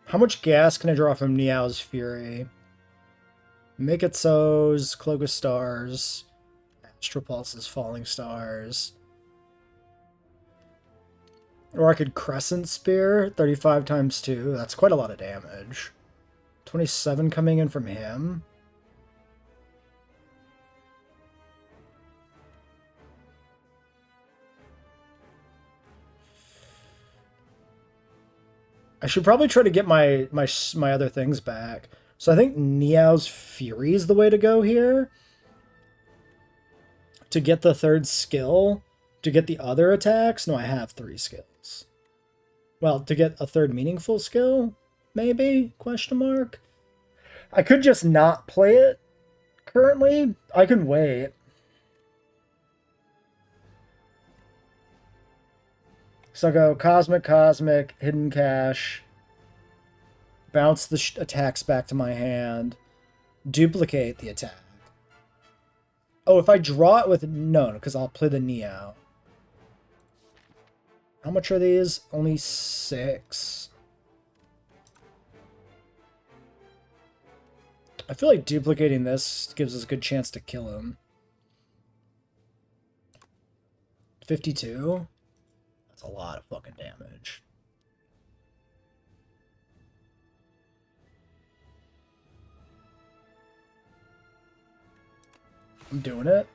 How much gas can I draw from Niao's Fury? Make It So's, Cloak of Stars, Astral Pulse's Falling Stars. Or I could Crescent Spear, 35 times 2. That's quite a lot of damage. 27 coming in from him. I should probably try to get my other things back. So I think Niao's Fury is the way to go here. To get the 3rd skill. To get the other attacks. No, I have 3 skills. Well, to get a 3rd meaningful skill? Maybe? Question mark? I could just not play it currently. I can wait. So I'll go Cosmic, Cosmic, Hidden Cache, bounce the attacks back to my hand, duplicate the attack. Oh, if I draw it with... No, because I'll play the Niao. How much are these? Only 6. I feel like duplicating this gives us a good chance to kill him. 52? That's a lot of fucking damage. I'm doing it.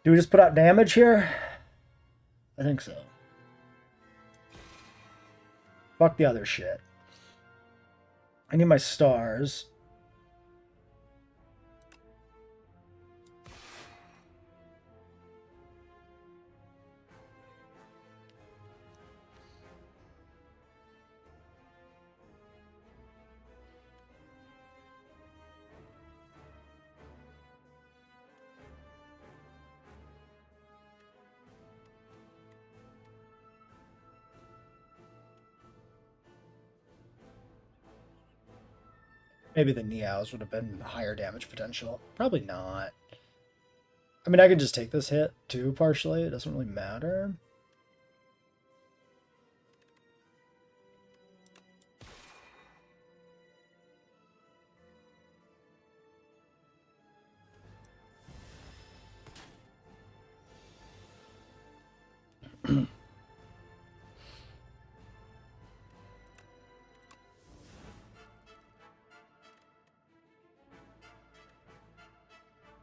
Do we just put out damage here? I think so. Fuck the other shit. I need my stars. Maybe the Niaos would have been higher damage potential. Probably not. I mean, I could just take this hit, too, partially. It doesn't really matter.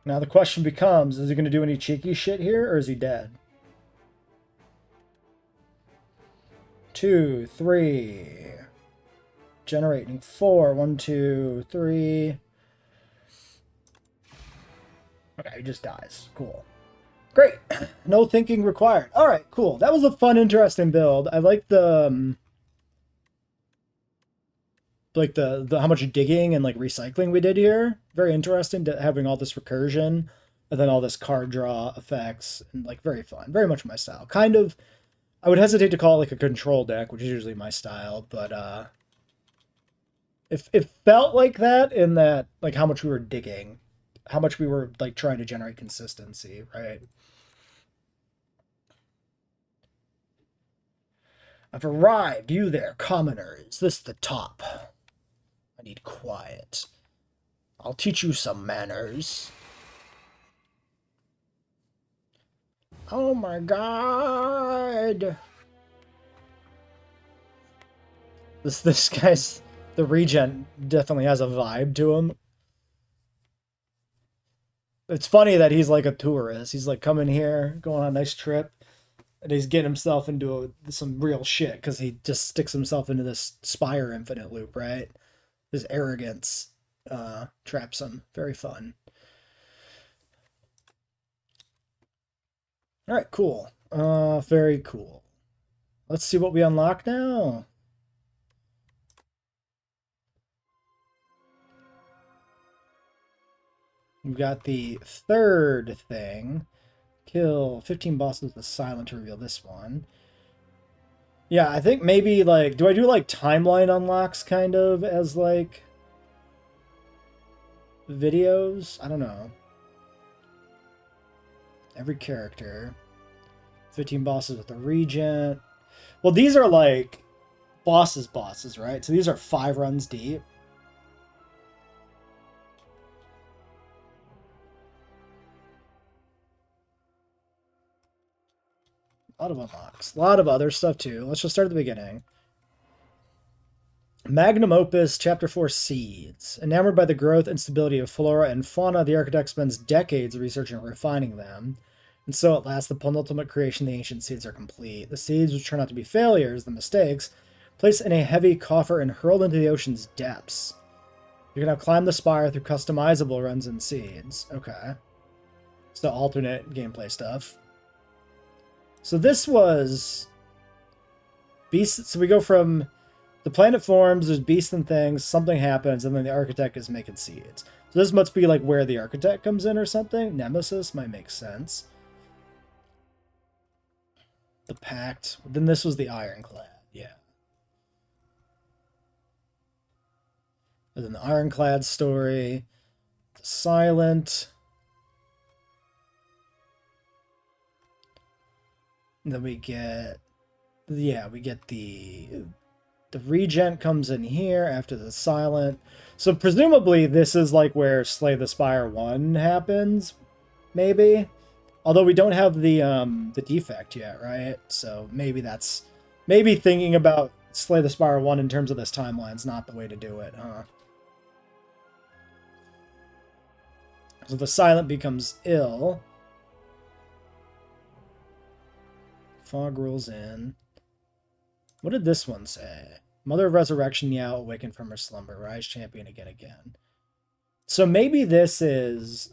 Now the question becomes, is he going to do any cheeky shit here, or is he dead? 2, 3. Generating 4. 1, 2, 3. Okay, he just dies. Cool. Great. No thinking required. All right, cool. That was a fun, interesting build. I like the... like the how much digging and like recycling we did here. Very interesting to having all this recursion and then all this card draw effects, and like very fun. Very much my style. Kind of, I would hesitate to call it like a control deck, which is usually my style, but it felt like that in that like how much we were digging, how much we were like trying to generate consistency, right? I've arrived. You there, commoner. Is this the top? I need quiet. I'll teach you some manners. Oh my god! This guy's... the Regent definitely has a vibe to him. It's funny that he's like a tourist. He's like coming here, going on a nice trip, and he's getting himself into some real shit because he just sticks himself into this Spire infinite loop, right? His arrogance traps him. Very fun. All right, cool. Very cool. Let's see what we unlock now. We've got the third thing. Kill 15 bosses with a silent to reveal this one. Yeah, I think maybe like, do I do like timeline unlocks kind of as like videos? I don't know. Every character. 15 bosses with the Regent. Well, these are like bosses, right? So these are 5 runs deep. A lot of unlocks. A lot of other stuff too. Let's just start at the beginning. Magnum Opus, Chapter 4, Seeds. Enamored by the growth and stability of flora and fauna, the architect spends decades researching and refining them. And so at last, the penultimate creation, the ancient seeds, are complete. The seeds, which turn out to be failures, the mistakes, placed in a heavy coffer and hurled into the ocean's depths. You can now climb the spire through customizable runs and seeds. Okay. So alternate gameplay stuff. So this was beasts. So we go from the planet forms, there's beasts and things, something happens, and then the architect is making seeds. So this must be like where the architect comes in or something. Nemesis might make sense. The Pact. Then this was the Ironclad. Yeah. And then the Ironclad story. The Silent. And then we get... Yeah, we get the Regent comes in here after the Silent. So presumably this is like where Slay the Spire 1 happens. Maybe. Although we don't have the defect yet, right? So maybe that's... Maybe thinking about Slay the Spire 1 in terms of this timeline is not the way to do it, huh? So the Silent becomes ill. Fog rolls in. What did this one say? Mother of Resurrection, Niao, awakened from her slumber. Rise champion again. So maybe this is...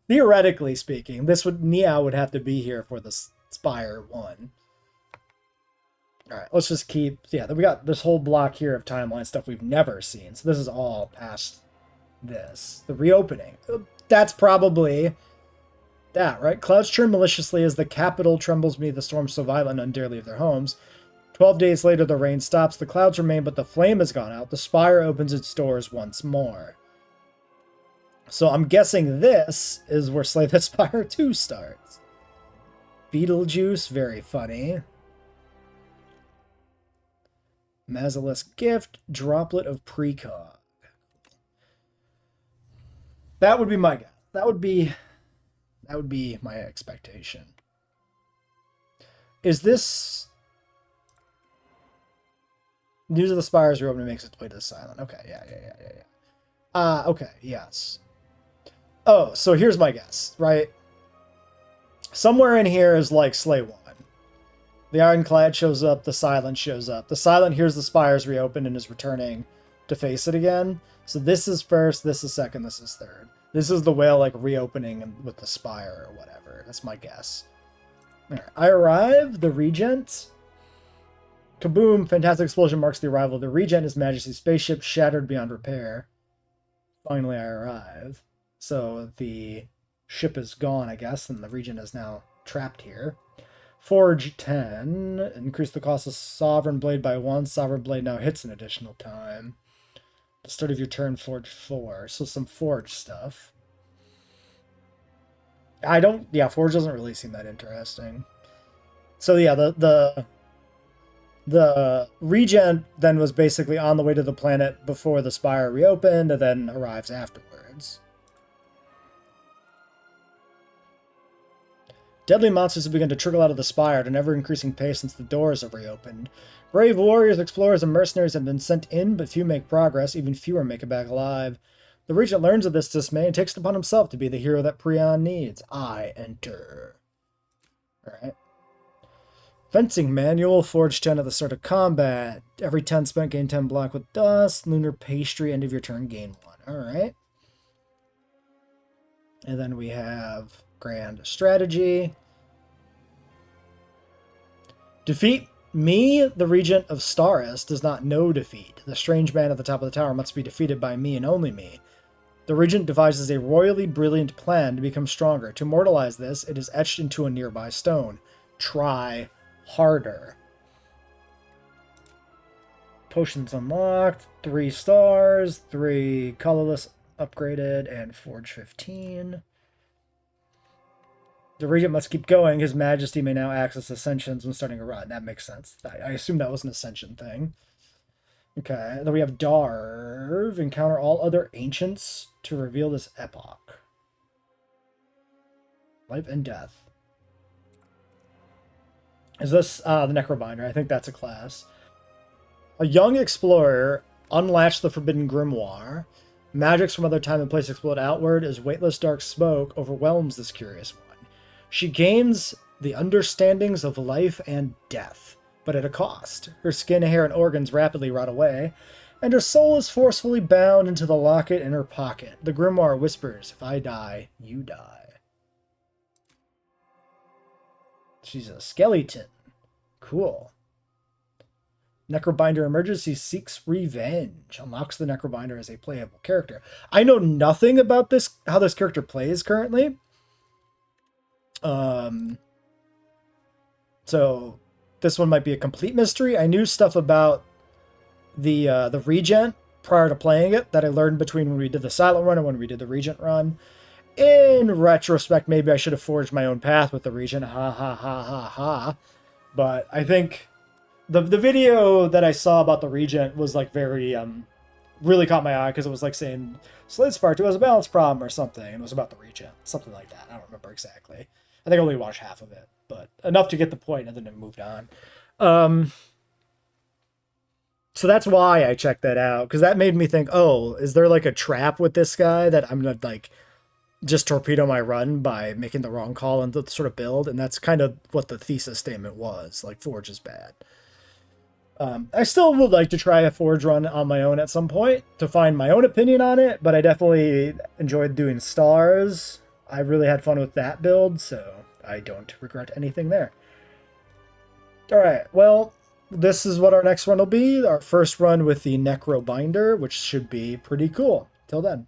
Theoretically speaking, Niao would have to be here for the Spire 1. Alright, let's just keep... Yeah, we got this whole block here of timeline stuff we've never seen. So this is all past this. The reopening. That's probably... that, right? Clouds churn maliciously as the capital trembles beneath the storm so violent and dare leave their homes. 12 days later, the rain stops. The clouds remain, but the flame has gone out. The Spire opens its doors once more. So I'm guessing this is where Slay the Spire 2 starts. Beetlejuice, very funny. Mazalisk Gift, Droplet of Precog. That would be my guess. That would be my expectation. Is this... News of the Spires reopening makes its way to the Silent. Okay, yeah. Okay, yes. Oh, so here's my guess, right? Somewhere in here is like Slay 1. The Ironclad shows up, the Silent shows up. The Silent hears the Spires reopen and is returning to face it again. So this is first, this is second, this is third. This is the whale like reopening with the Spire or whatever. That's my guess. Right. I arrive, the Regent. Kaboom! Fantastic explosion marks the arrival of the Regent, His Majesty's spaceship shattered beyond repair. Finally, I arrive. So the ship is gone, I guess, and the Regent is now trapped here. Forge 10. Increase the cost of Sovereign Blade by 1. Sovereign Blade now hits an additional time. The start of your turn, Forge 4. So some Forge stuff. Forge doesn't really seem that interesting. So yeah, the Regent then was basically on the way to the planet before the Spire reopened, and then arrives afterwards. Deadly monsters have begun to trickle out of the Spire at an ever-increasing pace since the doors have reopened. Brave warriors, explorers, and mercenaries have been sent in, but few make progress. Even fewer make it back alive. The Regent learns of this dismay and takes it upon himself to be the hero that Prion needs. I enter. Alright. Fencing manual, forge 10 at the start of combat. Every 10 spent, gain 10 block with dust. Lunar pastry, end of your turn, gain 1. Alright. And then we have grand strategy. Defeat me, the Regent of Staris, does not know defeat. The strange man at the top of the tower must be defeated by me and only me. The Regent devises a royally brilliant plan to become stronger. To immortalize this, it is etched into a nearby stone. Try harder. Potions unlocked. 3 stars. 3 colorless upgraded. And Forge 15. The Regent must keep going. His Majesty may now access Ascensions when starting a run. That makes sense. I assume that was an Ascension thing. Okay, then we have Darv. Encounter all other ancients to reveal this epoch. Life and death. Is this the Necrobinder? I think that's a class. A young explorer unlatched the forbidden grimoire. Magics from other time and place explode outward as weightless dark smoke overwhelms this curious one. She gains the understandings of life and death, but at a cost. Her skin, hair, and organs rapidly rot away, and her soul is forcefully bound into the locket in her pocket. The grimoire whispers, if I die, you die. She's a skeleton. Cool. Necrobinder emerges. He seeks revenge. Unlocks the Necrobinder as a playable character. I know nothing about this, how this character plays currently. So this one might be a complete mystery. I knew stuff about the Regent prior to playing it that I learned between when we did the Silent run and when we did the Regent run. In retrospect, maybe I should have forged my own path with the Regent. Ha ha ha ha ha. But I think the video that I saw about the Regent was like very really caught my eye because it was like saying Slade Spire 2 has a balance problem or something. And it was about the Regent, something like that. I don't remember exactly. I think I only watched half of it, but enough to get the point, and then it moved on. So that's why I checked that out, because that made me think, oh, is there like a trap with this guy that I'm gonna like just torpedo my run by making the wrong call and the sort of build? And that's kind of what the thesis statement was, like Forge is bad. I still would like to try a Forge run on my own at some point to find my own opinion on it, but I definitely enjoyed doing stars. I really had fun with that build, so I don't regret anything there. Alright, well, this is what our next run will be. Our first run with the Necrobinder, which should be pretty cool. Till then.